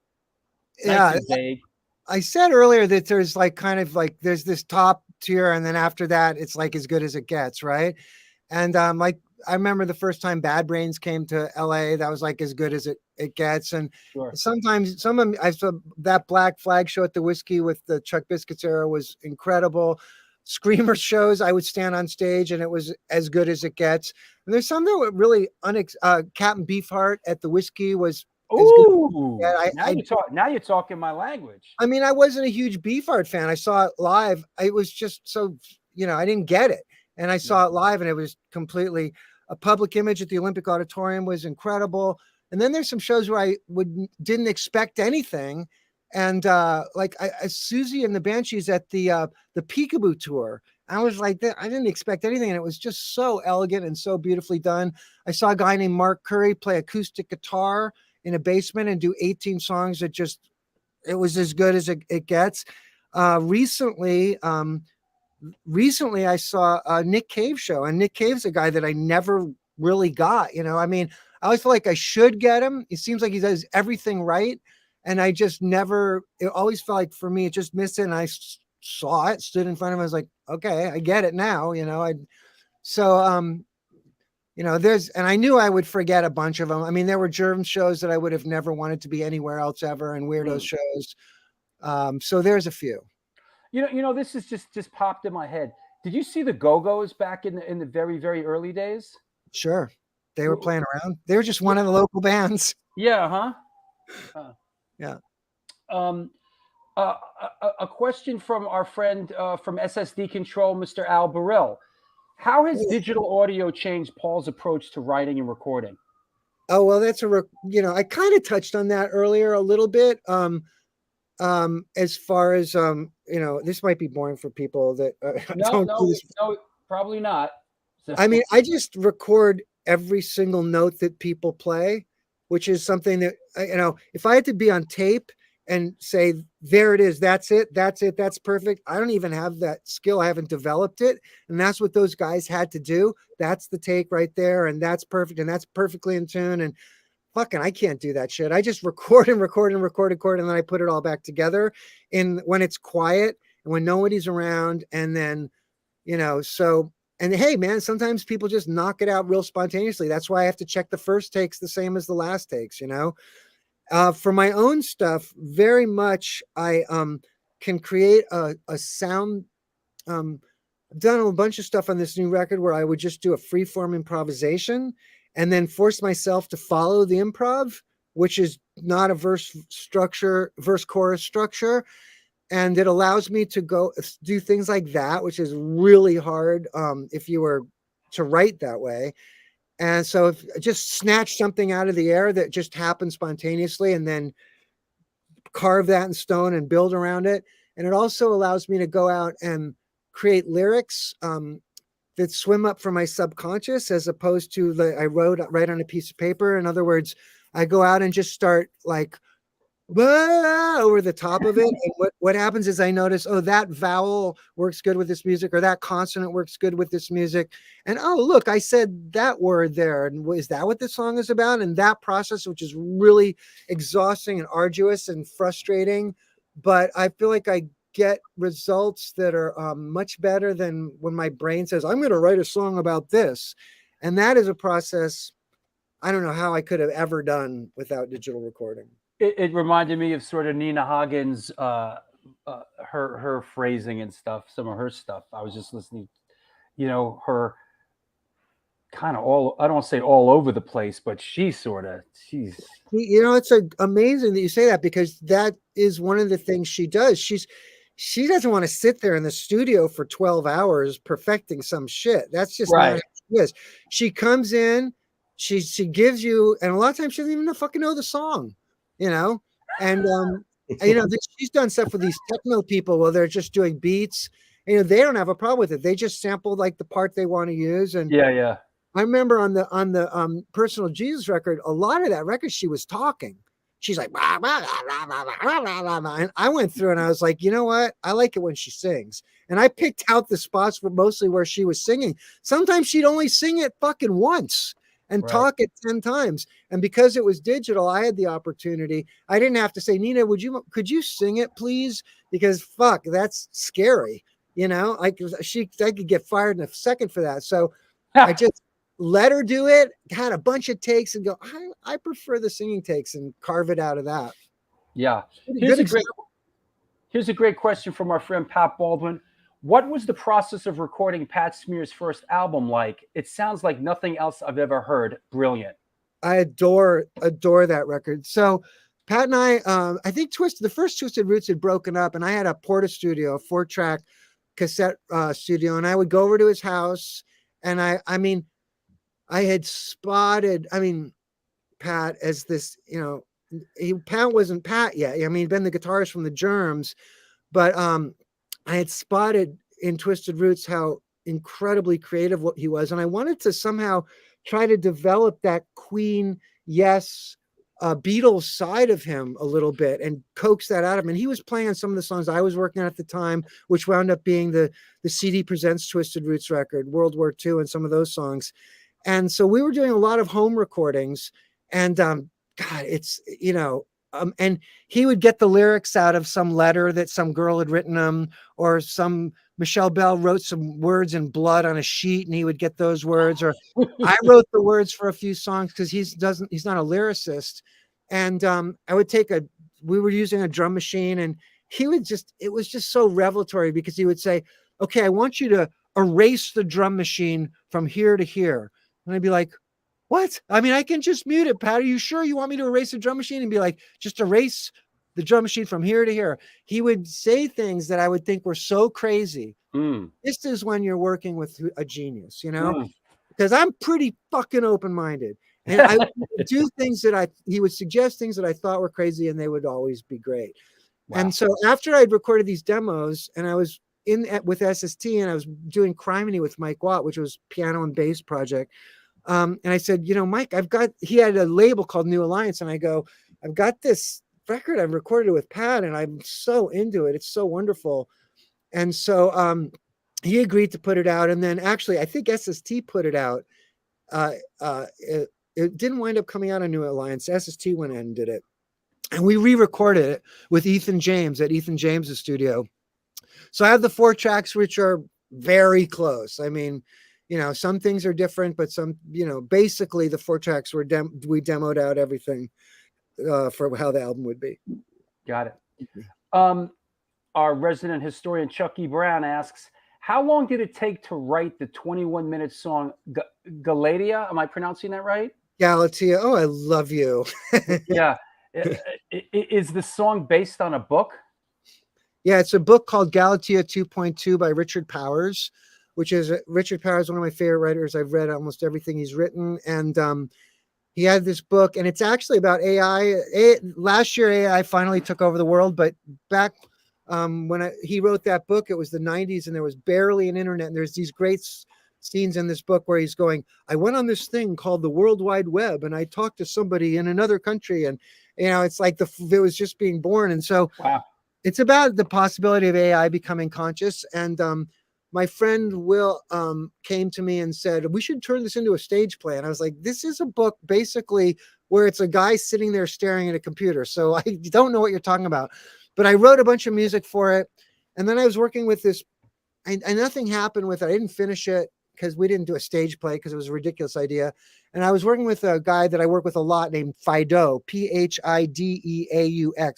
Nice and vague.
I said earlier that there's there's this top tier, and then after that, it's like as good as it gets, right? And I remember the first time Bad Brains came to LA, that was like as good as it gets. And
sure.
Sometimes I saw that Black Flag show at the Whiskey with the Chuck Biscuits era was incredible. Screamer shows, I would stand on stage and it was as good as it gets. And there's some that were really Captain Beefheart at the Whiskey was.
Ooh, now you're talking my language.
I mean, I wasn't a huge Beefheart fan. I saw it live. It was just so, I didn't get it. And I saw it live and it was completely a Public Image at the Olympic Auditorium was incredible. And then there's some shows where I didn't expect anything. And Susie and the Banshees at the Peekaboo tour. I was like, I didn't expect anything. And it was just so elegant and so beautifully done. I saw a guy named Mark Curry play acoustic guitar in a basement and do 18 songs. It was as good as it gets. Recently I saw a Nick Cave show, and Nick Cave's a guy that I never really got, I mean, I always feel like I should get him. It seems like he does everything right. And I just never, it always felt like for me, it just missed it. And I saw it, stood in front of him. I was like, okay, I get it now. you know, and I knew I would forget a bunch of them. I mean, there were germs shows that I would have never wanted to be anywhere else ever, and weirdos shows. So there's a few.
You know, this is just popped in my head. Did you see the Go-Go's back in the very, very early days?
Sure. They were playing around. They were just one of the local bands.
Yeah, huh?
Yeah.
A question from our friend from SSD Control, Mr. Al Burrell. How has digital audio changed Paul's approach to writing and recording?
Oh, well, that's I kind of touched on that earlier a little bit. As far as this might be boring for people that
no, probably not. So.
I mean, I just record every single note that people play, which is something that if I had to be on tape and say, there it is, that's it, that's perfect. I don't even have that skill. I haven't developed it. And that's what those guys had to do. That's the take right there. And that's perfect. And that's perfectly in tune. And fucking, I can't do that shit. I just record, and then I put it all back together when it's quiet and when nobody's around. And then, and hey, man, sometimes people just knock it out real spontaneously. That's why I have to check the first takes the same as the last takes, For my own stuff, very much I can create a sound. I've done a bunch of stuff on this new record where I would just do a free-form improvisation and then force myself to follow the improv, which is not a verse chorus structure. And it allows me to go do things like that, which is really hard if you were to write that way. And so if just snatch something out of the air that just happens spontaneously and then carve that in stone and build around it. And it also allows me to go out and create lyrics that swim up from my subconscious as opposed to I write on a piece of paper. In other words, I go out and just start like over the top of it. And what happens is I notice, that vowel works good with this music, or that consonant works good with this music. And look, I said that word there. And is that what this song is about? And that process, which is really exhausting and arduous and frustrating, but I feel like I get results that are much better than when my brain says, I'm going to write a song about this. And that is a process I don't know how I could have ever done without digital recording.
It reminded me of sort of Nina Hagen's her phrasing and stuff, some of her stuff. I was just listening, her kind of I don't want to say all over the place, but she's
it's amazing that you say that, because that is one of the things she does. She doesn't want to sit there in the studio for 12 hours perfecting some shit. That's just not how she is. She comes in, she gives you, and a lot of times she doesn't even fucking know the song. And she's done stuff with these techno people where they're just doing beats. They don't have a problem with it. They just sample like the part they want to use. And
yeah.
I remember on the Personal Jesus record, a lot of that record she was talking. She's like, blah, blah, blah, blah, blah, blah, blah, blah. And I went through and I was like, you know what? I like it when she sings. And I picked out the spots mostly where she was singing. Sometimes she'd only sing it fucking once and talk it 10 times. And because it was digital, I had the opportunity. I didn't have to say, Nina, could you sing it, please? Because fuck, that's scary. I could get fired in a second for that. So I just let her do it, had a bunch of takes and go, I prefer the singing takes, and carve it out of that.
Yeah. Here's a great question from our friend Pat Baldwin. What was the process of recording Pat Smear's first album like? It sounds like nothing else I've ever heard. Brilliant.
I adore that record. So Pat and I think the first Twisted Roots had broken up, and I had a Porta studio, a 4-track cassette studio, and I would go over to his house, and I had spotted, Pat as this, Pat wasn't Pat yet. He'd been the guitarist from the Germs, but I had spotted in Twisted Roots how incredibly creative what he was. And I wanted to somehow try to develop that Queen, Beatles side of him a little bit and coax that out of him. And he was playing on some of the songs I was working on at the time, which wound up being the CD Presents Twisted Roots record, World War II, and some of those songs. And so we were doing a lot of home recordings, and God, it's, and he would get the lyrics out of some letter that some girl had written him, or some Michelle Bell wrote some words in blood on a sheet and he would get those words, or I wrote the words for a few songs because he's not a lyricist. And we were using a drum machine, and it was just so revelatory because he would say, okay, I want you to erase the drum machine from here to here. And I'd be like, what? I mean, I can just mute it, Pat. Are you sure you want me to erase the drum machine? And be like, just erase the drum machine from here to here. He would say things that I would think were so crazy. This is when you're working with a genius, you know, because I'm pretty fucking open-minded. And I would do things he would suggest things that I thought were crazy, and they would always be great. Wow. And so after I'd recorded these demos, and I was with SST, and I was doing Criminy with Mike Watt, which was piano and bass project. And I said, you know, Mike, he had a label called New Alliance. And I go, I've got this record I've recorded with Pat, and I'm so into it. It's so wonderful. And so he agreed to put it out. And then actually, I think SST put it out. It didn't wind up coming out on New Alliance. SST went in and did it. And we re-recorded it with Ethan James at Ethan James's studio. So I have the 4 tracks, which are very close. I mean, you know, some things are different, but some, you know, basically the 4 tracks we demoed out everything for how the album would be.
Got it. Our resident historian Chucky Brown asks, how long did it take to write the 21-minute song Galatia? Am I pronouncing that right?
Galatia. Oh, I love you.
Yeah. Is the song based on a book?
Yeah, it's a book called Galatia 2.2 by Richard Powers, which is Richard Powers, one of my favorite writers. I've read almost everything he's written. And he had this book, and it's actually about AI. Last year, AI finally took over the world. But back when he wrote that book, it was the 90s, and there was barely an internet. And there's these great scenes in this book where he's going, I went on this thing called the World Wide Web, and I talked to somebody in another country. And, you know, it's like it was just being born. And so it's about the possibility of AI becoming conscious. And my friend Will came to me and said, we should turn this into a stage play. And I was like, this is a book basically where it's a guy sitting there staring at a computer. So I don't know what you're talking about. But I wrote a bunch of music for it. And then I was working with this, and nothing happened with it. I didn't finish it because we didn't do a stage play because it was a ridiculous idea. And I was working with a guy that I work with a lot named Fideaux, Phideaux,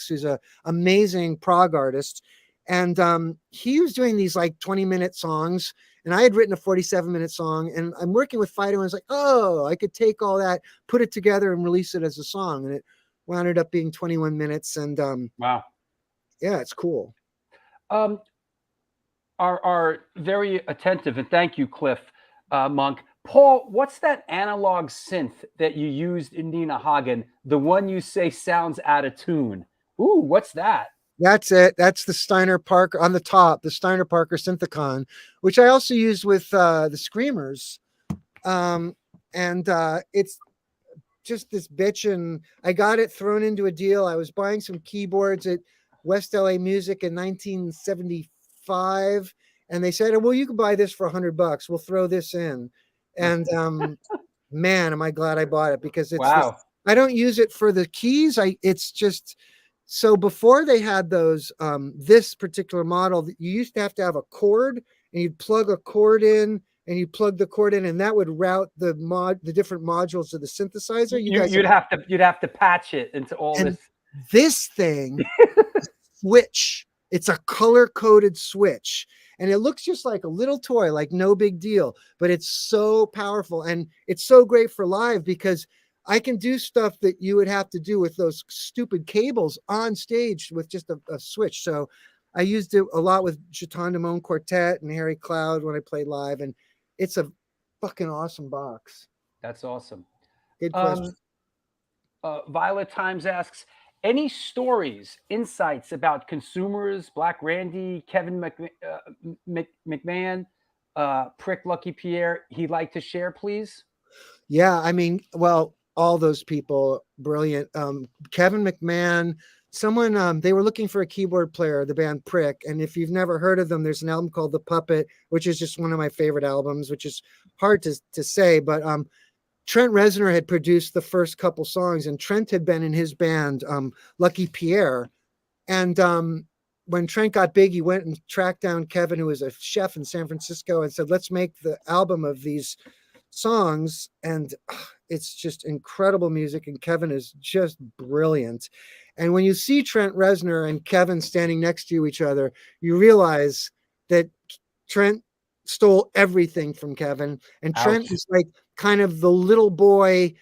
who's an amazing prog artist. And he was doing these like 20-minute songs, and I had written a 47-minute song, and I'm working with Fideaux, and I was like, oh, I could take all that, put it together and release it as a song. And it wound up being 21 minutes. And
wow.
Yeah, it's cool.
Are very attentive, and thank you, Cliff Monk. Paul, what's that analog synth that you used in Nina Hagen? The one you say sounds out of tune. Ooh, what's that?
That's it. That's the Steiner Parker on the top, the Steiner Parker Synthicon, which I also used with the Screamers. It's just this bitch, and I got it thrown into a deal. I was buying some keyboards at West LA Music in 1975, and they said, well, you can buy this for $100. We'll throw this in. And man, am I glad I bought it, because it's
wow.
I don't use it for the keys. It's just, so before they had those, this particular model, you used to have a cord, and you'd plug a cord in, and you plug the cord in, and that would route the different modules of the synthesizer.
You'd have to patch it into all this.
This thing switch. It's a color-coded switch, and it looks just like a little toy, like no big deal, but it's so powerful, and it's so great for live because I can do stuff that you would have to do with those stupid cables on stage with just a switch. So I used it a lot with Jatan Damon Quartet and Harry Cloud when I played live, and it's a fucking awesome box.
That's awesome.
Good question.
Violet Times asks, any stories, insights about consumers, Black Randy, Kevin McMahon, Prick Lucky Pierre, he'd like to share, please?
Yeah, I mean, well, all those people, brilliant. Kevin McMahon, someone, they were looking for a keyboard player, the band Prick. And if you've never heard of them, there's an album called The Puppet, which is just one of my favorite albums, which is hard to say. But Trent Reznor had produced the first couple songs, and Trent had been in his band, Lucky Pierre. And when Trent got big, he went and tracked down Kevin, who was a chef in San Francisco, and said, let's make the album of these songs. And it's just incredible music. And Kevin is just brilliant. And when you see Trent Reznor and Kevin standing next to each other, you realize that Trent stole everything from Kevin. And Trent
Ouch.
is like kind of the little boy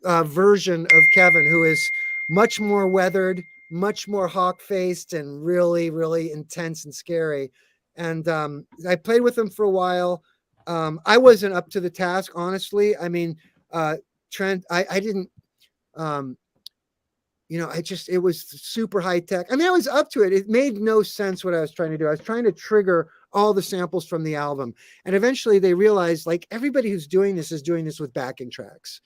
version of Kevin, who is much more weathered, much more hawk-faced, and really, really intense and scary. And I played with him for a while. I wasn't up to the task, honestly. I mean, Trent, I didn't, it was super high tech. I mean, I was up to it. It made no sense what I was trying to do. I was trying to trigger all the samples from the album. And eventually they realized, like, everybody who's doing this is doing this with backing tracks.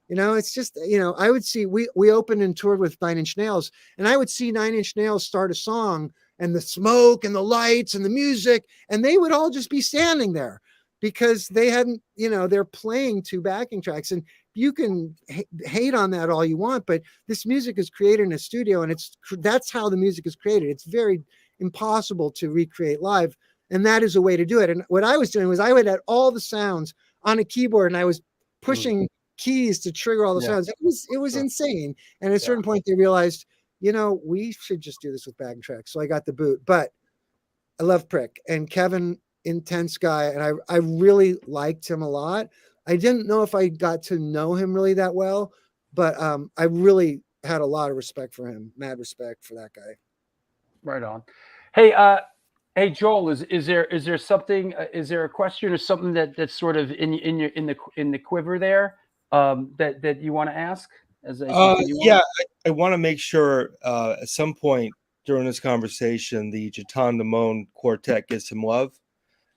It's just, I would see, we opened and toured with 9 Inch Nails, and I would see 9 Inch Nails start a song, and the smoke and the lights and the music, and they would all just be standing there because they hadn't, they're playing 2 backing tracks. And you can hate on that all you want, but this music is created in a studio, and that's how the music is created. It's very impossible to recreate live. And that is a way to do it. And what I was doing was I would add all the sounds on a keyboard, and I was pushing keys to trigger all the sounds. It was insane. And at a certain point they realized, we should just do this with backing tracks. So I got the boot. But I love Prick, and Kevin, intense guy, and I really liked him a lot. I didn't know if I got to know him really that well, but I really had a lot of respect for him. Mad respect for that guy.
Right on. Hey, Joel, is there something? Is there a question or something that's sort of in the quiver there that you want to ask?
I want to make sure at some point during this conversation, the Jatan Damon quartet gets some love.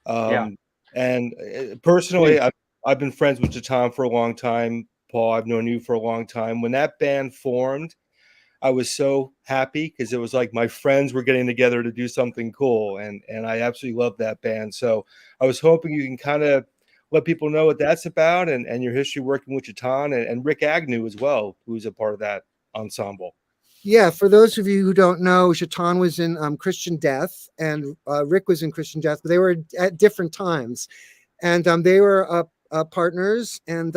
And personally, I've been friends with Jatan for a long time. Paul, I've known you for a long time. When that band formed, I was so happy because it was like my friends were getting together to do something cool. And I absolutely love that band. So I was hoping you can kind of let people know what that's about and your history working with Jatan and Rick Agnew as well, who's a part of that ensemble.
Yeah, for those of you who don't know, Jatan was in Christian Death, and Rick was in Christian Death, but they were at different times. And they were partners, and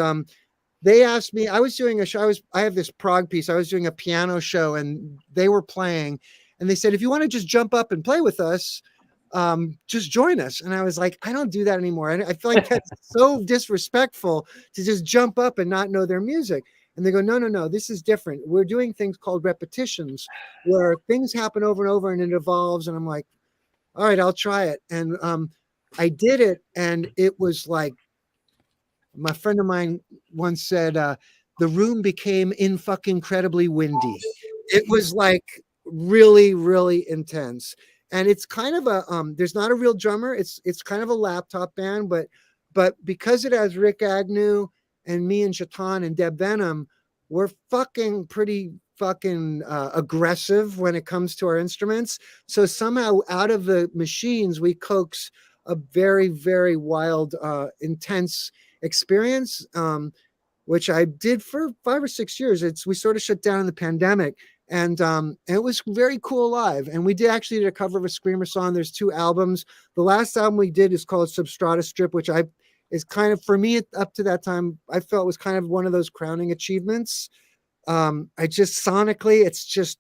they asked me, I was doing a show. I have this prog piece. I was doing a piano show, and they were playing, and they said, if you want to just jump up and play with us, just join us. And I was like, I don't do that anymore. I feel like that's so disrespectful to just jump up and not know their music. And they go, no, this is different. We're doing things called repetitions where things happen over and over and it evolves. And I'm like, all right, I'll try it. And I did it. And it was like, my friend of mine once said, the room became incredibly windy. It was like really, really intense. And it's kind of there's not a real drummer. It's kind of a laptop band, but because it has Rick Agnew and me and Jatan and Deb Venom, we're pretty aggressive when it comes to our instruments. So somehow out of the machines, we coax a very, very wild, intense experience, which I did for 5 or 6 years. We sort of shut down in the pandemic, and it was very cool live. And we did a cover of a Screamer song. There's 2 albums. The last album we did is called Substrata Strip, which is kind of, for me, up to that time, I felt was kind of one of those crowning achievements. Sonically, it's just,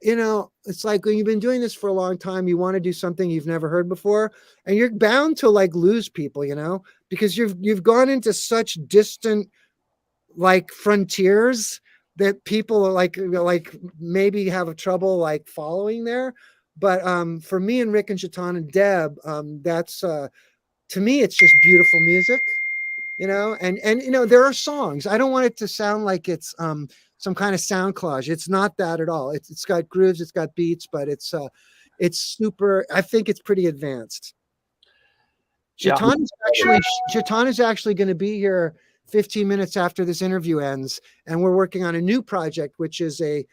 it's like when you've been doing this for a long time, you want to do something you've never heard before, and you're bound to like lose people, because you've gone into such distant like frontiers that people like maybe have a trouble like following there. But for me and Rick and Jatan and Deb, that's to me, it's just beautiful music, and there are songs. I don't want it to sound like it's some kind of sound collage. It's not that at all. It's got grooves, it's got beats, but it's super. I think it's pretty advanced. Jatan is actually going to be here 15 minutes after this interview ends, and we're working on a new project, which is we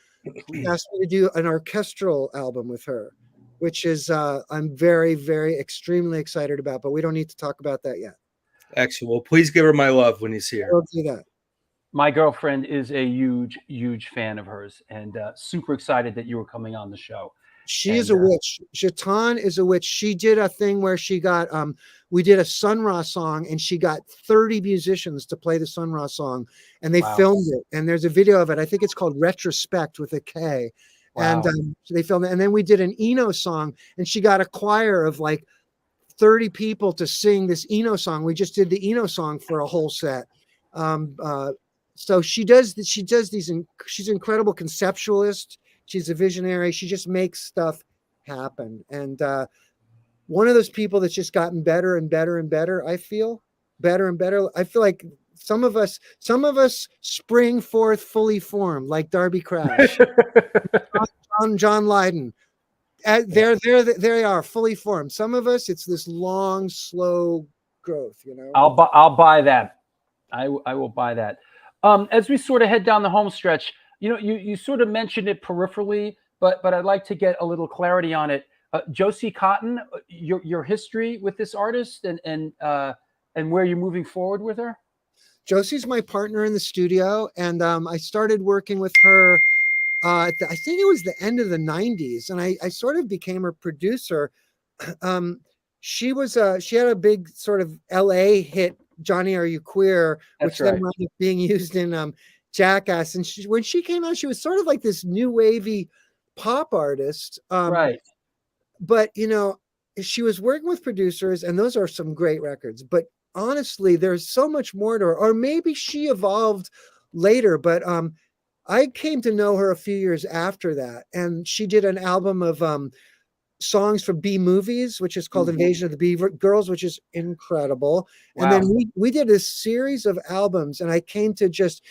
asked me to do an orchestral album with her, which is I'm very, very extremely excited about, but we don't need to talk about that yet.
Excellent. Well, please give her my love when you see her.
I'll do that.
My girlfriend is a huge fan of hers, and super excited that you were coming on the show.
She is a witch. Jatan is a witch. She did a thing where she got we did a Sun Ra song, and she got 30 musicians to play the Sun Ra song, and they filmed it. And there's a video of it. I think it's called Retrospect with a K. Wow. And they filmed it. And then we did an Eno song, and she got a choir of like 30 people to sing this Eno song. We just did the Eno song for a whole set. So she does these. She's an incredible conceptualist. She's a visionary. She just makes stuff happen. And one of those people that's just gotten better and better and better. I feel better and better. I feel like some of us spring forth fully formed, like Darby Crash, John Lydon. There they are, fully formed. Some of us, it's this long, slow growth. You know.
I'll buy that. I will buy that. As we sort of head down the home stretch, you know, you sort of mentioned it peripherally, but I'd like to get a little clarity on it. Josie Cotton, your history with this artist and where you're moving forward with her.
Josie's my partner in the studio, and I started working with her. I think it was the end of the 90s, and I sort of became her producer. She had a big sort of LA hit, Johnny Are You Queer, which then wound up being used in Jackass. And when she came out, she was sort of like this new wavy pop artist.
Right.
But, you know, she was working with producers, and those are some great records. But honestly, there's so much more to her. Or maybe she evolved later, but I came to know her a few years after that. And she did an album of songs for B movies, which is called Invasion of the Bee Girls, which is incredible. Wow. And then we did a series of albums, and I came to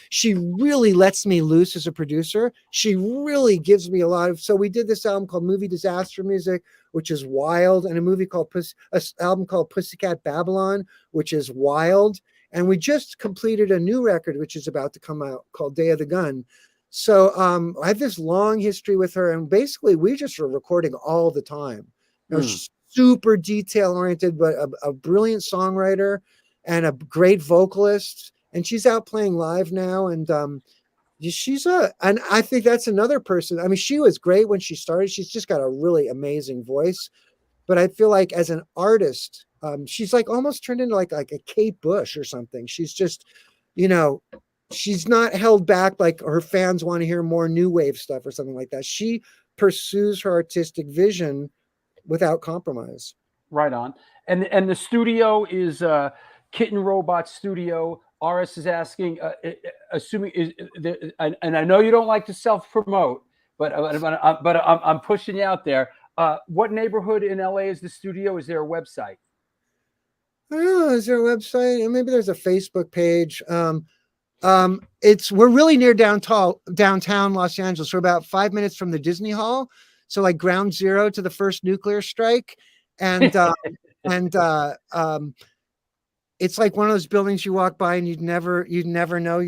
she really lets me loose as a producer. She really gives me a lot of, so we did this album called Movie Disaster Music, which is wild, and an album called Pussycat Babylon, which is wild. And we just completed a new record, which is about to come out, called Day of the Gun. So I have this long history with her, and basically we just were recording all the time. You know, she's super detail oriented, but a brilliant songwriter and a great vocalist. And she's out playing live now. And and I think that's another person. I mean, she was great when she started. She's just got a really amazing voice. But I feel like as an artist, she's like almost turned into like a Kate Bush or something. She's just, you know, she's not held back like her fans want to hear more new wave stuff or something like that. She pursues her artistic vision without compromise.
Right on. And the studio is Kitten Robot Studio. RS is asking, assuming and I know you don't like to self-promote, but I'm pushing you out there. What neighborhood in LA is the studio? Is there a website?
I don't know. Is there a website? Maybe there's a Facebook page. We're really near downtown Los Angeles. We're about 5 minutes from the Disney Hall. So like ground zero to the first nuclear strike. And, it's like one of those buildings you walk by and you'd never know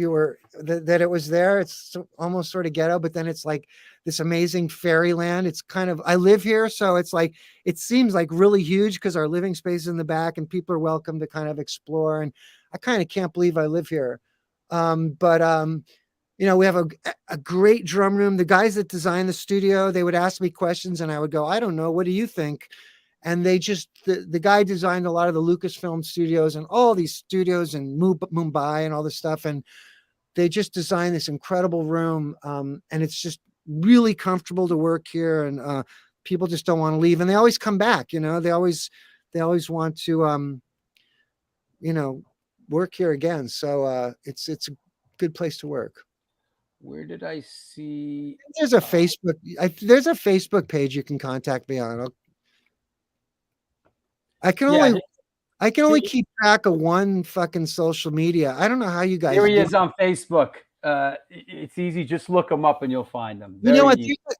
that it was there. It's almost sort of ghetto, but then it's like this amazing fairyland. It's kind of, I live here. So it's like, it seems like really huge because our living space is in the back and people are welcome to kind of explore. And I kind of can't believe I live here. You know, we have a great drum room. The guys that designed the studio, they would ask me questions and I would go, I don't know. What do you think? And they the guy designed a lot of the Lucasfilm studios and all these studios in Mumbai and all this stuff. And they just designed this incredible room. And it's just really comfortable to work here. And people just don't want to leave. And they always come back, you know, they always want to, you know, work here again. So it's a good place to work.
Where did I see?
There's a Facebook page you can contact me on. I can only keep track of one fucking social media. I don't know how you guys.
Here he is on Facebook. It's easy. Just look him up and you'll find him.
You know what?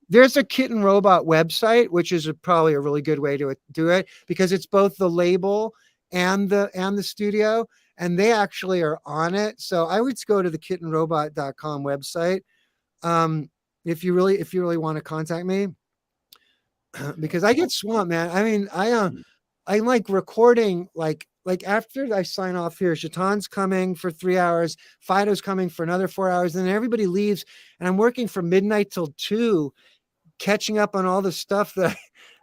There's a Kitten Robot website, which is probably a really good way to do it because it's both the label and the studio, and they actually are on it. So I would go to the kittenrobot.com website if you really want to contact me, because I get swamped, man. I mean, I like recording like like after I sign off here, Jatan's coming for 3 hours, Fido's coming for another 4 hours, and then everybody leaves, and I'm working from midnight till 2, catching up on all the stuff that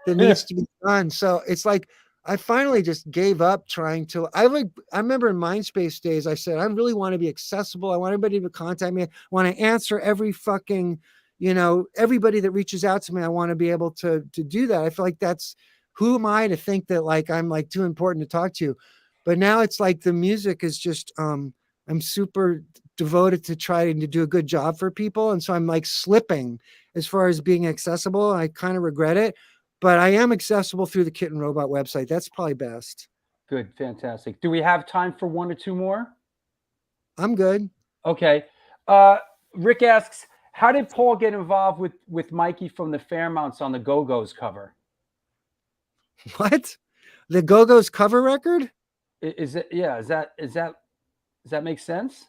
needs to be done. So it's like I finally just gave up trying to. I remember in MindSpace days, I said I really want to be accessible. I want everybody to contact me. I want to answer every fucking, everybody that reaches out to me. I want to be able to do that. I feel like that's, who am I to think that like I'm like too important to talk to? But now it's like the music is just I'm super devoted to trying to do a good job for people, and so I'm like slipping as far as being accessible. I kind of regret it, but I am accessible through the Kitten Robot website. That's probably best.
Good, fantastic. Do we have time for 1 or 2 more?
I'm good.
Okay. Rick asks, how did Paul get involved with Mikey from the Fairmounts on the Go-Go's cover?
What? The Go-Go's cover record?
Is it? Yeah. Does that make sense?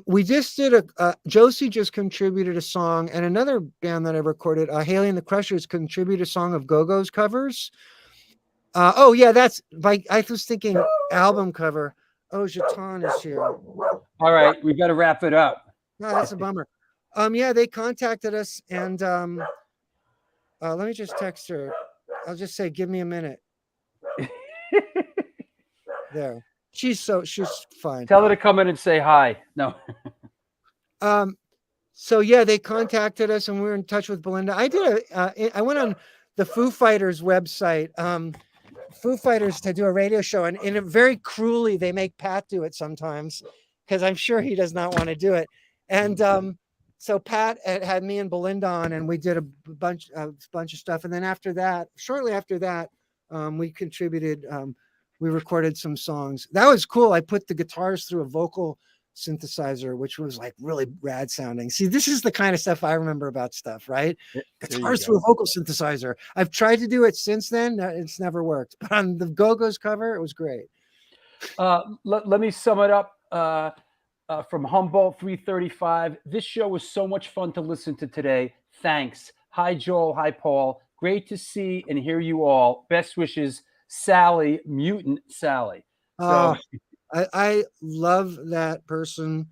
We just did Josie just contributed a song, and another band that I recorded, Haley and the Crushers, contributed a song of Go-Go's covers. Oh yeah, that's like, I was thinking album cover. Oh, Jatan is here.
All right, we got to wrap it up.
No, that's a bummer. Yeah, they contacted us, and let me just text her. I'll just say, give me a minute. There. She's fine.
Tell her to come in and say hi. No.
So yeah, they contacted us, and we were in touch with Belinda. I went on the Foo Fighters website, Foo Fighters, to do a radio show, and very cruelly they make Pat do it sometimes, because I'm sure he does not want to do it. And so Pat had me and Belinda on, and we did a bunch of stuff. And then shortly after that, we contributed. We recorded some songs. That was cool. I put the guitars through a vocal synthesizer, which was like really rad sounding. See, this is the kind of stuff I remember about stuff, right? Guitars through a vocal synthesizer. I've tried to do it since then. It's never worked. But on the Go-Go's cover, it was great.
Let me sum it up from Humboldt 335. This show was so much fun to listen to today. Thanks. Hi, Joel. Hi, Paul. Great to see and hear you all. Best wishes, Sally, Mutant Sally. So,
I love that person.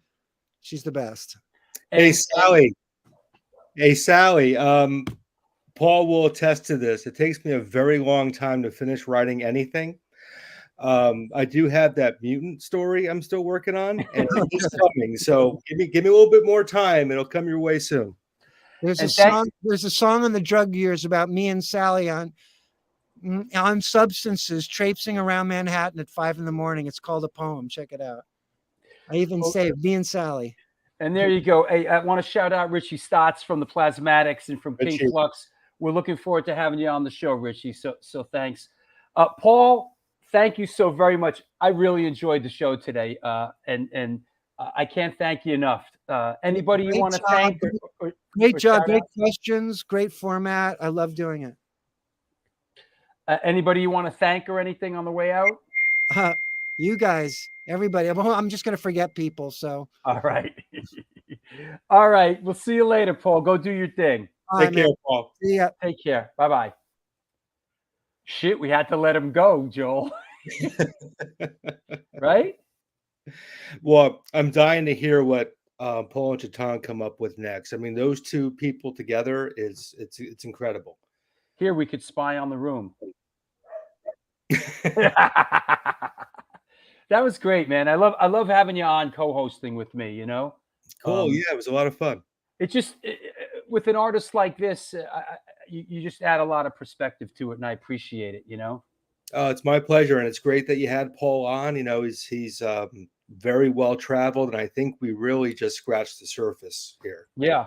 She's the best.
Hey, Sally. Paul will attest to this. It takes me a very long time to finish writing anything. I do have that mutant story I'm still working on, and it's coming. So give me a little bit more time. It'll come your way soon.
There's a song in the drug years about me and Sally on substances traipsing around Manhattan at 5 a.m. It's called a poem. Check it out. I even saved me and Sally.
And there you go. Hey, I want to shout out Richie Stotts from the Plasmatics and from Pink Flux. We're looking forward to having you on the show, Richie. So thanks. Paul, thank you so very much. I really enjoyed the show today. And I can't thank you enough. Anybody you want to thank?
Great job. Great questions. Great format. I love doing it.
Anybody you want to thank or anything on the way out?
You guys, everybody. I'm just going to forget people. So.
All right. All right. We'll see you later, Paul. Go do your thing.
Take care, Paul.
See ya.
Take care. Bye-bye. Shit, we had to let him go, Joel. Right?
Well, I'm dying to hear what Paul and Jatan come up with next. I mean, those two people together it's incredible.
Here we could spy on the room. That was great, man. I love having you on co-hosting with me. You know,
cool. Yeah, it was a lot of fun.
It just with an artist like this, you just add a lot of perspective to it, and I appreciate it. You know.
It's my pleasure, and it's great that you had Paul on. You know, he's very well traveled, and I think we really just scratched the surface here.
Yeah,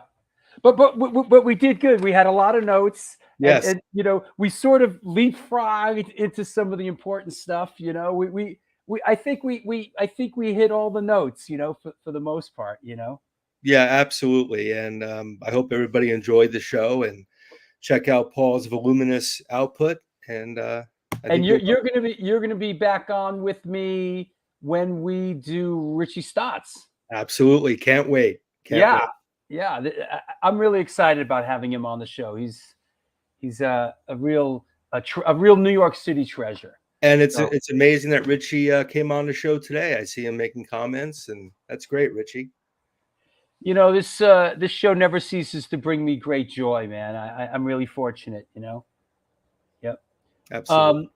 but we did good. We had a lot of notes.
Yes,
and you know, we sort of leapfrogged into some of the important stuff. You know, I think we hit all the notes. You know, for the most part. You know.
Yeah, absolutely, and I hope everybody enjoyed the show and check out Paul's voluminous output. And you're
gonna be back on with me when we do Richie Stotts.
Absolutely, can't wait.
Yeah. I'm really excited about having him on the show. He's a real New York City treasure.
And it's
So-
it's amazing that Richie came on the show today. I see him making comments, and that's great, Richie.
You know, this show never ceases to bring me great joy, man. I'm really fortunate, you know. Yep.
Absolutely.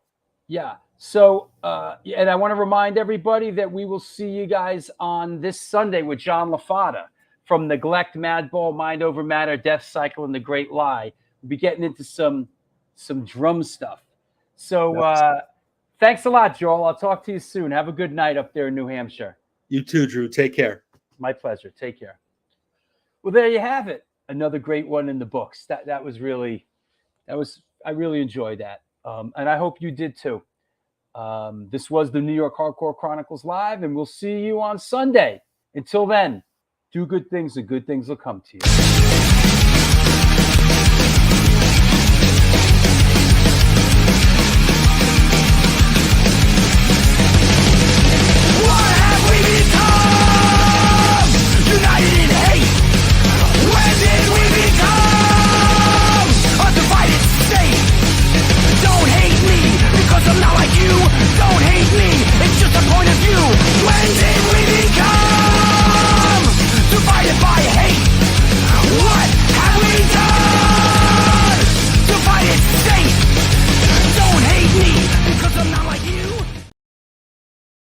Yeah. So, and I want to remind everybody that we will see you guys on this Sunday with John LaFada from Neglect, Madball, Mind Over Matter, Death Cycle, and The Great Lie. We'll be getting into some drum stuff. So, thanks a lot, Joel. I'll talk to you soon. Have a good night up there in New Hampshire.
You too, Drew. Take care.
My pleasure. Take care. Well, there you have it. Another great one in the books. That was I really enjoyed that. And I hope you did too. This was the New York Hardcore Chronicles Live, and we'll see you on Sunday. Until then, do good things and good things will come to you.